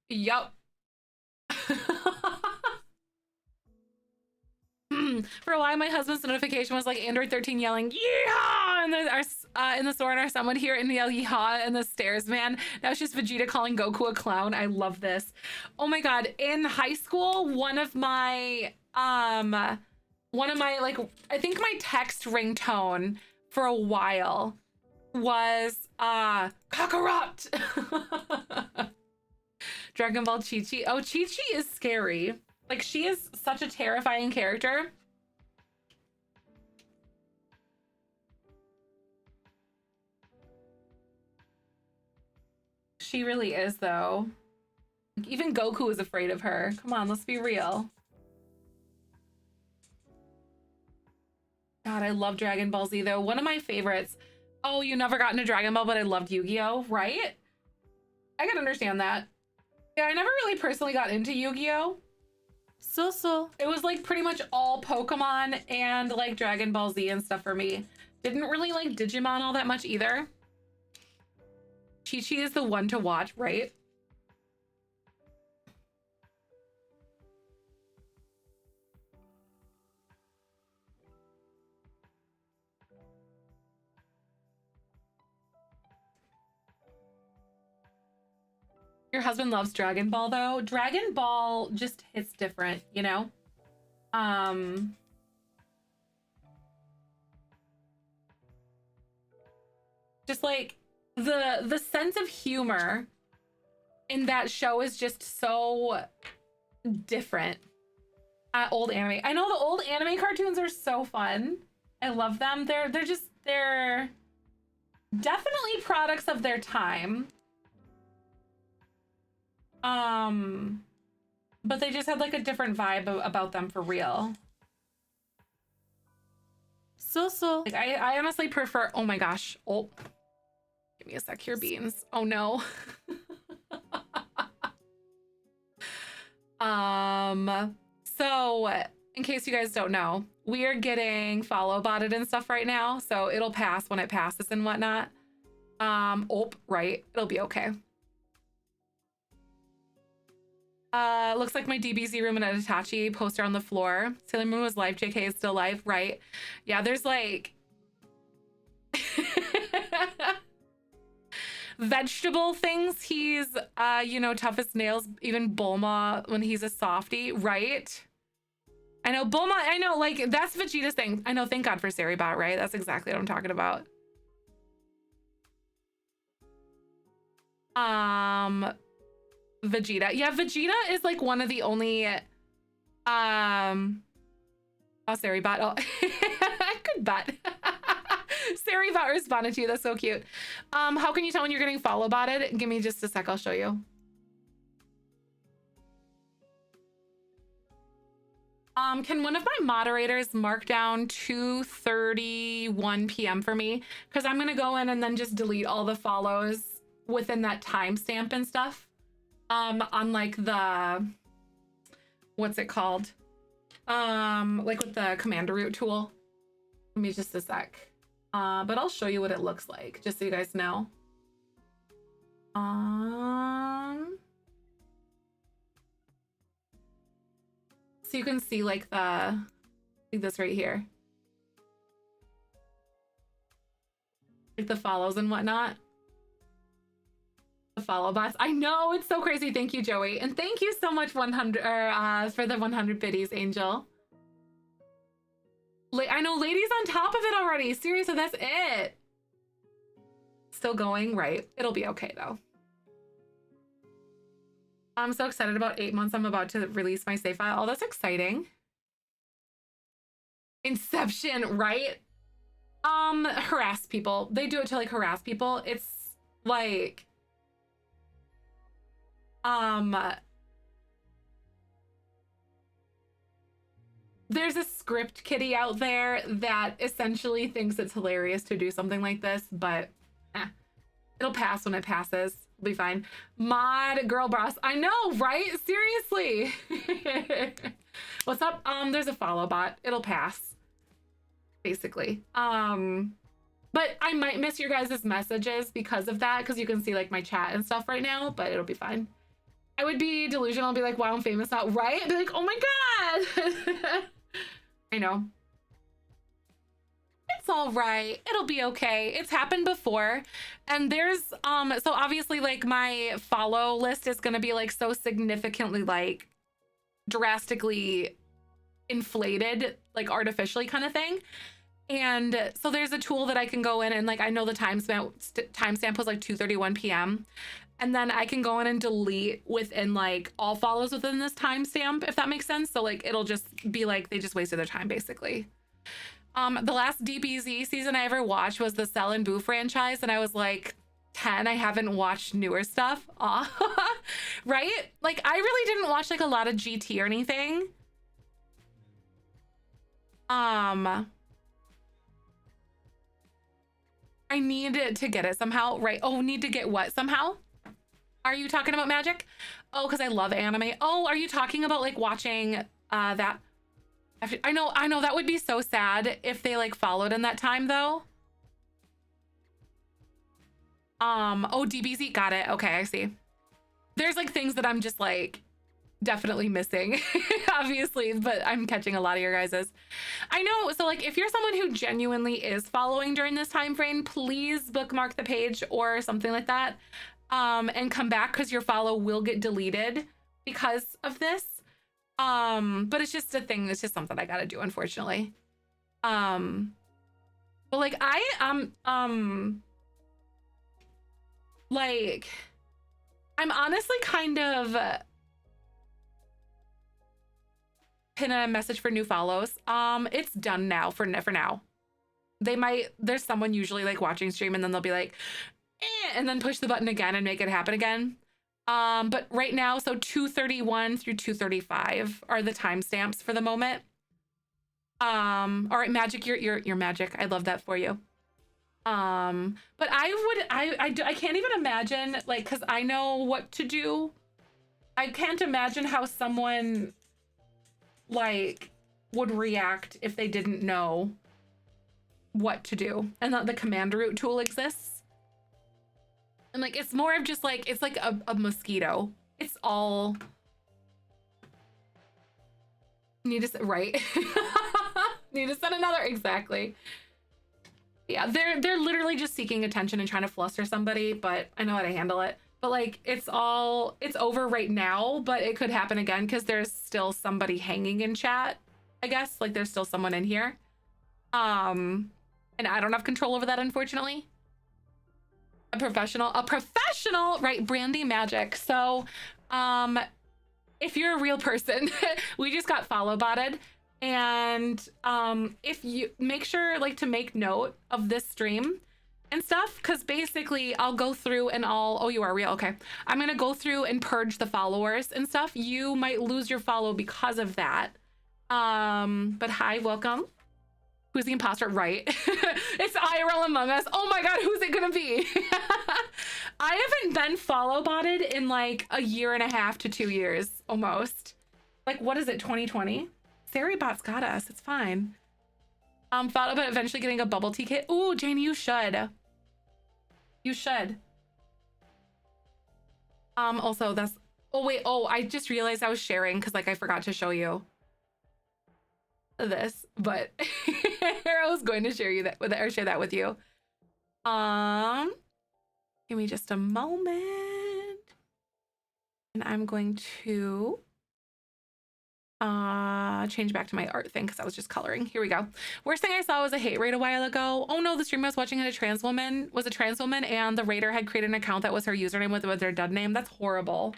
Yup. For a while, my husband's notification was like Android 13 yelling "Yeehaw!" in the store, and our son would hear it and yell "Yeehaw!" in the stairs. Man, now it's just Vegeta calling Goku a clown. I love this. Oh my god! In high school, one of my like I think my text ringtone for a while was Kakarot. Dragon Ball Chi-Chi. Oh, Chi-Chi is scary. Like, she is such a terrifying character. She really is, though. Like, even Goku is afraid of her. Come on, let's be real. God, I love Dragon Ball Z, though. One of my favorites. Oh, you never got into Dragon Ball, but I loved Yu-Gi-Oh, right? I can understand that. Yeah, I never really personally got into Yu-Gi-Oh. So. It was like pretty much all Pokemon and like Dragon Ball Z and stuff for me. Didn't really like Digimon all that much either. Chi-Chi is the one to watch, right? Your husband loves Dragon Ball, though. Dragon Ball just hits different, you know? Just like the sense of humor in that show is just so different. Old anime. I know the old anime cartoons are so fun. I love them. They're definitely products of their time. But they just had like a different vibe about them for real. So. Like, I honestly prefer, oh my gosh. Oh, give me a sec here, beans. Oh no. So in case you guys don't know, we are getting follow botted and stuff right now. So it'll pass when it passes and whatnot. Oh, right. It'll be okay. Looks like my DBZ room and an Itachi poster on the floor. Sailor Moon was live, JK is still live, right? Yeah, there's like vegetable things. He's you know, tough as nails, even Bulma when he's a softie, right? I know Bulma, I know, like that's Vegeta's thing. I know, thank God for Saribot, right? That's exactly what I'm talking about. Vegeta. Yeah, Vegeta is like one of the only oh, Saribot. Oh, I could bet. Saribot responded to you. That's so cute. How can you tell when you're getting follow botted? Give me just a sec, I'll show you. Can one of my moderators mark down 2:31 p.m. for me? Because I'm gonna go in and then just delete all the follows within that timestamp and stuff. On like the, what's it called? Like with the commander root tool. Give me just a sec. But I'll show you what it looks like, just so you guys know. So you can see like this right here. Like the follows and whatnot. The follow bots. I know, it's so crazy. Thank you, Joey. And thank you so much 100 for the 100 biddies, Angel. I know ladies on top of it already. Seriously, that's it. Still going, right? It'll be okay though. I'm so excited about 8 months. I'm about to release my save file. Oh, that's exciting. Inception, right? Harass people. They do it to like harass people. It's like, there's a script kitty out there that essentially thinks it's hilarious to do something like this, but it'll pass when it passes. It'll be fine. Mod girl boss. I know, right? Seriously. What's up? There's a follow bot. It'll pass. Basically. But I might miss your guys' messages because of that, because you can see like my chat and stuff right now, but it'll be fine. I would be delusional, I'll be like, wow, I'm famous now, right? I'd be like, oh my God. I know. It's all right. It'll be okay. It's happened before. And there's, so obviously like my follow list is going to be like so significantly, like drastically inflated, like artificially kind of thing. And so there's a tool that I can go in and like, I know the timestamp was like 2:31 p.m. And then I can go in and delete within like all follows within this timestamp, if that makes sense. So like, it'll just be like, they just wasted their time basically. The last DBZ season I ever watched was the Cell and Boo franchise. And I was like 10, I haven't watched newer stuff. Right? Like I really didn't watch like a lot of GT or anything. I need to get it somehow, right? Oh, need to get what somehow? Are you talking about Magic? Oh, because I love anime. Oh, are you talking about like watching that? I know that would be so sad if they like followed in that time though. Oh, DBZ, got it. Okay, I see. There's like things that I'm just like definitely missing, obviously, but I'm catching a lot of your guys's. I know, so like if you're someone who genuinely is following during this time frame, please bookmark the page or something like that, and come back because your follow will get deleted because of this. But it's just a thing, it's just something I gotta do, unfortunately. But like like I'm honestly kind of pin a message for new follows. It's done now for now. There's someone usually like watching stream and then they'll be like, and then push the button again and make it happen again. But right now, so 2:31 through 2:35 are the timestamps for the moment. All right, Magic, you're Magic. I love that for you. But I can't even imagine, like, because I know what to do. I can't imagine how someone like would react if they didn't know what to do and that the command root tool exists. And like it's more of just like, it's like a mosquito. It's all Need to, right. Need to send another, exactly. Yeah, they're literally just seeking attention and trying to fluster somebody, but I know how to handle it. But like, it's over right now, but it could happen again because there's still somebody hanging in chat, I guess. Like there's still someone in here. And I don't have control over that, unfortunately. A professional, right? Brandy Magic. So, if you're a real person, we just got follow botted. And if you make sure like to make note of this stream and stuff, because basically I'll go through and oh, you are real. Okay. I'm going to go through and purge the followers and stuff. You might lose your follow because of that. But hi, welcome. Who's the imposter? Right. It's IRL Among Us. Oh my God, who's it gonna be? I haven't been follow botted in like a year and a half to 2 years almost. Like, what is it, 2020? Saribot's got us, it's fine. Thought about eventually getting a bubble tea kit. Ooh, Jane, you should. You should. Also that's, oh wait, oh, I just realized I was sharing because like I forgot to show you this, but I was going to share that with you. Give me just a moment, and I'm going to change back to my art thing because I was just coloring. Here we go. Worst thing I saw was a hate raid a while ago. Oh no, the stream I was watching had a trans woman, and the raider had created an account that was her username with their dead name. That's horrible.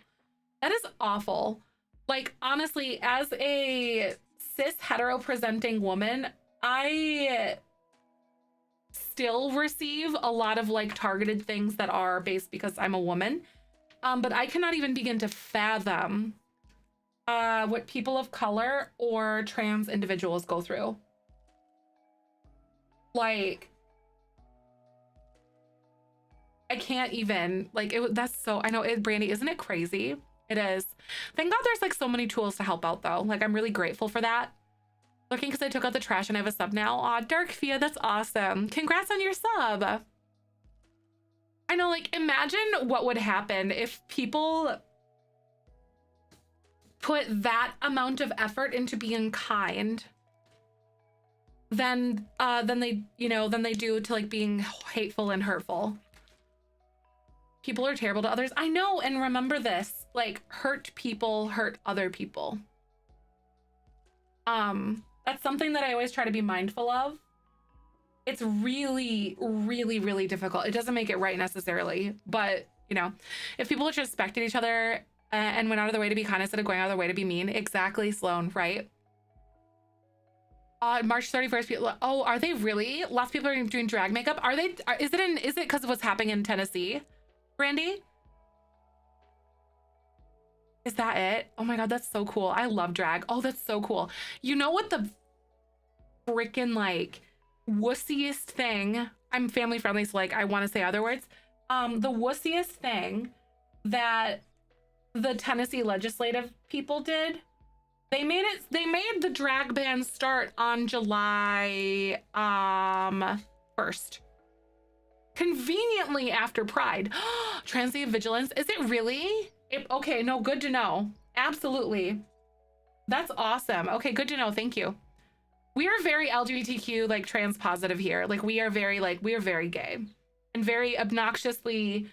That is awful. Like honestly, as a cis hetero presenting woman, I still receive a lot of like targeted things that are based because I'm a woman. But I cannot even begin to fathom what people of color or trans individuals go through. Like, I can't even, like, that's so, I know it, Brandy, isn't it crazy? It is. Thank God there's like so many tools to help out though. Like I'm really grateful for that. Looking because I took out the trash and I have a sub now. Aw, Dark Fia, that's awesome. Congrats on your sub. I know, like imagine what would happen if people put that amount of effort into being kind than they do to like being hateful and hurtful. People are terrible to others. I know, and remember this, like hurt people hurt other people. That's something that I always try to be mindful of. It's really, really, really difficult. It doesn't make it right necessarily, but you know, if people just respected each other and went out of their way to be kind instead of going out of their way to be mean. Exactly, Sloan, right? March 31st, people, oh, are they really? Lots of people are doing drag makeup. Are they, is it because of what's happening in Tennessee? Brandy? Is that it? Oh my God, that's so cool. I love drag. Oh, that's so cool. You know what the freaking like wussiest thing, I'm family friendly, so like I want to say other words. The wussiest thing that the Tennessee legislative people did, they made the drag ban start on July 1st. Conveniently after Pride. Transient vigilance, is it really? Okay, no, good to know. Absolutely. That's awesome. Okay, good to know. Thank you. We are very LGBTQ, like trans positive here. Like we are very gay and very obnoxiously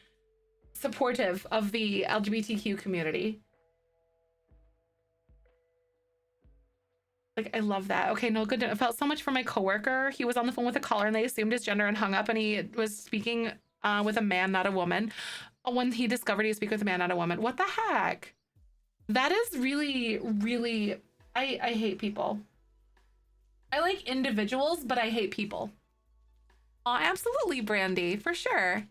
supportive of the LGBTQ community. Like, I love that. Okay, no, good. I felt so much for my coworker. He was on the phone with a caller and they assumed his gender and hung up, and he was speaking with a man, not a woman. When he discovered he speak with a man, not a woman. What the heck? That is really, really, I hate people. I like individuals, but I hate people. Oh, absolutely, Brandy, for sure.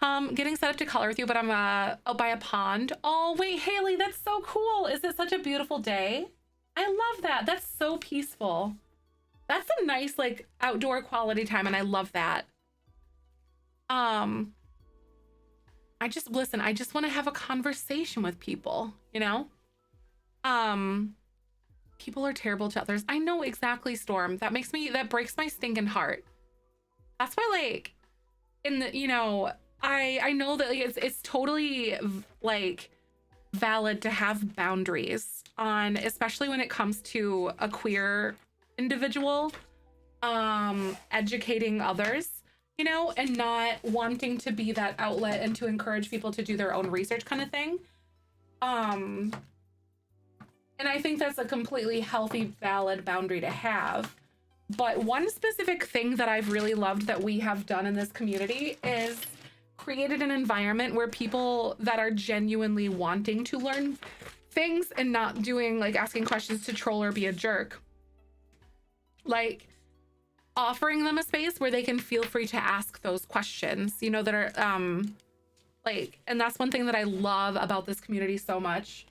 Getting set up to color with you, but I'm out by a pond. Oh, wait, Haley, that's so cool. Is it such a beautiful day? I love that. That's so peaceful. That's a nice, like, outdoor quality time, and I love that. I just want to have a conversation with people, you know? People are terrible to others. I know, exactly, Storm. That breaks my stinking heart. That's why, like, in the, you know, I know that like, it's totally like valid to have boundaries on, especially when it comes to a queer individual, educating others, you know, and not wanting to be that outlet and to encourage people to do their own research kind of thing. And I think that's a completely healthy, valid boundary to have. But one specific thing that I've really loved that we have done in this community is created an environment where people that are genuinely wanting to learn things and not doing like asking questions to troll or be a jerk, like offering them a space where they can feel free to ask those questions, you know, that are like, and that's one thing that I love about this community so much.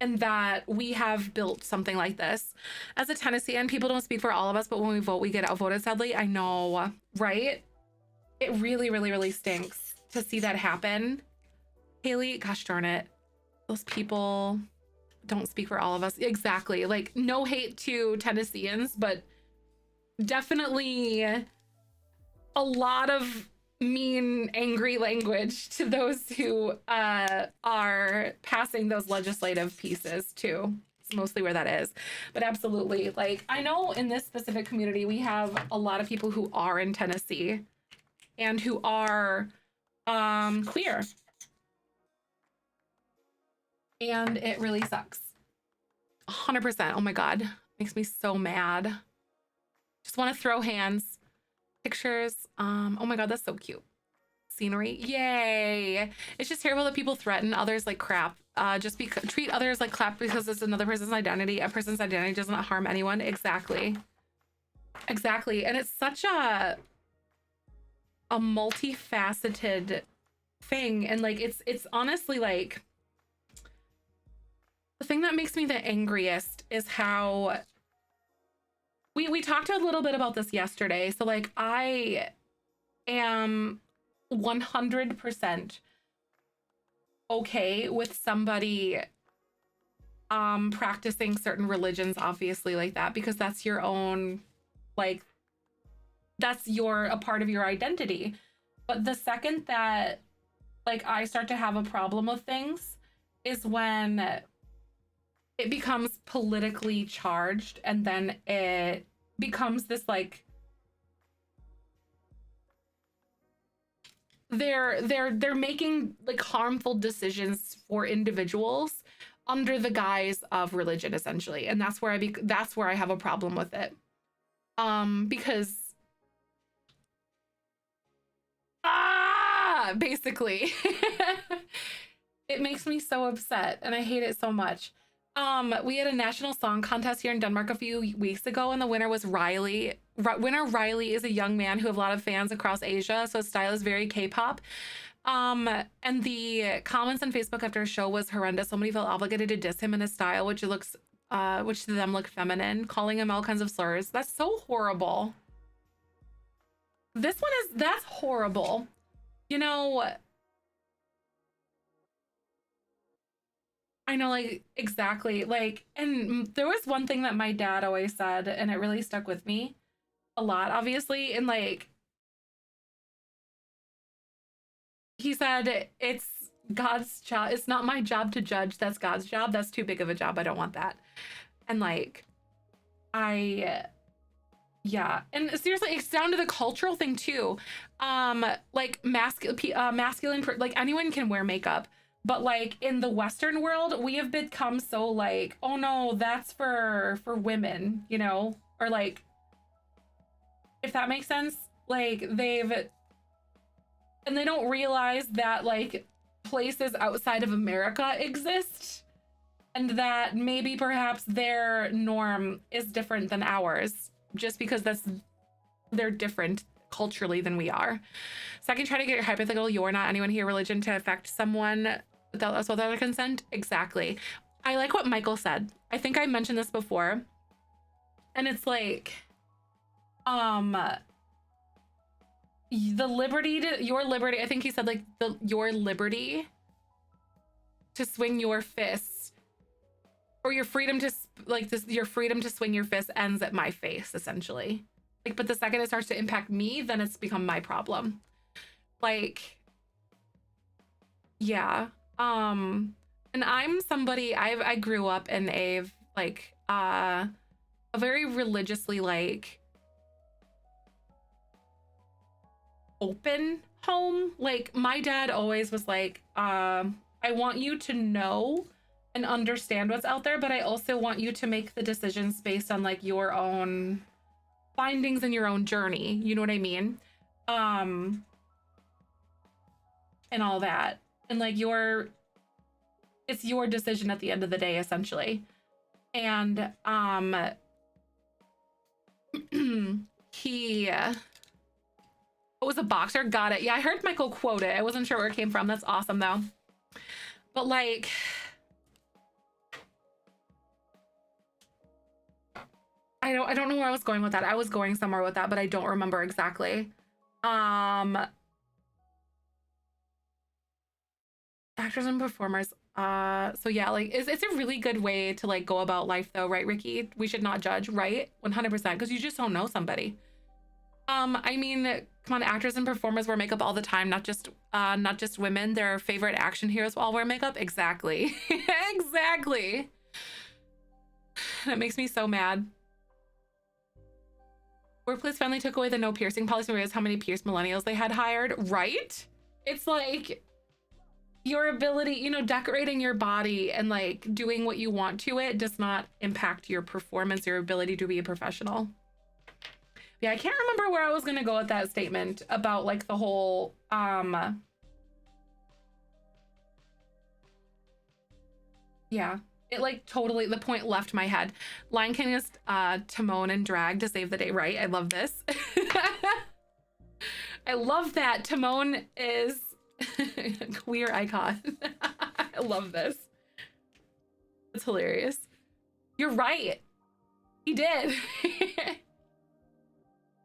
And that we have built something like this. As a Tennessean, people don't speak for all of us, but when we vote, we get outvoted, sadly. I know, right? It really, really, really stinks to see that happen. Haley, gosh darn it. Those people don't speak for all of us. Exactly. Like, no hate to Tennesseans, but definitely a lot of mean, angry language to those who are passing those legislative pieces too. It's mostly where that is. But absolutely, like, I know in this specific community, we have a lot of people who are in Tennessee and who are queer. And it really sucks. 100%. Oh my God. Makes me so mad. Just want to throw hands. Pictures. Oh my God, that's so cute. Scenery. Yay. It's just terrible that people threaten others like crap. Just treat others like crap because it's another person's identity. A person's identity does not harm anyone. Exactly. Exactly. And it's such a multifaceted thing. And like, it's honestly like, the thing that makes me the angriest is how we talked a little bit about this yesterday. So like, I am 100% okay with somebody practicing certain religions, obviously, like that, because that's your own, like, that's a part of your identity. But the second that like I start to have a problem with things is when it becomes politically charged, and then it becomes this like they're making like harmful decisions for individuals under the guise of religion, essentially. And that's where I have a problem with it. Because basically it makes me so upset and I hate it so much. We had a national song contest here in Denmark a few weeks ago, and the winner was Riley. Winner Riley is a young man who have a lot of fans across Asia, so his style is very K-pop. And the comments on Facebook after a show was horrendous. Somebody felt obligated to diss him in his style, which to them looked feminine, calling him all kinds of slurs. That's so horrible. That's horrible. You know, I know, like, exactly. Like, and there was one thing that my dad always said, and it really stuck with me a lot, obviously. And like, he said, it's God's job. It's not my job to judge. That's God's job. That's too big of a job. I don't want that. And like, yeah. And seriously, it's down to the cultural thing too. Like masculine, like anyone can wear makeup. But like in the Western world, we have become so like, oh no, that's for women, you know, or like, if that makes sense, like and they don't realize that like places outside of America exist, and that maybe perhaps their norm is different than ours, just because they're different culturally than we are. Second, try to get your hypothetical you're not anyone here religion to affect someone without their consent. Exactly. I like what Michael said. I think I mentioned this before, and it's like your liberty, I think he said like your liberty to swing your fist, or your freedom to your freedom to swing your fist ends at my face, essentially. Like, but the second it starts to impact me, then it's become my problem. Like, yeah. And I'm somebody, I grew up in a like a very religiously like open home. Like my dad always was like, I want you to know and understand what's out there, but I also want you to make the decisions based on like your own findings and your own journey. You know what I mean? And all that. And like it's your decision at the end of the day, essentially. And he was a boxer. Got it. Yeah, I heard Michael quote it. I wasn't sure where it came from. That's awesome though. But like, I don't know where I was going with that. I was going somewhere with that, but I don't remember exactly. Actors and performers. So yeah, like it's a really good way to like go about life though, right, Ricky? We should not judge, right? 100%, because you just don't know somebody. I mean, come on, actors and performers wear makeup all the time, not just women. Their favorite action heroes all wear makeup. Exactly. Exactly. That makes me so mad. Workplace finally took away the no piercing policy and realized how many pierced millennials they had hired, right? It's like your ability, you know, decorating your body and like doing what you want to it does not impact your performance, your ability to be a professional. Yeah, I can't remember where I was gonna go with that statement about like the whole yeah, it like totally, the point left my head. Lion King is Timon and drag to save the day, right? I love this. I love that. Timon is queer icon. I love this. It's hilarious. You're right. He did.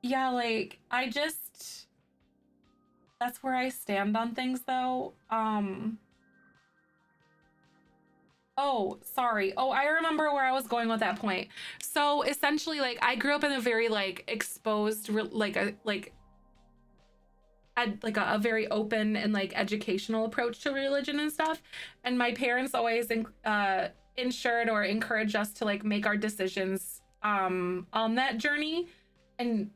Yeah, like that's where I stand on things though. Oh, sorry. Oh, I remember where I was going with that point. So essentially, like I grew up in a very like exposed, like a very open and like educational approach to religion and stuff. And my parents always ensured or encouraged us to like make our decisions on that journey and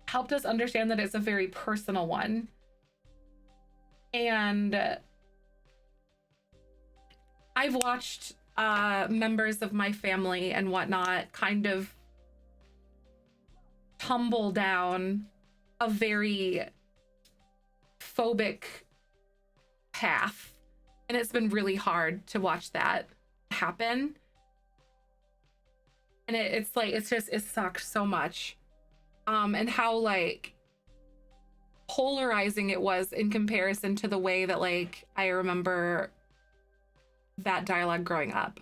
helped us understand that it's a very personal one. And I've watched members of my family and whatnot kind of tumble down a very phobic path, and it's been really hard to watch that happen. And it's like it sucks so much. And how like polarizing it was in comparison to the way that like I remember that dialogue growing up.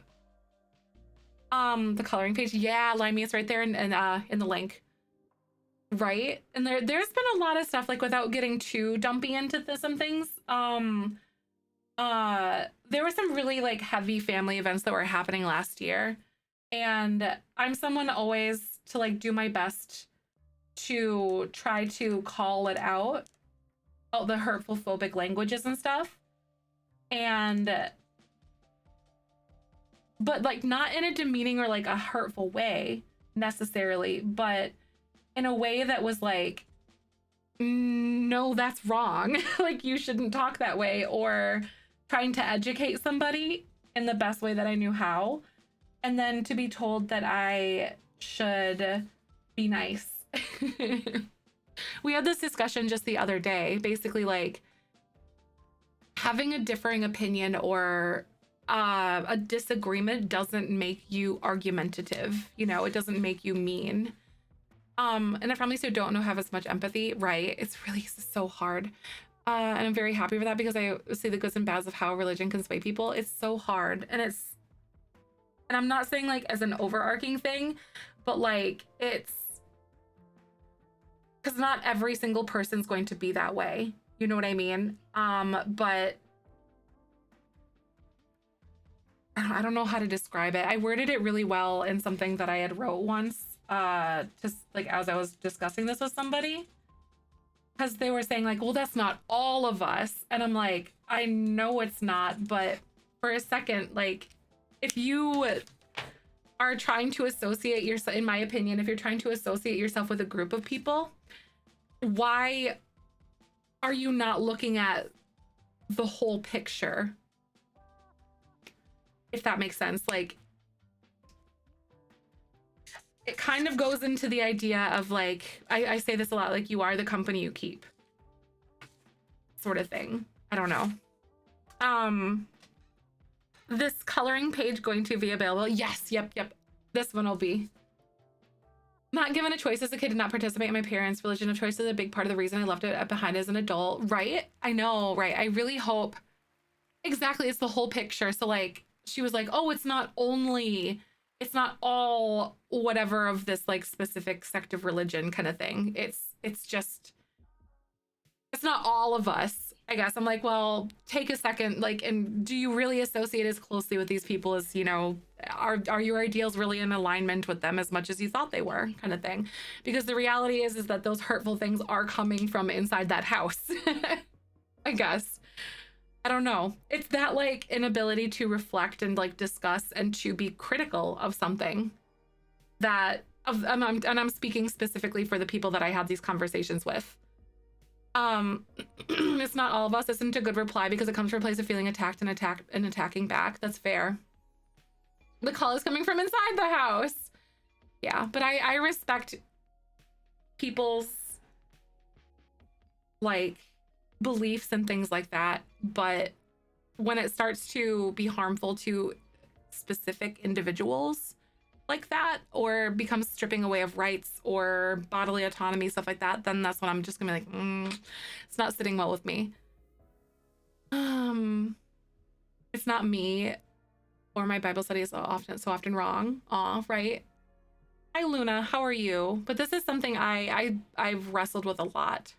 The coloring page, yeah, Limey, it's right there in the link, right? And there's been a lot of stuff, like without getting too dumpy into some things. There were some really like heavy family events that were happening last year, and I'm someone always to like do my best to try to call it out, all the hurtful phobic languages and stuff, and but like not in a demeaning or like a hurtful way necessarily, but in a way that was like, no, that's wrong. Like you shouldn't talk that way, or trying to educate somebody in the best way that I knew how, and then to be told that I should be nice. We had this discussion just the other day, basically like having a differing opinion or a disagreement doesn't make you argumentative, you know, it doesn't make you mean. And the families who don't know have as much empathy, right? It's really so hard. And I'm very happy for that, because I see the goods and bads of how religion can sway people. It's so hard. And I'm not saying like as an overarching thing, but like it's because not every single person's going to be that way. You know what I mean? But I don't know how to describe it. I worded it really well in something that I had wrote once, just like as I was discussing this with somebody. because they were saying like, well, that's not all of us. And I'm like, I know it's not, but for a second, like, if you are trying to associate yourself, in my opinion, if you're trying to associate yourself with a group of people, why are you not looking at the whole picture? If that makes sense. Like, it kind of goes into the idea of like, I say this a lot, like, you are the company you keep, sort of thing. I don't know. This coloring page going to be available? Yes, yep. This one will be. Not given a choice as a kid, did not participate in my parents' religion of choice is a big part of the reason I left it behind as an adult. Right? I know, right? I really hope. Exactly, it's the whole picture. So like, she was like, oh, it's not all whatever of this like specific sect of religion kind of thing. It's just, it's not all of us, I guess. I'm like, well, take a second, like, and do you really associate as closely with these people as, you know, are your ideals really in alignment with them as much as you thought they were, kind of thing? Because the reality is that those hurtful things are coming from inside that house. I guess. I don't know. It's that like inability to reflect and like discuss and to be critical of something that and I'm speaking specifically for the people that I had these conversations with. It's not all of us isn't a good reply because it comes from a place of feeling attacked and attacking back. That's fair. The call is coming from inside the house. Yeah, but I respect people's like beliefs and things like that, but when it starts to be harmful to specific individuals like that, or becomes stripping away of rights or bodily autonomy, stuff like that, then that's when I'm just gonna be like, it's not sitting well with me. It's not me or my Bible study is so often wrong. Aw, right? Hi Luna, how are you? But this is something I've wrestled with a lot.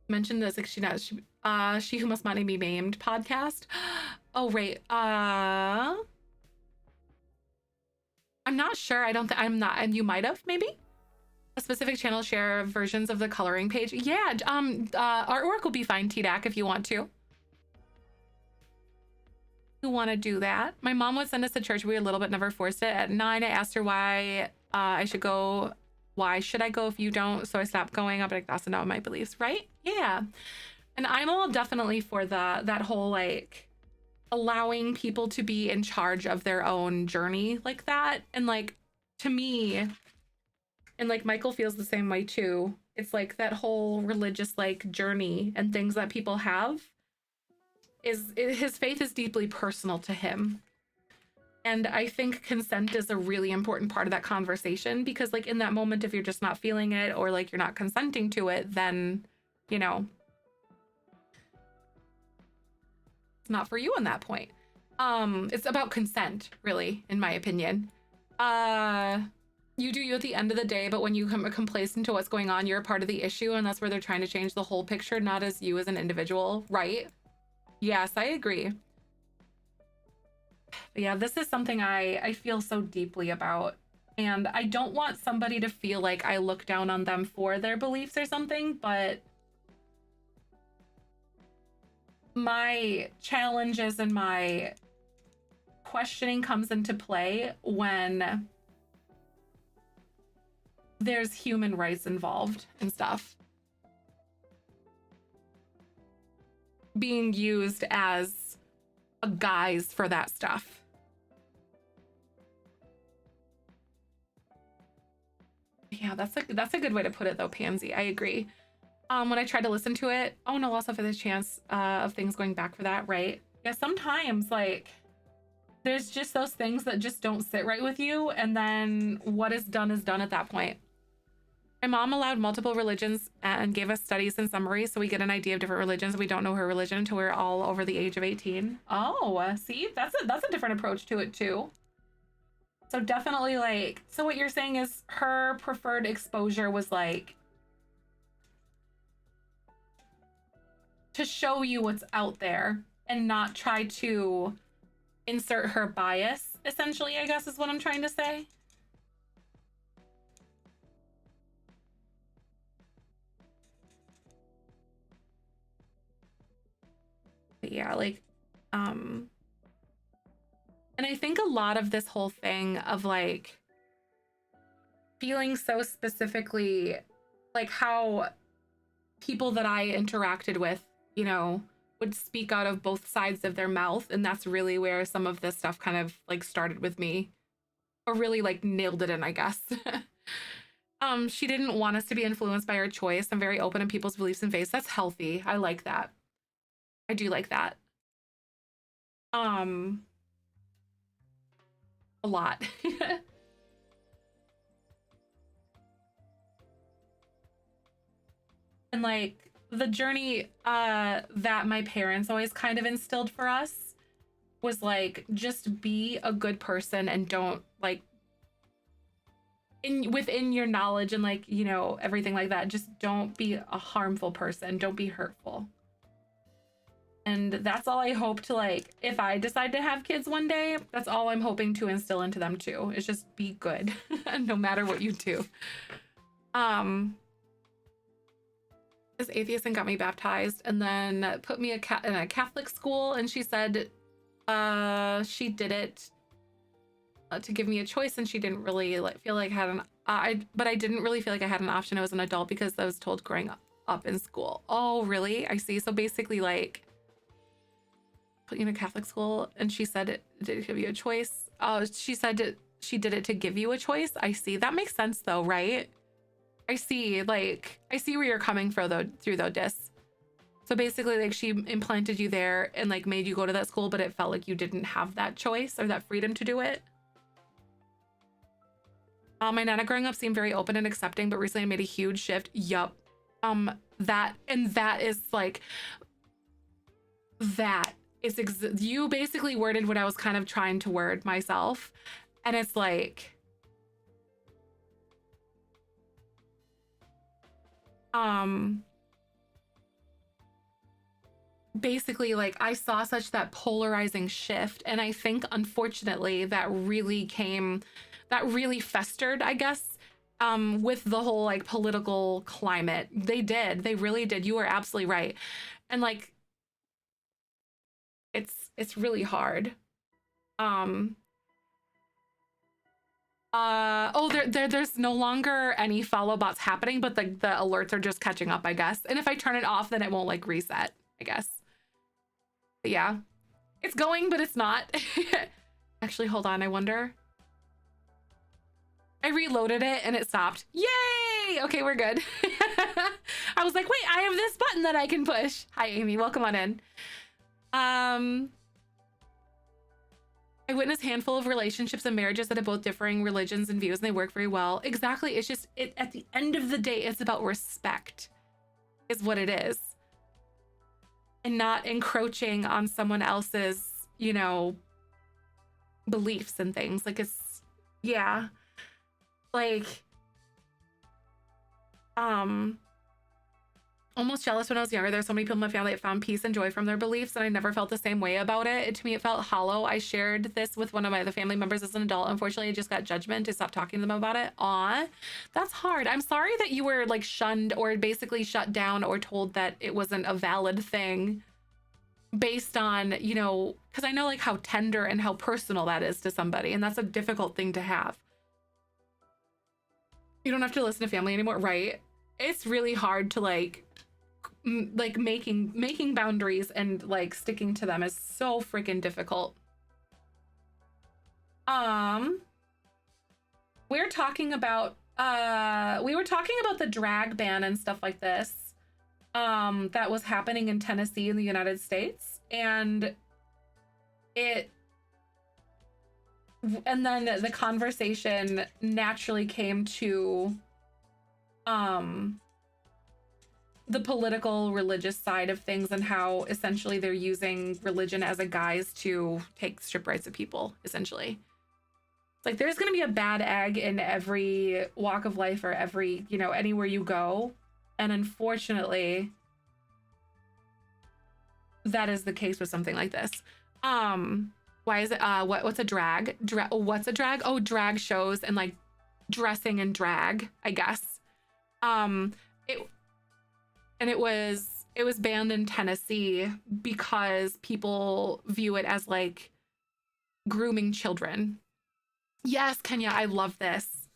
Mentioned this like she who must not be named podcast. Oh right. I'm not sure. I don't think I'm not, and you might have maybe a specific channel share versions of the coloring page. Yeah. Artwork will be fine, TDAC, if you want to. You want to do that? My mom would send us to church. We were little, but never forced it. At 9, I asked her why I should go. Why should I go if you don't? So I stopped going. I'll be like, that's not my beliefs, right? Yeah. And I'm all definitely for that whole like allowing people to be in charge of their own journey like that. And like, to me, and like Michael feels the same way too. It's like that whole religious like journey and things that people have his faith is deeply personal to him. And I think consent is a really important part of that conversation because like in that moment, if you're just not feeling it or like you're not consenting to it, then, you know, it's not for you in that point. It's about consent, really, in my opinion. You do you at the end of the day, but when you come complacent to what's going on, you're a part of the issue, and that's where they're trying to change the whole picture, not as you as an individual, right? Yes, I agree. But yeah, this is something I feel so deeply about. And I don't want somebody to feel like I look down on them for their beliefs or something, but my challenges and my questioning comes into play when there's human rights involved and stuff being used as a guise for that stuff. Yeah, that's a good way to put it though, Pansy. I agree. When I tried to listen to it, oh no, also for the chance of things going back for that, right? Yeah, sometimes like there's just those things that just don't sit right with you, and then what is done at that point. My mom allowed multiple religions and gave us studies and summaries so we get an idea of different religions. We don't know her religion until we're all over the age of 18. Oh, see, that's a different approach to it too. So definitely like, so what you're saying is her preferred exposure was like to show you what's out there and not try to insert her bias, essentially, I guess is what I'm trying to say. yeah, like, and I think a lot of this whole thing of like feeling so specifically like how people that I interacted with, you know, would speak out of both sides of their mouth. And that's really where some of this stuff kind of like started with me, or really like nailed it in, I guess. She didn't want us to be influenced by her choice. I'm very open in people's beliefs and faiths. That's healthy. I like that. I do like that. A lot. And like the journey that my parents always kind of instilled for us was like, just be a good person and don't like within your knowledge and like, you know, everything like that, just don't be a harmful person, don't be hurtful. And that's all I hope to, like, if I decide to have kids one day, that's all I'm hoping to instill into them too, is just be good no matter what you do. This atheist and got me baptized and then put me in a Catholic school, and she said she did it to give me a choice, and she didn't really feel like I had but I didn't really feel like I had an option. I was an adult because I was told growing up in school. Oh, really? I see. So basically, like, put you in a Catholic school, and she said it did give you a choice. Oh, she said she did it to give you a choice. I see. That makes sense though, right? I see. Like, I see where you're coming from through Dis. So basically, like, she implanted you there and like made you go to that school, but it felt like you didn't have that choice or that freedom to do it. My nana growing up seemed very open and accepting, but recently I made a huge shift. Yup. That is like, that is you basically worded what I was kind of trying to word myself. And it's like, basically, like, I saw such that polarizing shift, and I think unfortunately that really festered, I guess, with the whole like political climate. They really did. You are absolutely right. And like, it's really hard. There's no longer any follow bots happening, but the alerts are just catching up, I guess. And if I turn it off, then it won't like reset, I guess. But yeah, it's going, but it's not. Actually, hold on, I wonder. I reloaded it and it stopped. Yay! Okay, we're good. I was like, wait, I have this button that I can push. Hi, Amy, welcome on in. I witnessed a handful of relationships and marriages that have both differing religions and views, and they work very well. Exactly. It's just, at the end of the day, it's about respect is what it is. And not encroaching on someone else's, you know, beliefs and things. Like, it's, yeah. Like, almost jealous when I was younger. There's so many people in my family that found peace and joy from their beliefs, and I never felt the same way about it. To me, it felt hollow. I shared this with one of my other family members as an adult. Unfortunately, I just got judgment to stop talking to them about it. Aw, that's hard. I'm sorry that you were like shunned or basically shut down or told that it wasn't a valid thing based on, you know, because I know like how tender and how personal that is to somebody, and that's a difficult thing to have. You don't have to listen to family anymore, right? It's really hard to like making boundaries and like sticking to them is so freaking difficult. We're talking about we were talking about the drag ban and stuff like this that was happening in Tennessee in the United States, and then the conversation naturally came to the political religious side of things, and how essentially they're using religion as a guise to take strip rights of people. Essentially, it's like there's going to be a bad egg in every walk of life or every, you know, anywhere you go, and unfortunately that is the case with something like this. Why is it what's a drag? What's a drag? Oh, drag shows and like dressing in drag, I guess. It was it was banned in Tennessee because people view it as like grooming children. Yes, Kenya, I love this.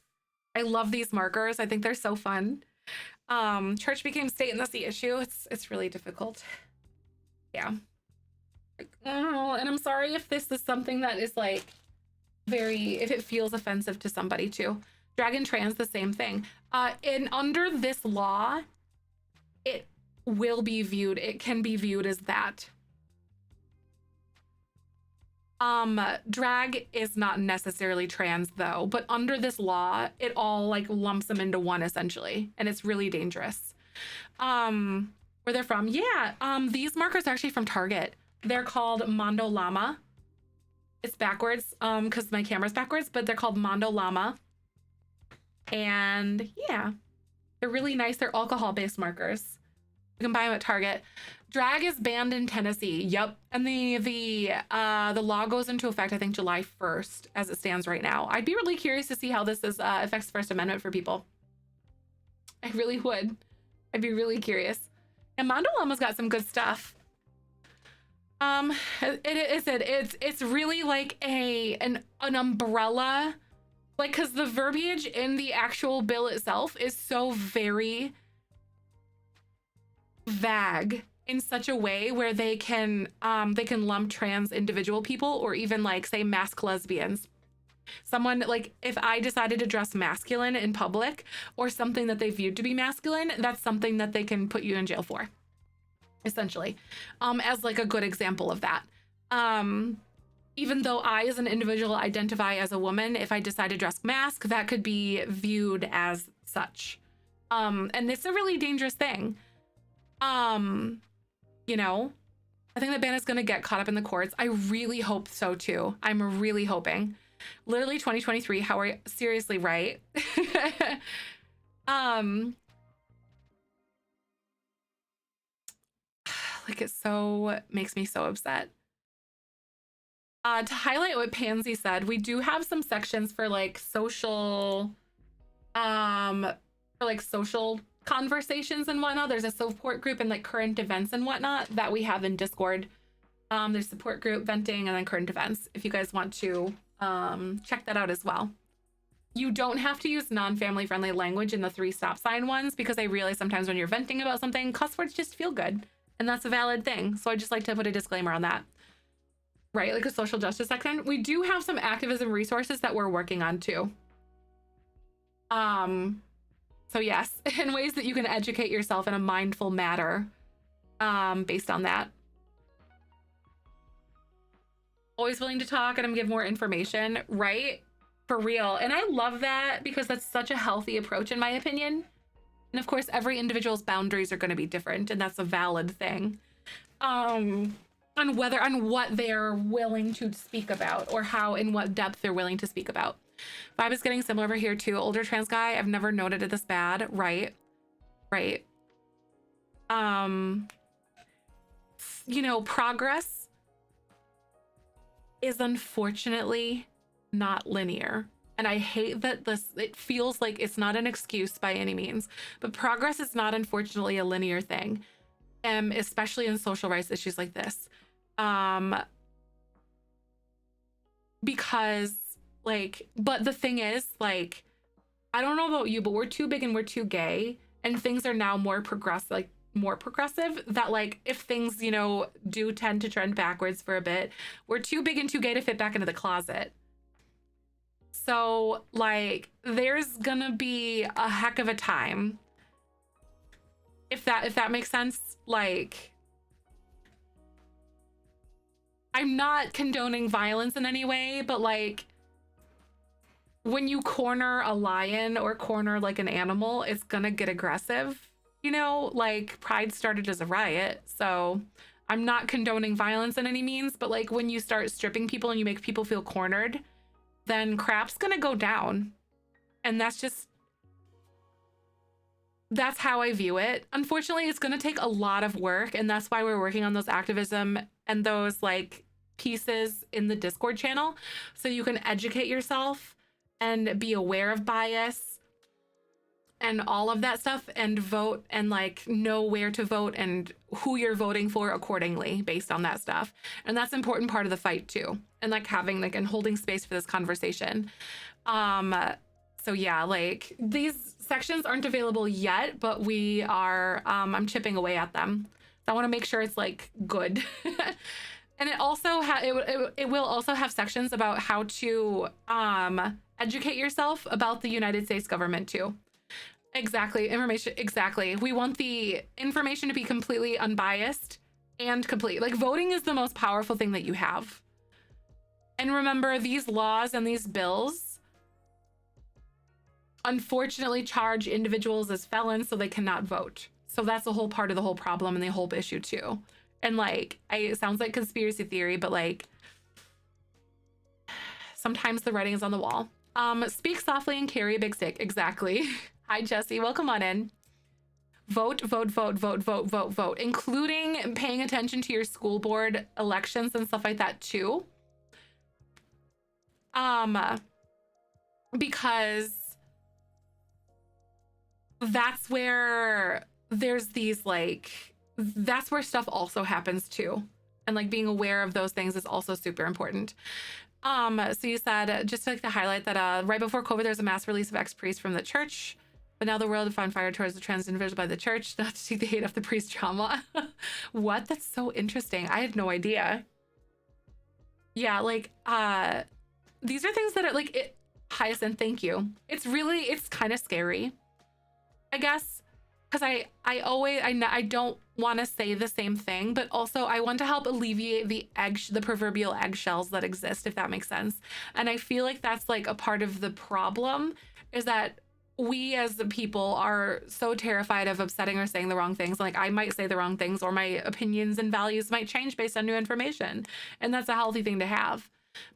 I love these markers. I think they're so fun. Church became state and that's the issue. It's really difficult. Yeah. Oh, and I'm sorry if this is something that is like if it feels offensive to somebody too. Drag and trans, the same thing. And under this law, it can be viewed as that. Drag is not necessarily trans though, but under this law, it all like lumps them into one essentially, and it's really dangerous. Where they're from? Yeah, these markers are actually from Target. They're called Mondo Llama. It's backwards, because my camera's backwards, but they're called Mondo Llama. And yeah, they're really nice. They're alcohol-based markers. You can buy them at Target. Drag is banned in Tennessee. Yep. And the law goes into effect, I think, July 1st as it stands right now. I'd be really curious to see how this affects First Amendment for people. I really would. I'd be really curious. And Mondo Llama's got some good stuff. It's really like an umbrella, like, because the verbiage in the actual bill itself is so very vague in such a way where they can lump trans individual people, or even like say mask lesbians. Someone like, if I decided to dress masculine in public or something that they viewed to be masculine, that's something that they can put you in jail for, essentially, as like a good example of that. Even though I as an individual identify as a woman, if I decide to dress mask, that could be viewed as such. And it's a really dangerous thing. You know, I think the ban is going to get caught up in the courts. I really hope so too. I'm really hoping. Literally 2023, how are you? Seriously, right? Like, it so makes me so upset. To highlight what Pansy said, we do have some sections for like social conversations and whatnot. There's a support group and like current events and whatnot that we have in Discord. There's support group, venting, and then current events if you guys want to check that out as well. You don't have to use non-family friendly language in the 3 stop sign ones, because I realize sometimes when you're venting about something, cuss words just feel good, and that's a valid thing. So I just like to put a disclaimer on that. Right, like a social justice section. We do have some activism resources that we're working on too. So yes, in ways that you can educate yourself in a mindful manner, based on that. Always willing to talk and give more information, right? For real. And I love that, because that's such a healthy approach in my opinion. And of course, every individual's boundaries are going to be different, and that's a valid thing. On what they're willing to speak about, or how, in what depth they're willing to speak about. Vibe is getting similar over here too. Older trans guy, I've never noted it this bad. Right. You know, progress is unfortunately not linear. And I hate that it feels like it's not an excuse by any means, but progress is not, unfortunately, a linear thing. Especially in social rights issues like this. Because like, but the thing is, like, I don't know about you, but we're too big and we're too gay, and things are now more progressive, that like, if things, you know, do tend to trend backwards for a bit, we're too big and too gay to fit back into the closet. So like, there's gonna be a heck of a time, if that makes sense. Like, I'm not condoning violence in any way, but like, when you corner a lion or corner like an animal, it's gonna get aggressive, you know. Like, Pride started as a riot, so I'm not condoning violence in any means, but like, when you start stripping people and you make people feel cornered, then crap's gonna go down. And that's how I view it. Unfortunately, it's gonna take a lot of work, and that's why we're working on those activism and those like pieces in the Discord channel, so you can educate yourself and be aware of bias, and all of that stuff, and vote and like know where to vote and who you're voting for accordingly based on that stuff. And that's an important part of the fight too. And like having like and holding space for this conversation. So yeah, like these sections aren't available yet, but we are, I'm chipping away at them. So I want to make sure it's like good. And it also it will also have sections about how to educate yourself about the United States government too. Exactly. Information. Exactly. We want the information to be completely unbiased and complete. Like voting is the most powerful thing that you have. And remember, these laws and these bills unfortunately charge individuals as felons so they cannot vote. So that's the whole part of the whole problem and the whole issue too. And like, it sounds like conspiracy theory, but like sometimes the writing is on the wall. Speak softly and carry a big stick. Exactly. Hi, Jesse. Welcome on in. Vote, vote, vote, vote, vote, vote, vote, including paying attention to your school board elections and stuff like that too. Because that's where there's these like, that's where stuff also happens too. And like being aware of those things is also super important. So you said, just like to highlight that right before COVID, there's a mass release of ex-priests from the church, but now the world is on fire towards the trans individuals by the church, not to see the hate of the priest trauma. What? That's so interesting. I had no idea. Yeah, like, these are things that are like, Hyacinth, thank you. It's kind of scary, I guess. Because I don't want to say the same thing, but also I want to help alleviate the proverbial eggshells that exist, if that makes sense. And I feel like that's like a part of the problem, is that we as the people are so terrified of upsetting or saying the wrong things. Like I might say the wrong things, or my opinions and values might change based on new information. And that's a healthy thing to have,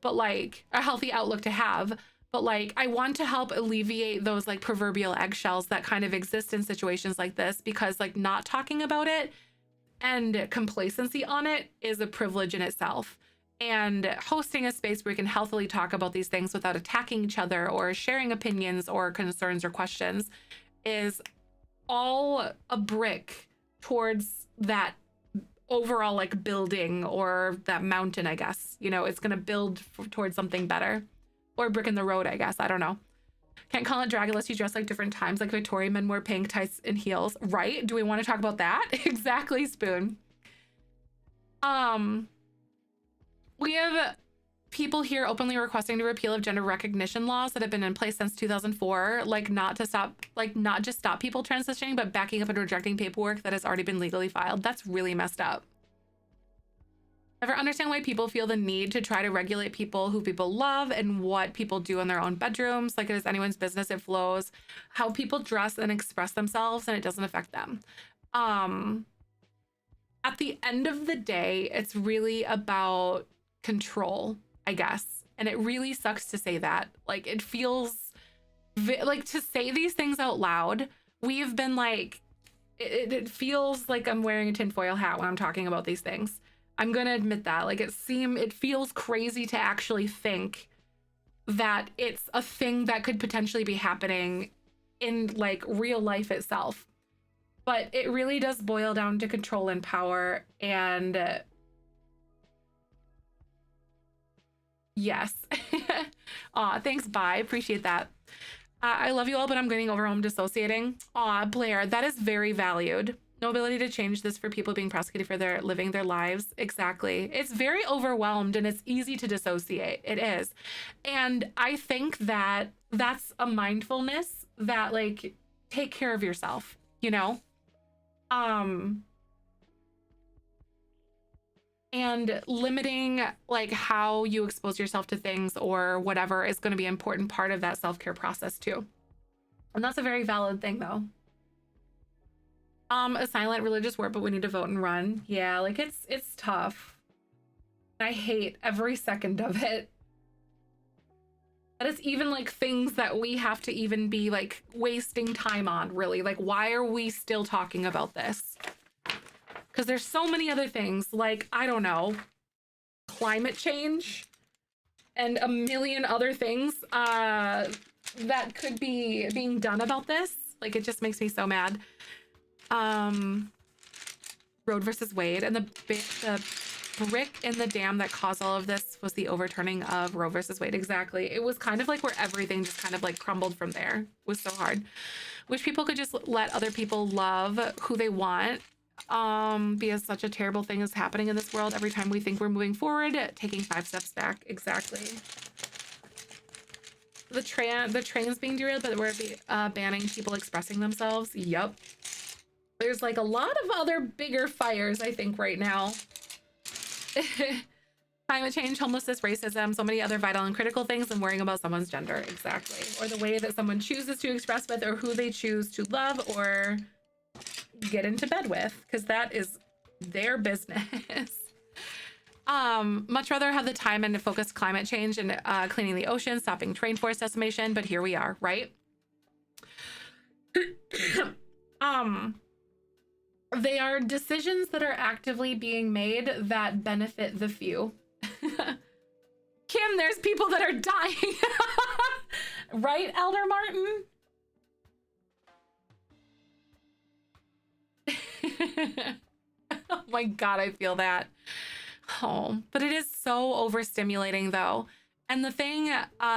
but like a healthy outlook to have. But like, I want to help alleviate those like proverbial eggshells that kind of exist in situations like this, because like not talking about it and complacency on it is a privilege in itself. And hosting a space where we can healthily talk about these things without attacking each other or sharing opinions or concerns or questions is all a brick towards that overall like building, or that mountain, I guess. You know, it's going to build towards something better. Or brick in the road, I guess. I don't know. Can't call it drag unless you dress like different times, like Victorian men wear pink tights and heels, right? Do we want to talk about that? Exactly, Spoon. We have people here openly requesting to repeal of gender recognition laws that have been in place since 2004, like not just stop people transitioning, but backing up and rejecting paperwork that has already been legally filed. That's really messed up. Never understand why people feel the need to try to regulate people who people love and what people do in their own bedrooms. Like it is anyone's business. It flows how people dress and express themselves, and it doesn't affect them. At the end of the day, it's really about control, I guess. And it really sucks to say that. Like it feels like to say these things out loud. We've been like, it feels like I'm wearing a tinfoil hat when I'm talking about these things. I'm gonna admit that. Like it feels crazy to actually think that it's a thing that could potentially be happening in like real life itself. But it really does boil down to control and power. And yes. Aw, thanks, bye. Appreciate that. I love you all, but I'm getting overwhelmed dissociating. Aw, Blair, that is very valued. No ability to change this for people being prosecuted for their living their lives. Exactly. It's very overwhelmed and it's easy to dissociate. It is. And I think that that's a mindfulness that like, take care of yourself, you know? And limiting like how you expose yourself to things or whatever is going to be an important part of that self-care process too. And that's a very valid thing though. A silent religious word, but we need to vote and run. Yeah, like it's tough. I hate every second of it. But it's even like things that we have to even be like wasting time on, really. Like, why are we still talking about this? Because there's so many other things, like, I don't know, climate change and a million other things that could be being done about this. Like, it just makes me so mad. Road versus Wade, and the brick in the dam that caused all of this was the overturning of Roe versus Wade. Exactly. It was kind of like where everything just kind of like crumbled from there. It was so hard. Wish people could just let other people love who they want. Because such a terrible thing is happening in this world every time we think we're moving forward, taking 5 steps back. Exactly. The train's being derailed, but we're banning people expressing themselves. Yup. There's like a lot of other bigger fires, I think, right now. Climate change, homelessness, racism, so many other vital and critical things than worrying about someone's gender. Exactly. Or the way that someone chooses to express with, or who they choose to love or get into bed with, because that is their business. Much rather have the time and to focus climate change and cleaning the ocean, stopping rainforest decimation, but here we are, right? They are decisions that are actively being made that benefit the few. Kim, there's people that are dying. Right, Elder Martin? Oh my God, I feel that. Oh, but it is so overstimulating though. And the thing,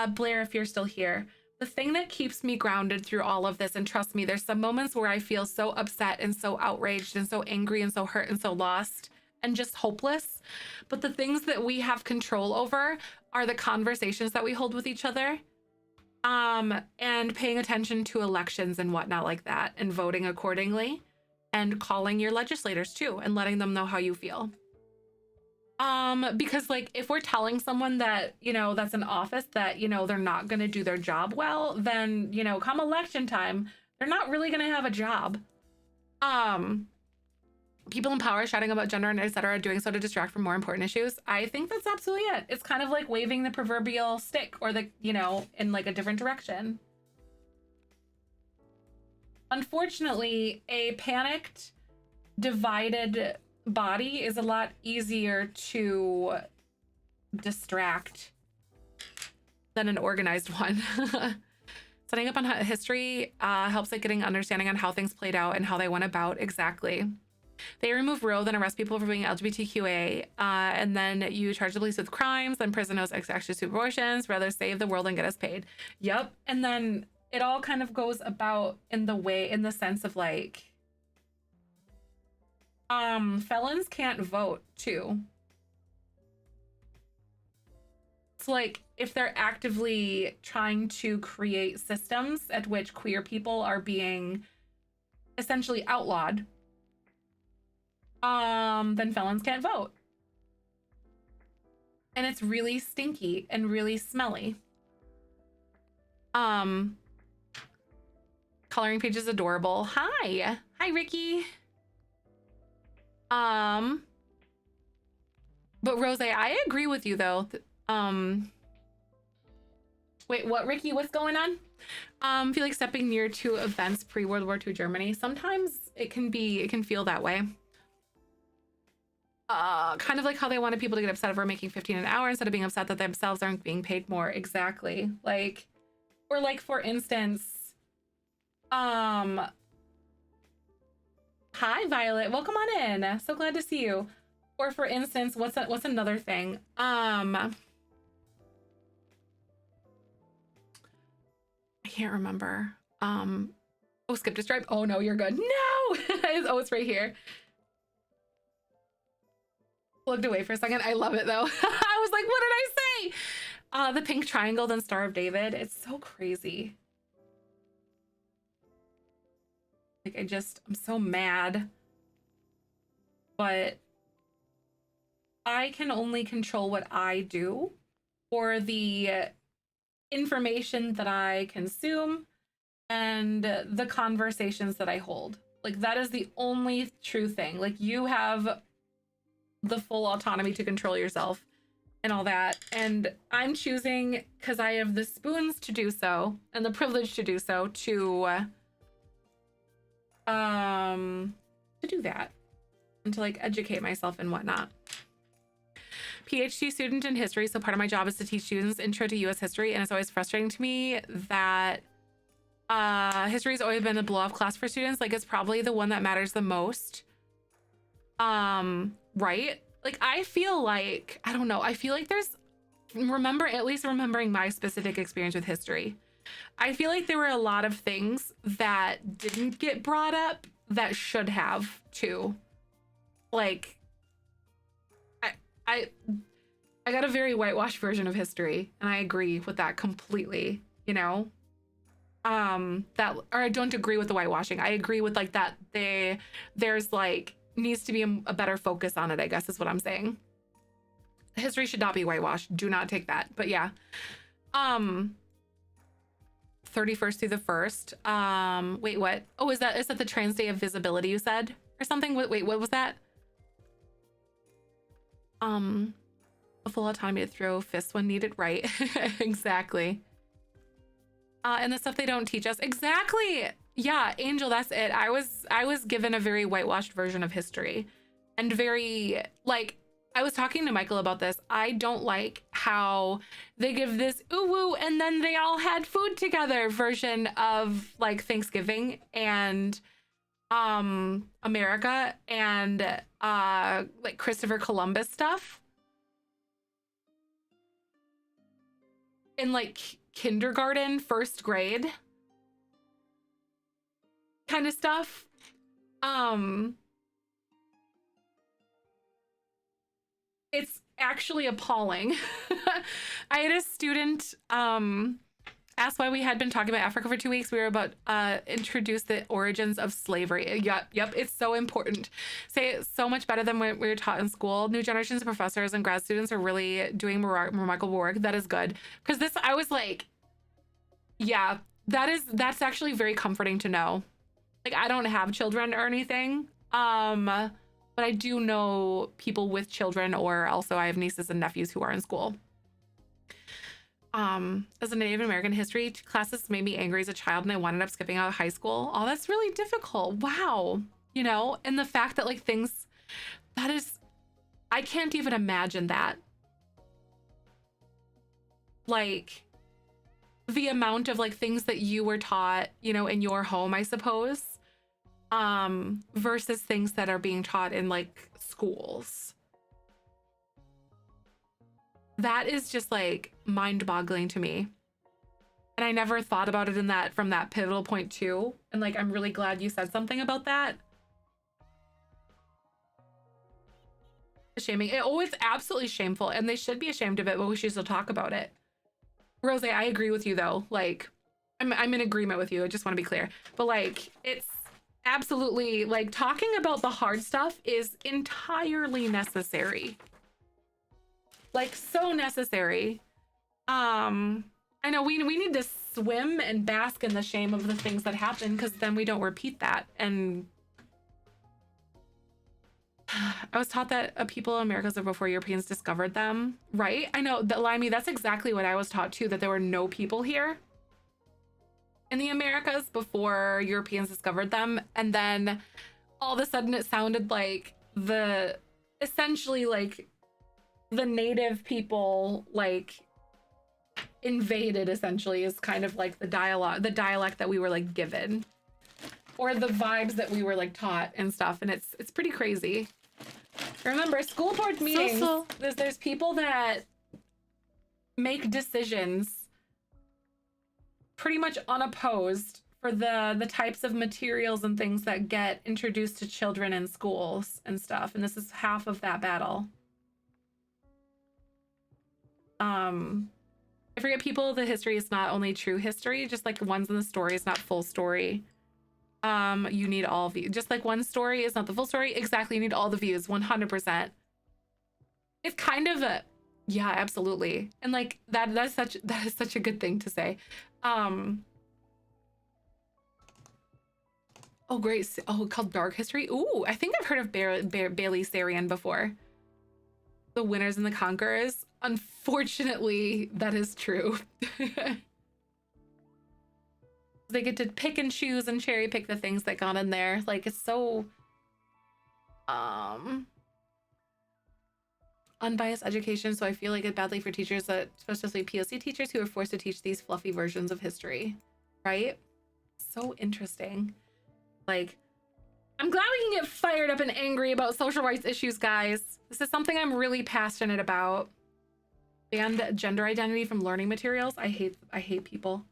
Blair, if you're still here, the thing that keeps me grounded through all of this, and trust me, there's some moments where I feel so upset and so outraged and so angry and so hurt and so lost and just hopeless. But the things that we have control over are the conversations that we hold with each other. And paying attention to elections and whatnot like that, and voting accordingly, and calling your legislators too, and letting them know how you feel. Because like, if we're telling someone that, you know, that's an office that, you know, they're not going to do their job well, then, you know, come election time, they're not really going to have a job. People in power shouting about gender and etc. doing so to distract from more important issues. I think that's absolutely it. It's kind of like waving the proverbial stick, or the, you know, in like a different direction. Unfortunately, a panicked, divided body is a lot easier to distract than an organized one. Setting up on history helps like getting understanding on how things played out and how they went about. Exactly. They remove Roe, then arrest people for being LGBTQA, and then you charge the police with crimes, then prison knows extra abortions, rather save the world and get us paid. Yep. And then it all kind of goes about in the sense of like, felons can't vote too. It's like if they're actively trying to create systems at which queer people are being essentially outlawed, then felons can't vote. And it's really stinky and really smelly. Coloring page is adorable. Hi Ricky. But Rose, I agree with you though. Wait, what, Ricky? What's going on? Feel like stepping near to events pre-World War II Germany. Sometimes it can feel that way. Kind of like how they wanted people to get upset over making 15 an hour instead of being upset that themselves aren't being paid more. Exactly. Like, or like, for instance, hi Violet, welcome on in. So glad to see you. Or for instance, what's another thing? I can't remember. Oh, skip to stripe. Oh no, you're good. No. Oh, it's right here. Looked away for a second. I love it though. I was like, what did I say? The pink triangle, then Star of David. It's so crazy. Like, I'm so mad. But I can only control what I do, or the information that I consume and the conversations that I hold. Like, that is the only true thing. Like, you have the full autonomy to control yourself and all that. And I'm choosing, because I have the spoons to do so and the privilege to do so, to do that and to like educate myself and whatnot. PhD student in history, so part of my job is to teach students intro to US history, and it's always frustrating to me that History's always been a blow-off class for students. Like, it's probably the one that matters the most. Right? Like, I feel like, I don't know, I feel like there's, at least remembering my specific experience with history, I feel like there were a lot of things that didn't get brought up that should have too. Like, I got a very whitewashed version of history, and I agree with that completely, you know? That, or I don't agree with the whitewashing. I agree with like that there's like needs to be a better focus on it, I guess is what I'm saying. History should not be whitewashed. Do not take that. But yeah. 31st through the 1st. Wait, what? Oh, is that the Trans Day of Visibility you said? Or something? Wait, what was that? A full autonomy to throw fists when needed, right? Exactly. And the stuff they don't teach us. Exactly. Yeah, Angel, that's it. I was given a very whitewashed version of history, and very, like, I was talking to Michael about this. I don't like how they give this ooh woo and then they all had food together version of like Thanksgiving and America and like Christopher Columbus stuff in like kindergarten, first grade kind of stuff. It's actually appalling. I had a student ask why we had been talking about Africa for 2 weeks. We were about introduce the origins of slavery. Yep, it's so important. Say it so much better than what we were taught in school. New generations of professors and grad students are really doing remarkable work. That is good. Because this, I was like, yeah, that's actually very comforting to know. Like, I don't have children or anything. But I do know people with children, or also I have nieces and nephews who are in school. As a Native American history classes made me angry as a child, and I wound up skipping out of high school. Oh, that's really difficult. Wow. You know, and the fact that like things, that is, I can't even imagine that. Like the amount of like things that you were taught, you know, in your home, I suppose, versus things that are being taught in like schools. That is just like mind-boggling to me. And I never thought about it in that, from that pivotal point too. And like, I'm really glad you said something about that. Shaming. Oh, it's absolutely shameful, and they should be ashamed of it, but we should still talk about it. Rose, I agree with you though. Like, I'm in agreement with you. I just want to be clear. But like, it's absolutely like talking about the hard stuff is entirely necessary. Like, so necessary. I know we need to swim and bask in the shame of the things that happen, because then we don't repeat that. And I was taught that people in Americas are before Europeans discovered them, right? I know that, Limey, that's exactly what I was taught too, that there were no people here in the Americas before Europeans discovered them. And then all of a sudden it sounded like essentially like the native people like invaded, essentially, is kind of like the dialect that we were like given, or the vibes that we were like taught and stuff. And it's pretty crazy. Remember, school board meetings, there's people that make decisions pretty much unopposed for the types of materials and things that get introduced to children in schools and stuff. And this is half of that battle. I forget people, the history is not only true history, just like the ones in the story is not full story. You need all views. Just like one story is not the full story. Exactly, you need all the views, 100%. It's kind of a, yeah, absolutely. And like that is such a good thing to say. Oh, great. Oh, called Dark History. Ooh, I think I've heard of Bailey Sarian before. The Winners and the Conquerors. Unfortunately, that is true. They get to pick and choose and cherry pick the things that got in there. Like, it's so unbiased education. So I feel like it badly for teachers, that especially POC teachers, who are forced to teach these fluffy versions of history, right? so interesting. Like, I'm glad we can get fired up and angry about social rights issues, guys. This is something I'm really passionate about. Banned gender identity from learning materials. I hate people.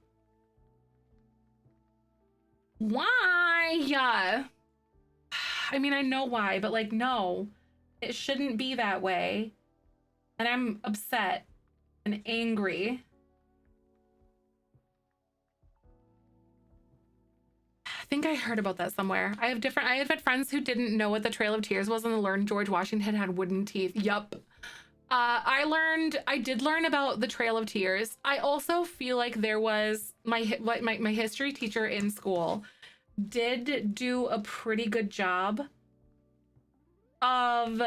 Why? Yeah. I mean, I know why, but like, no, it shouldn't be that way. And I'm upset and angry. I think I heard about that somewhere. I have had friends who didn't know what the Trail of Tears was and learned George Washington had wooden teeth. Yup. I did learn about the Trail of Tears. I also feel like there was my history teacher in school did do a pretty good job of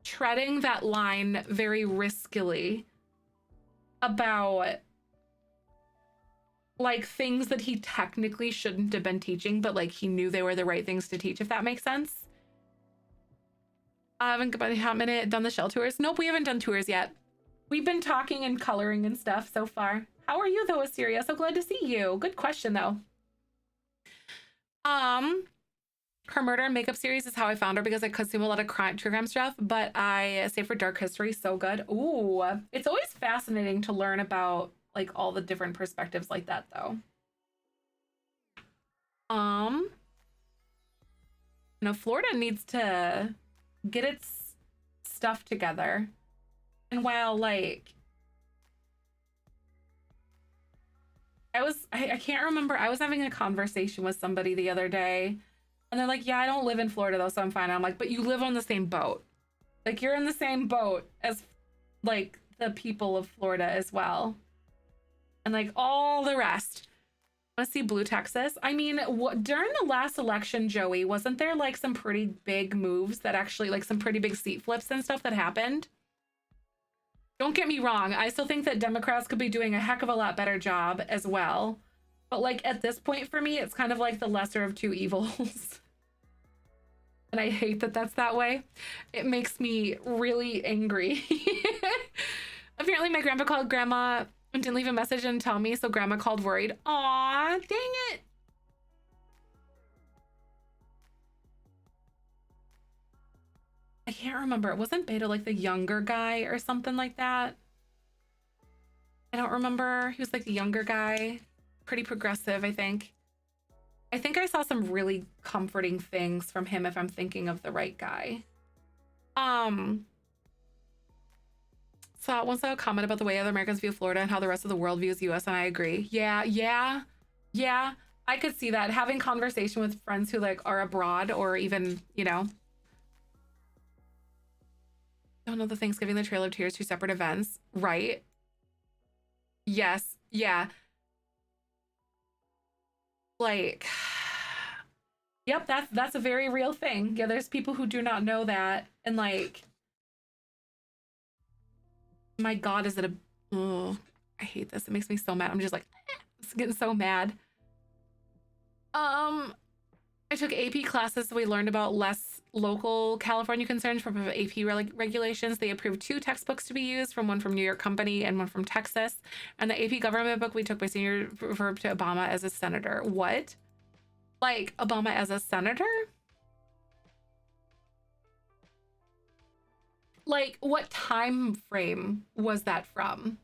treading that line very riskily about like things that he technically shouldn't have been teaching, but like he knew they were the right things to teach, if that makes sense. I haven't done the shell tours. Nope, we haven't done tours yet. We've been talking and coloring and stuff so far. How are you though, Assyria? So glad to see you. Good question though. Her murder and makeup series is how I found her because I consume a lot of true crime stuff, but I save for dark history. So good. Ooh, it's always fascinating to learn about like all the different perspectives like that though. You know, Florida needs to get its stuff together. And while like I can't remember, I was having a conversation with somebody the other day and they're like, yeah, I don't live in Florida though, so I'm fine. I'm like, but you live on the same boat. Like you're in the same boat as like the people of Florida as well. And like all the rest. I want to see Blue Texas. I mean, during the last election, Joey, wasn't there like some pretty big moves that actually like some pretty big seat flips and stuff that happened? Don't get me wrong. I still think that Democrats could be doing a heck of a lot better job as well. But like at this point for me, it's kind of like the lesser of two evils. And I hate that that's that way. It makes me really angry. Apparently my grandpa called grandma and didn't leave a message and tell me, so grandma called worried. Aw, dang it. I can't remember. It wasn't Beto like the younger guy or something like that. I don't remember. He was like the younger guy. Pretty progressive, I think. I think I saw some really comforting things from him if I'm thinking of the right guy. So I once saw a comment about the way other Americans view Florida and how the rest of the world views US, and I agree. Yeah. I could see that. Having conversation with friends who like are abroad or even, you know. Don't know the Thanksgiving, the Trail of Tears, two separate events, right? Yes, yeah. Like, yep, that's a very real thing. Yeah, there's people who do not know that, and like, my God, is it a? Oh, I hate this. It makes me so mad. I'm just like, it's getting so mad. I took AP classes, so we learned about less local California concerns from AP regulations. They approved 2 textbooks to be used, one from New York Company and one from Texas. And the AP government book we took by senior referred to Obama as a senator. What? Like Obama as a senator? Like what time frame was that from?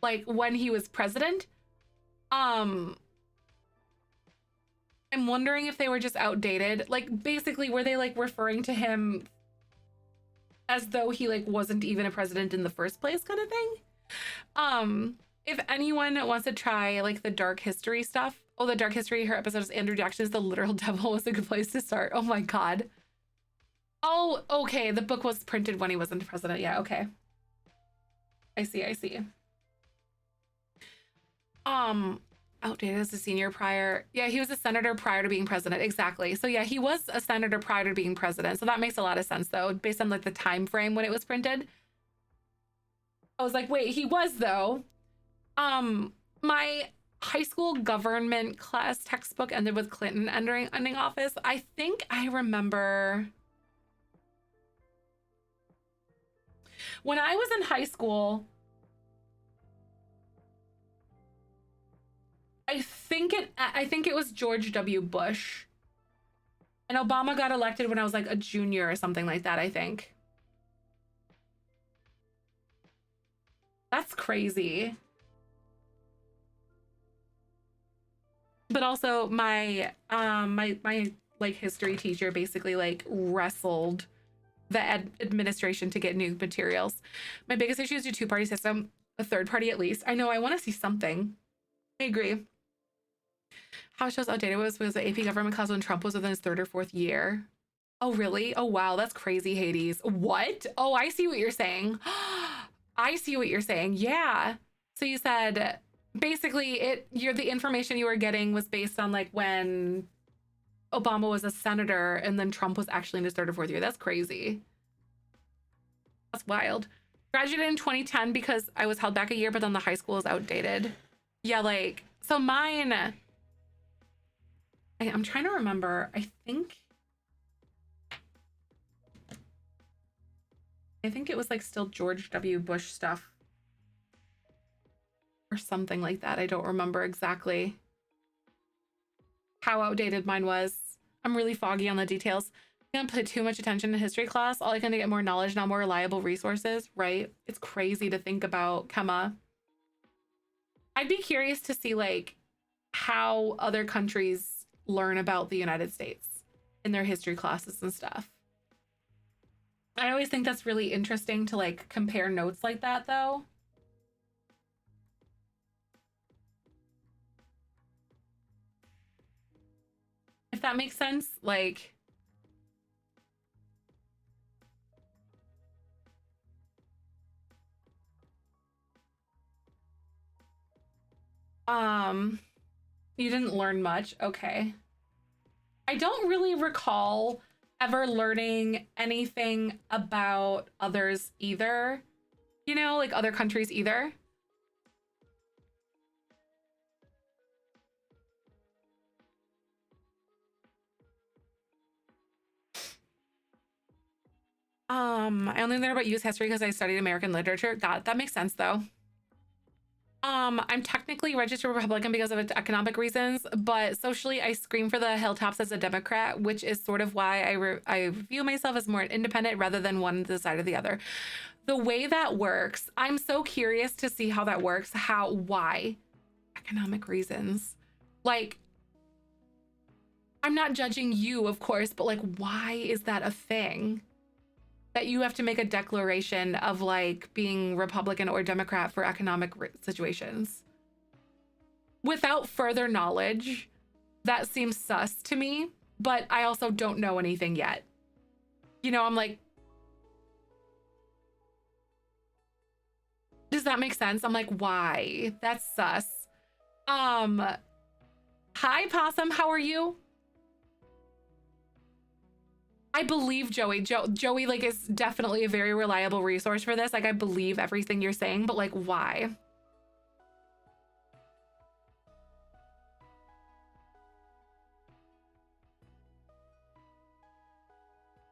Like when he was president? I'm wondering if they were just outdated. Like basically were they like referring to him as though he like wasn't even a president in the first place kind of thing? If anyone wants to try like the dark history stuff, the dark history, her episode is Andrew Jackson's The Literal Devil was a good place to start. Oh my God. Oh, okay. The book was printed when he wasn't president. Yeah, okay. I see. Outdated as a senior prior. Yeah, he was a senator prior to being president. Exactly. So yeah, he was a senator prior to being president. So that makes a lot of sense though, based on like the time frame when it was printed. I was like, wait, he was though. My high school government class textbook ended with Clinton ending office. I think I remember when I was in high school, I think it was George W. Bush. And Obama got elected when I was like a junior or something like that, I think. That's crazy. But also my my like history teacher basically like wrestled the administration to get new materials. My biggest issue is a two-party system, a third party at least. I know I want to see something. I agree. How it shows outdated was the AP government class when Trump was within his third or fourth year. Oh, really? Oh, wow. That's crazy, Hades. What? Oh, I see what you're saying. I see what you're saying. Yeah. So you said basically the information you were getting was based on like when Obama was a senator and then Trump was actually in his third or fourth year. That's crazy. That's wild. Graduated in 2010 because I was held back a year, but then the high school is outdated. Yeah, like, so mine, I'm trying to remember. I think it was like still George W. Bush stuff or something like that. I don't remember exactly how outdated mine was. I'm really foggy on the details. I can't put too much attention to history class. All I can to get more knowledge, not more reliable resources, right? It's crazy to think about, Kemma. I'd be curious to see like how other countries learn about the United States in their history classes and stuff. I always think that's really interesting to like compare notes like that though. If that makes sense, like you didn't learn much. Okay. I don't really recall ever learning anything about others either. You know, like other countries either. I only learned about US history because I studied American literature. Got it. That makes sense though. I'm technically registered Republican because of economic reasons, but socially I scream for the hilltops as a Democrat, which is sort of why I view myself as more independent rather than one to the side or the other. The way that works, I'm so curious to see how that works. Why? Economic reasons. Like, I'm not judging you, of course, but like, why is that a thing? That you have to make a declaration of like being Republican or Democrat for economic situations. Without further knowledge, that seems sus to me, but I also don't know anything yet. You know, I'm like, does that make sense? I'm like, why? That's sus. Hi Possum, how are you? I believe Joey. Joey like is definitely a very reliable resource for this. Like I believe everything you're saying, but like why?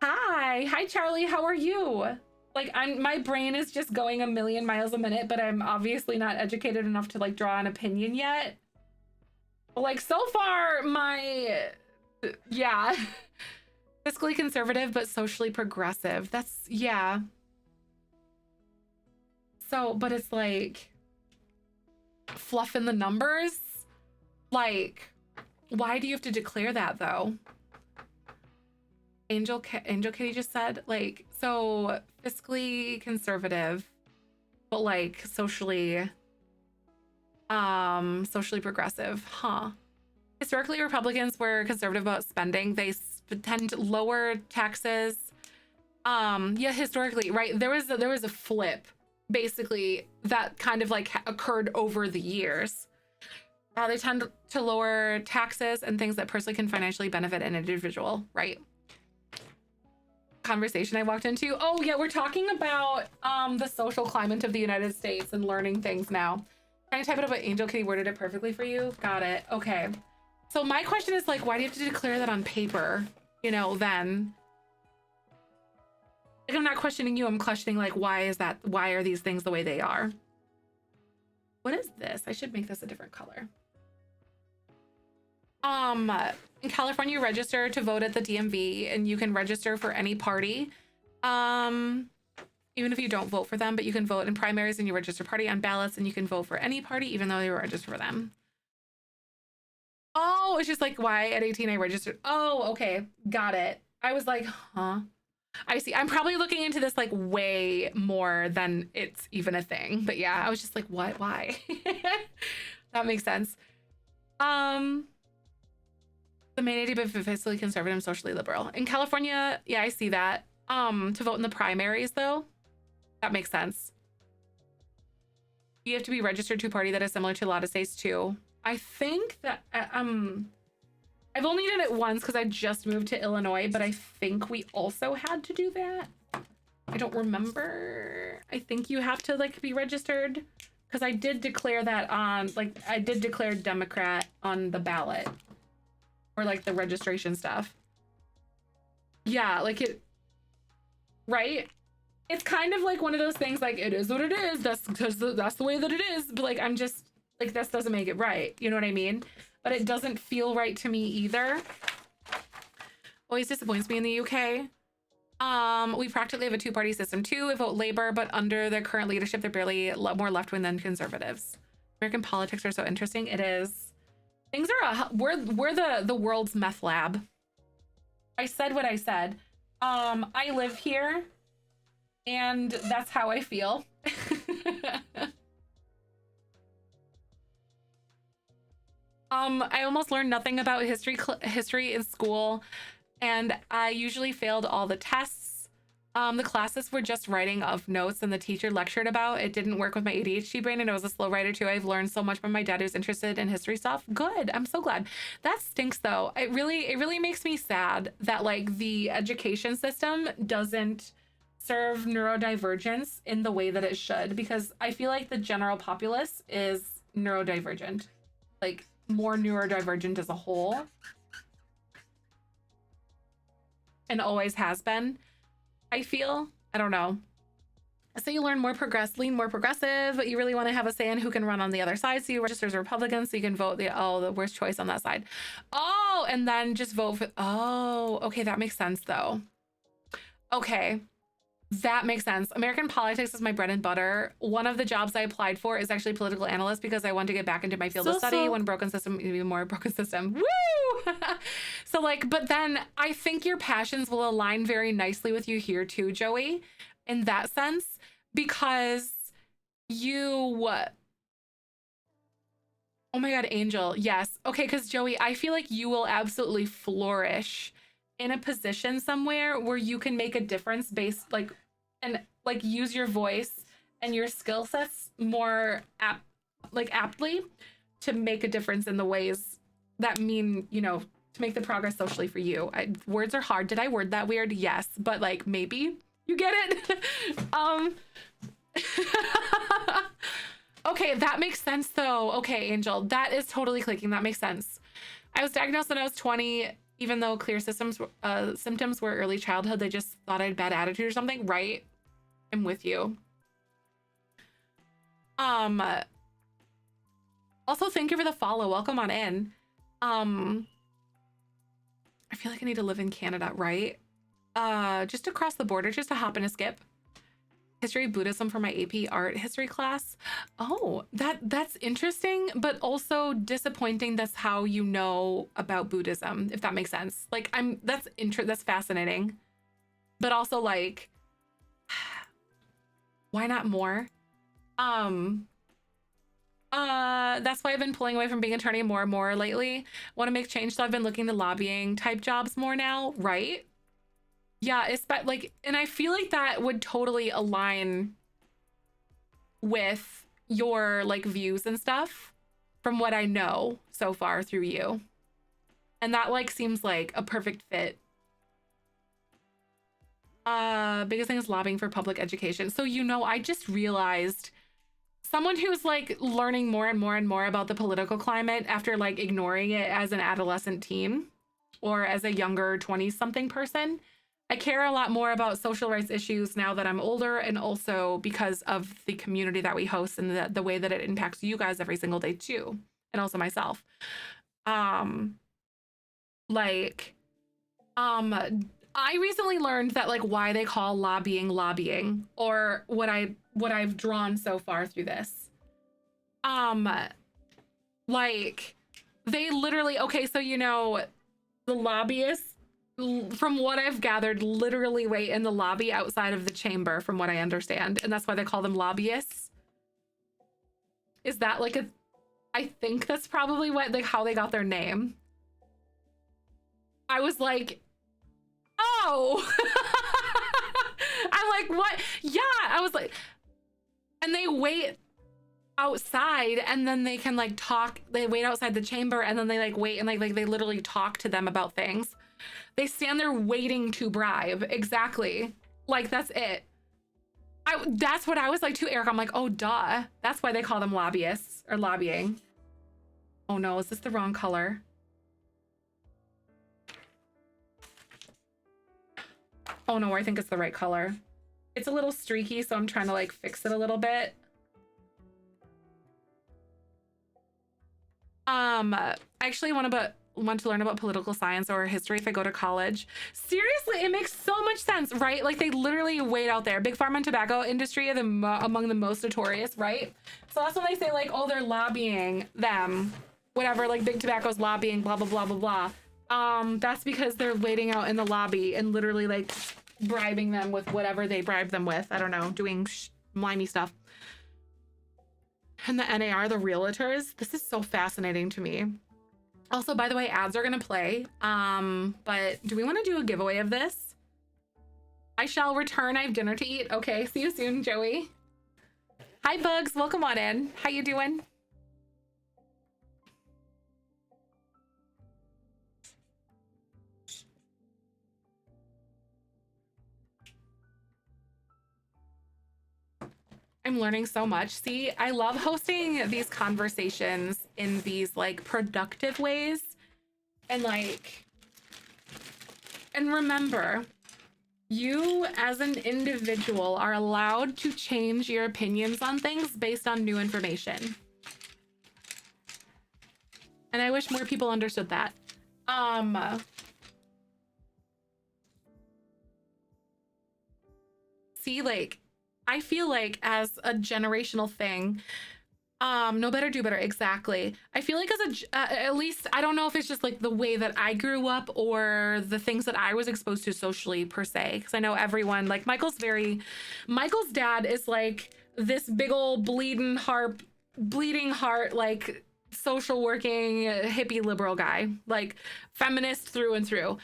Hi Charlie, how are you? Like my brain is just going a million miles a minute, but I'm obviously not educated enough to like draw an opinion yet. But like so far yeah. Fiscally conservative, but socially progressive. That's, yeah. So, but it's like fluff in the numbers. Like, why do you have to declare that though? Angel Kitty just said, like, so fiscally conservative, but like socially progressive, huh? Historically, Republicans were conservative about spending. They tend to lower taxes. Yeah, historically, right? There was a flip, basically, that kind of like occurred over the years. They tend to lower taxes and things that personally can financially benefit an individual, right? Conversation I walked into. Oh yeah, we're talking about the social climate of the United States and learning things now. Can I type it up? Angel Kitty worded it perfectly for you. Got it. Okay. So my question is like, why do you have to declare that on paper? You know, then. Like, I'm not questioning you. I'm questioning like, why are these things the way they are? What is this? I should make this a different color. In California, you register to vote at the DMV, and you can register for any party. Even if you don't vote for them, but you can vote in primaries and you register party on ballots, and you can vote for any party even though you register for them. Oh, it's just like why at 18 I registered. Oh, okay. Got it. I was like, huh? I see. I'm probably looking into this like way more than it's even a thing. But yeah, I was just like, what? Why? That makes sense. The main idea of fiscally conservative and socially liberal. In California, yeah, I see that. To vote in the primaries though, that makes sense. You have to be registered to a party that is similar to a lot of states too. I think that I've only done it once because I just moved to Illinois, but I think we also had to do that. I don't remember. I think you have to like be registered because I did declare that on like I did declare Democrat on the ballot or like the registration stuff. Yeah, like it, right? It's kind of like one of those things like it is what it is. That's the way that it is. But like I'm just like this doesn't make it right. You know what I mean? But it doesn't feel right to me either. Always disappoints me in the UK. We practically have a two-party system too. We vote Labour, but under the current leadership, they're barely more left-wing than conservatives. American politics are so interesting. It is. Things are we're the world's meth lab. I said what I said. I live here, and that's how I feel. I almost learned nothing about history in school, and I usually failed all the tests. The classes were just writing of notes and the teacher lectured about. It didn't work with my ADHD brain, and I was a slow writer too. I've learned so much from my dad who's interested in history stuff. Good. I'm so glad. That stinks though. It really makes me sad that like the education system doesn't serve neurodivergence in the way that it should, because I feel like the general populace is neurodivergent. Like more neurodivergent as a whole, and always has been. I feel, I don't know. So you learn more lean more progressive, but you really want to have a say in who can run on the other side. So you register as a Republican, so you can vote the worst choice on that side. Oh, and then just vote for, oh, okay, that makes sense though. Okay. That makes sense. American politics is my bread and butter. One of the jobs I applied for is actually political analyst because I want to get back into my field of study. When broken system, even more broken system. Woo! So like, but then I think your passions will align very nicely with you here too, Joey, in that sense, because you, oh my God, Angel. Yes. Okay. Because Joey, I feel like you will absolutely flourish in a position somewhere where you can make a difference based like, and like use your voice and your skill sets more aptly to make a difference in the ways that mean, you know, to make the progress socially for you. Words are hard. Did I word that weird? Yes, but like maybe you get it. Okay, that makes sense though. Okay, Angel, that is totally clicking. That makes sense. I was diagnosed when I was 20. Even though clear symptoms were early childhood, they just thought I had bad attitude or something, right? I'm with you. Also, thank you for the follow. Welcome on in. I feel like I need to live in Canada, right? Just across the border, just a hop and a skip. History of Buddhism for my AP art history class. Oh, that's interesting, but also disappointing. That's how you know about Buddhism, if that makes sense. Like that's fascinating, but also like, why not more? That's why I've been pulling away from being an attorney more and more lately. Want to make change, so I've been looking to lobbying type jobs more now, right? Yeah, it's like, and I feel like that would totally align with your like views and stuff from what I know so far through you. And that like seems like a perfect fit. Biggest thing is lobbying for public education. So, you know, I just realized someone who's like learning more and more and more about the political climate after like ignoring it as an adolescent teen or as a younger 20-something person. I care a lot more about social rights issues now that I'm older, and also because of the community that we host and the way that it impacts you guys every single day too, and also myself. Like, I recently learned that like why they call lobbying, or what I've drawn so far through this. Like they literally, okay, so you know, the lobbyists, from what I've gathered, literally wait in the lobby outside of the chamber, from what I understand, and that's why they call them lobbyists. Is that like a, I think that's probably what, like, how they got their name. I was like, oh. I'm like, what? Yeah, I was like, and they wait outside, and then they can like talk. They wait outside the chamber, and then they like wait, and like they literally talk to them about things. They stand there waiting to bribe. Exactly. Like, that's it. That's what I was like too, Eric. I'm like, oh, duh. That's why they call them lobbyists, or lobbying. Oh no, is this the wrong color? Oh no, I think it's the right color. It's a little streaky, so I'm trying to like fix it a little bit. I actually want to learn about political science or history if I go to college. Seriously, it makes so much sense, right? Like, they literally wait out there. Big pharma and tobacco industry are among the most notorious, right? So that's when they say like, oh, they're lobbying them, whatever, like big tobacco's lobbying, blah blah blah blah blah. That's because they're waiting out in the lobby and literally like bribing them with whatever they bribe them with. I don't know, doing slimy stuff. And the NAR, the realtors. This is so fascinating to me. Also, by the way, ads are gonna play. But do we want to do a giveaway of this? I shall return. I have dinner to eat. Okay, see you soon, Joey. Hi, Bugs. Welcome on in. How you doing? I'm learning so much. See, I love hosting these conversations in these like productive ways. And like, and remember, you as an individual are allowed to change your opinions on things based on new information. And I wish more people understood that. See, like, I feel like as a generational thing, know better, do better. Exactly. I feel like as a, at least, I don't know if it's just like the way that I grew up or the things that I was exposed to socially per se. Cause I know everyone, like Michael's dad is like this big old bleeding heart, like social working hippie liberal guy, like feminist through and through.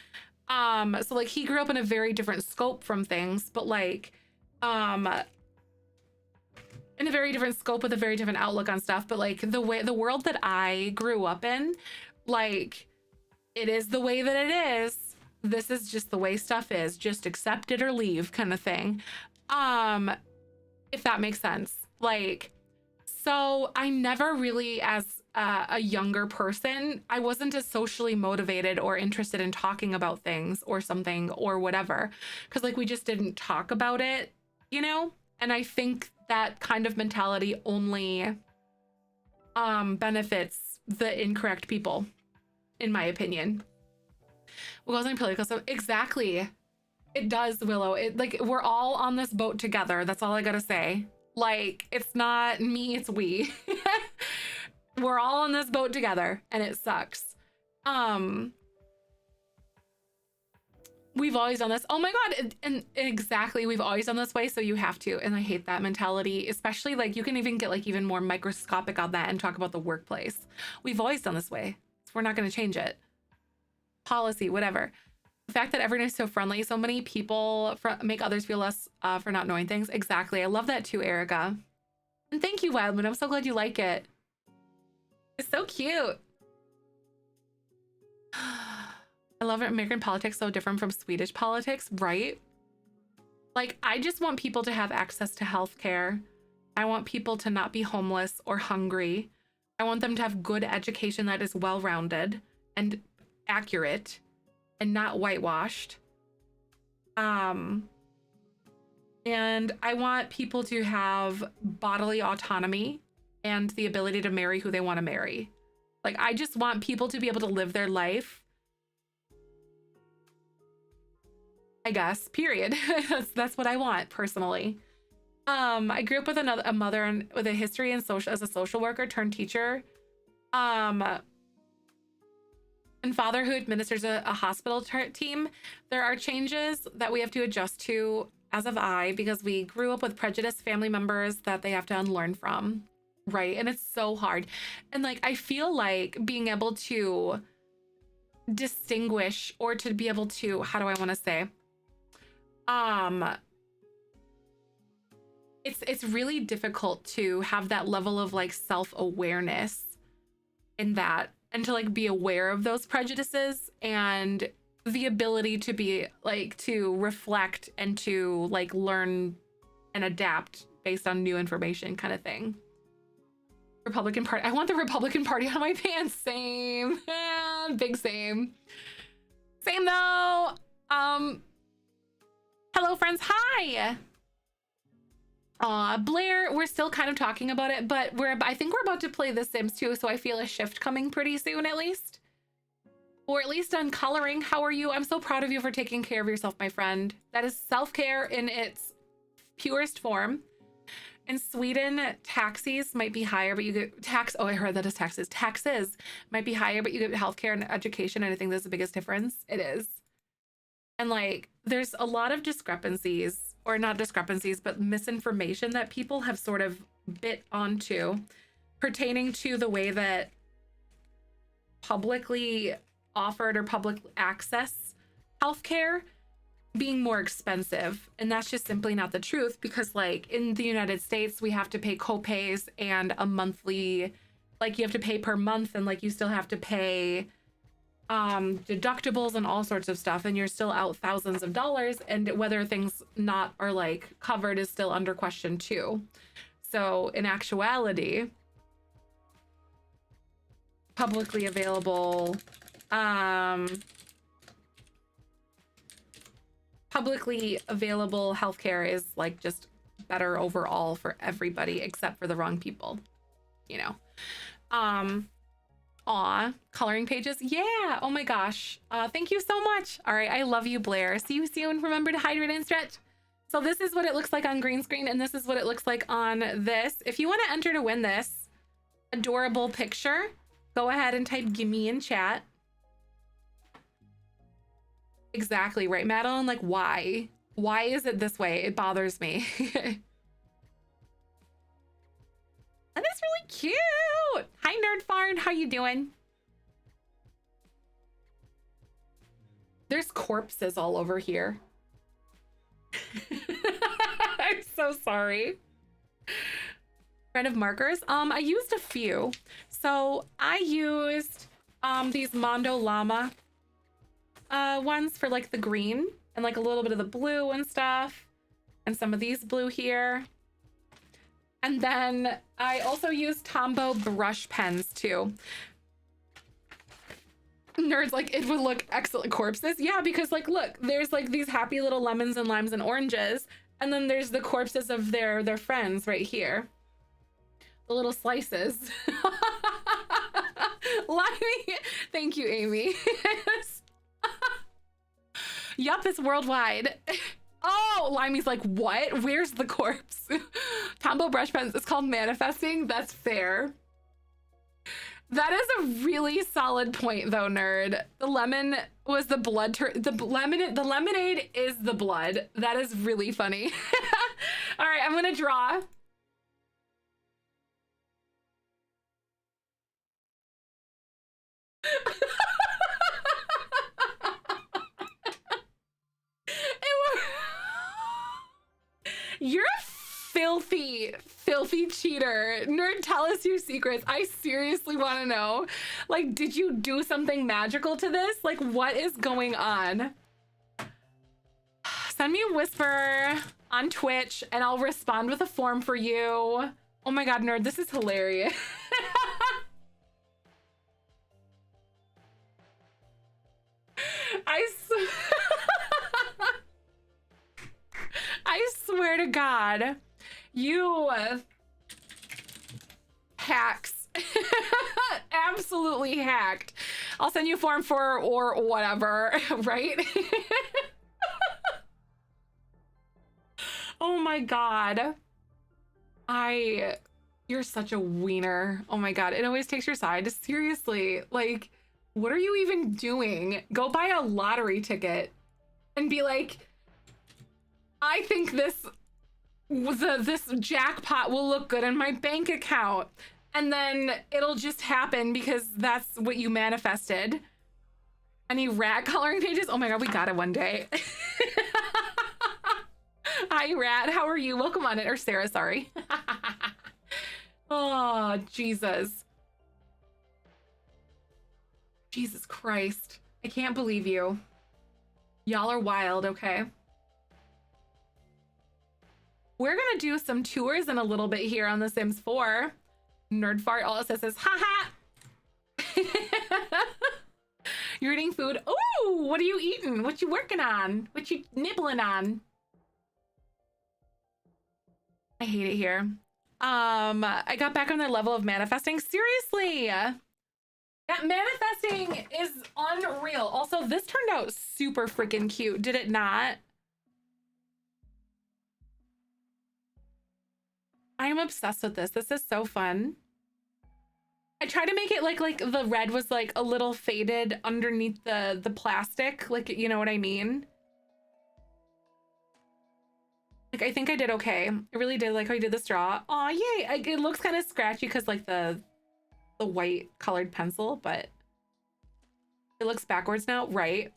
So like he grew up in a very different scope from things, but like, in a very different scope with a very different outlook on stuff. But like the world that I grew up in, like, it is the way that it is. This is just the way stuff is. Just accept it or leave kind of thing. If that makes sense. Like, so I never really, as a younger person, I wasn't as socially motivated or interested in talking about things or something or whatever. Cause like we just didn't talk about it, you know? And I think that kind of mentality only benefits the incorrect people, in my opinion. What goes on political stuff? Exactly. It does, Willow. It, like, we're all on this boat together. That's all I gotta say. Like, it's not me, it's we. We're all on this boat together, and it sucks. We've always done this. Oh my God. And exactly, we've always done this way, so you have to. And I hate that mentality, especially like you can even get like even more microscopic on that and talk about the workplace. We've always done this way, so we're not going to change it. Policy, whatever. The fact that everyone is so friendly, so many people make others feel less for not knowing things. Exactly. I love that too, Erica. And thank you, Wildman. I'm so glad you like it. It's so cute. I love it. American politics so different from Swedish politics, right? Like, I just want people to have access to healthcare. I want people to not be homeless or hungry. I want them to have good education that is well-rounded and accurate and not whitewashed. And I want people to have bodily autonomy and the ability to marry who they want to marry. Like, I just want people to be able to live their life I guess, period. That's what I want personally. I grew up with a mother with a history in social as a social worker turned teacher. And father who administers a hospital team. There are changes that we have to adjust to as of I, because we grew up with prejudiced family members that they have to unlearn from. Right. And it's so hard. And like, I feel like being able to distinguish, or to be able to, how do I want to say? It's really difficult to have that level of like self-awareness in that, and to like be aware of those prejudices, and the ability to be like to reflect and to like learn and adapt based on new information, kind of thing. Republican Party. I want the Republican Party on my pants. Same. Big same. Same though. Hello friends. Hi. Blair, we're still kind of talking about it, but I think we're about to play The Sims 2, so I feel a shift coming pretty soon at least. Or at least on coloring. How are you? I'm so proud of you for taking care of yourself, my friend. That is self-care in its purest form. In Sweden, taxes might be higher, but you get oh, I heard that as taxes. Taxes might be higher, but you get healthcare and education, and I think that's the biggest difference. It is. And like, there's a lot of discrepancies, or not discrepancies, but misinformation that people have sort of bit onto pertaining to the way that publicly offered or public access healthcare being more expensive. And that's just simply not the truth, because like in the United States, we have to pay copays and a monthly, like you have to pay per month, and like you still have to pay deductibles and all sorts of stuff, and you're still out thousands of dollars, and whether things not are like covered is still under question too. So in actuality, publicly available healthcare is like just better overall for everybody except for the wrong people, you know. Aw, coloring pages. Yeah. Oh my gosh. Thank you so much. All right. I love you, Blair. See you soon. Remember to hydrate and stretch. So this is what it looks like on green screen, and this is what it looks like on this. If you want to enter to win this adorable picture, go ahead and type gimme in chat. Exactly right, Madeline. Like, why? Why is it this way? It bothers me. That is really cute. Hi, Nerd Fard. How you doing? There's corpses all over here. I'm so sorry. Friend of markers. I used a few. So I used these Mondo Llama ones for like the green and like a little bit of the blue and stuff, and some of these blue here. And then I also used Tombow brush pens too. Nerds like, it would look excellent. Corpses. Yeah, because like, look, there's like these happy little lemons and limes and oranges, and then there's the corpses of their friends right here. The little slices. Limey. Thank you, Amy. Yup, it's worldwide. Oh, Limey's like, what? Where's the corpse? Tombow brush pens. It's called manifesting. That's fair. That is a really solid point, though, nerd. The lemon was the blood. The lemonade is the blood. That is really funny. All right, I'm gonna draw. You're a filthy cheater. Nerd, tell us your secrets. I seriously want to know. Like, did you do something magical to this? Like, what is going on? Send me a whisper on Twitch and I'll respond with a form for you. Oh my God, nerd, this is hilarious. I swear to God, you hacks. Absolutely hacked. I'll send you a form for or whatever, right? Oh my God. You're such a wiener. Oh my God. It always takes your side. Seriously. Like, what are you even doing? Go buy a lottery ticket and be like, I think this jackpot will look good in my bank account. And then it'll just happen because that's what you manifested. Any rat coloring pages? Oh my God, we got it one day. Hi, Rat. How are you? Welcome on it. Or Sarah, sorry. Oh, Jesus. Jesus Christ. I can't believe you. Y'all are wild, okay? We're gonna do some tours in a little bit here on The Sims 4. Nerd fart all it says haha. You're eating food. Ooh, what are you eating? What you working on? What you nibbling on? I hate it here. I got back on their level of manifesting. Seriously. Yeah, manifesting is unreal. Also, this turned out super freaking cute. Did it not? I am obsessed with this. This is so fun. I tried to make it like the red was like a little faded underneath the plastic, like, you know what I mean? Like, I think I did okay. I really did like how you did the straw. Aw, yay. It looks kind of scratchy because like the white colored pencil, but it looks backwards now, right?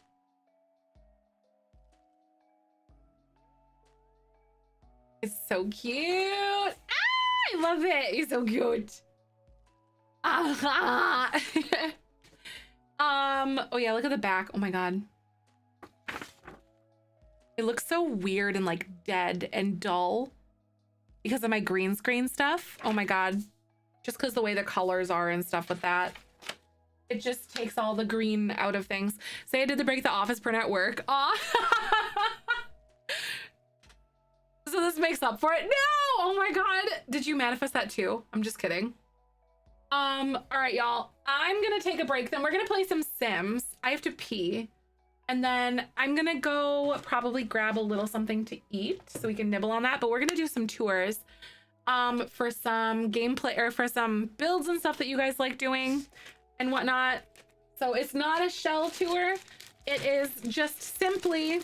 It's so cute. Ah, I love it. He's so cute. Ah. Oh yeah, look at the back. Oh my God. It looks so weird and like dead and dull because of my green screen stuff. Oh my God. Just because the way the colors are and stuff with that. It just takes all the green out of things. Say I did the break the office print at work. Aw. So this makes up for it. No! Oh my God. Did you manifest that too? I'm just kidding. All right, y'all. I'm gonna take a break. Then we're gonna play some Sims. I have to pee. And then I'm gonna go probably grab a little something to eat so we can nibble on that. But we're gonna do some tours for some gameplay or for some builds and stuff that you guys like doing and whatnot. So it's not a shell tour. It is just simply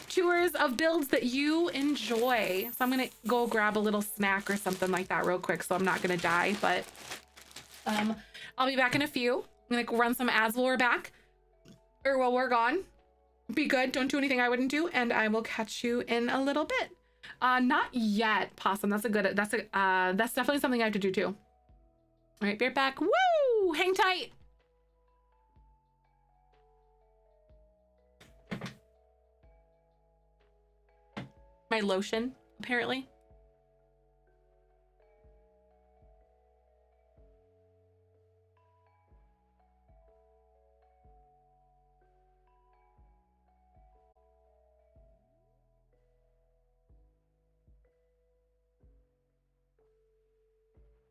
tours of builds that you enjoy. So I'm gonna go grab a little snack or something like that real quick so I'm not gonna die, but I'll be back in a few. I'm gonna run some ads while we're back or while we're gone. Be good, don't do anything I wouldn't do, and I will catch you in a little bit. Not yet, Possum. That's definitely something I have to do too. All right, be right back. Woo! Hang tight. My lotion, apparently.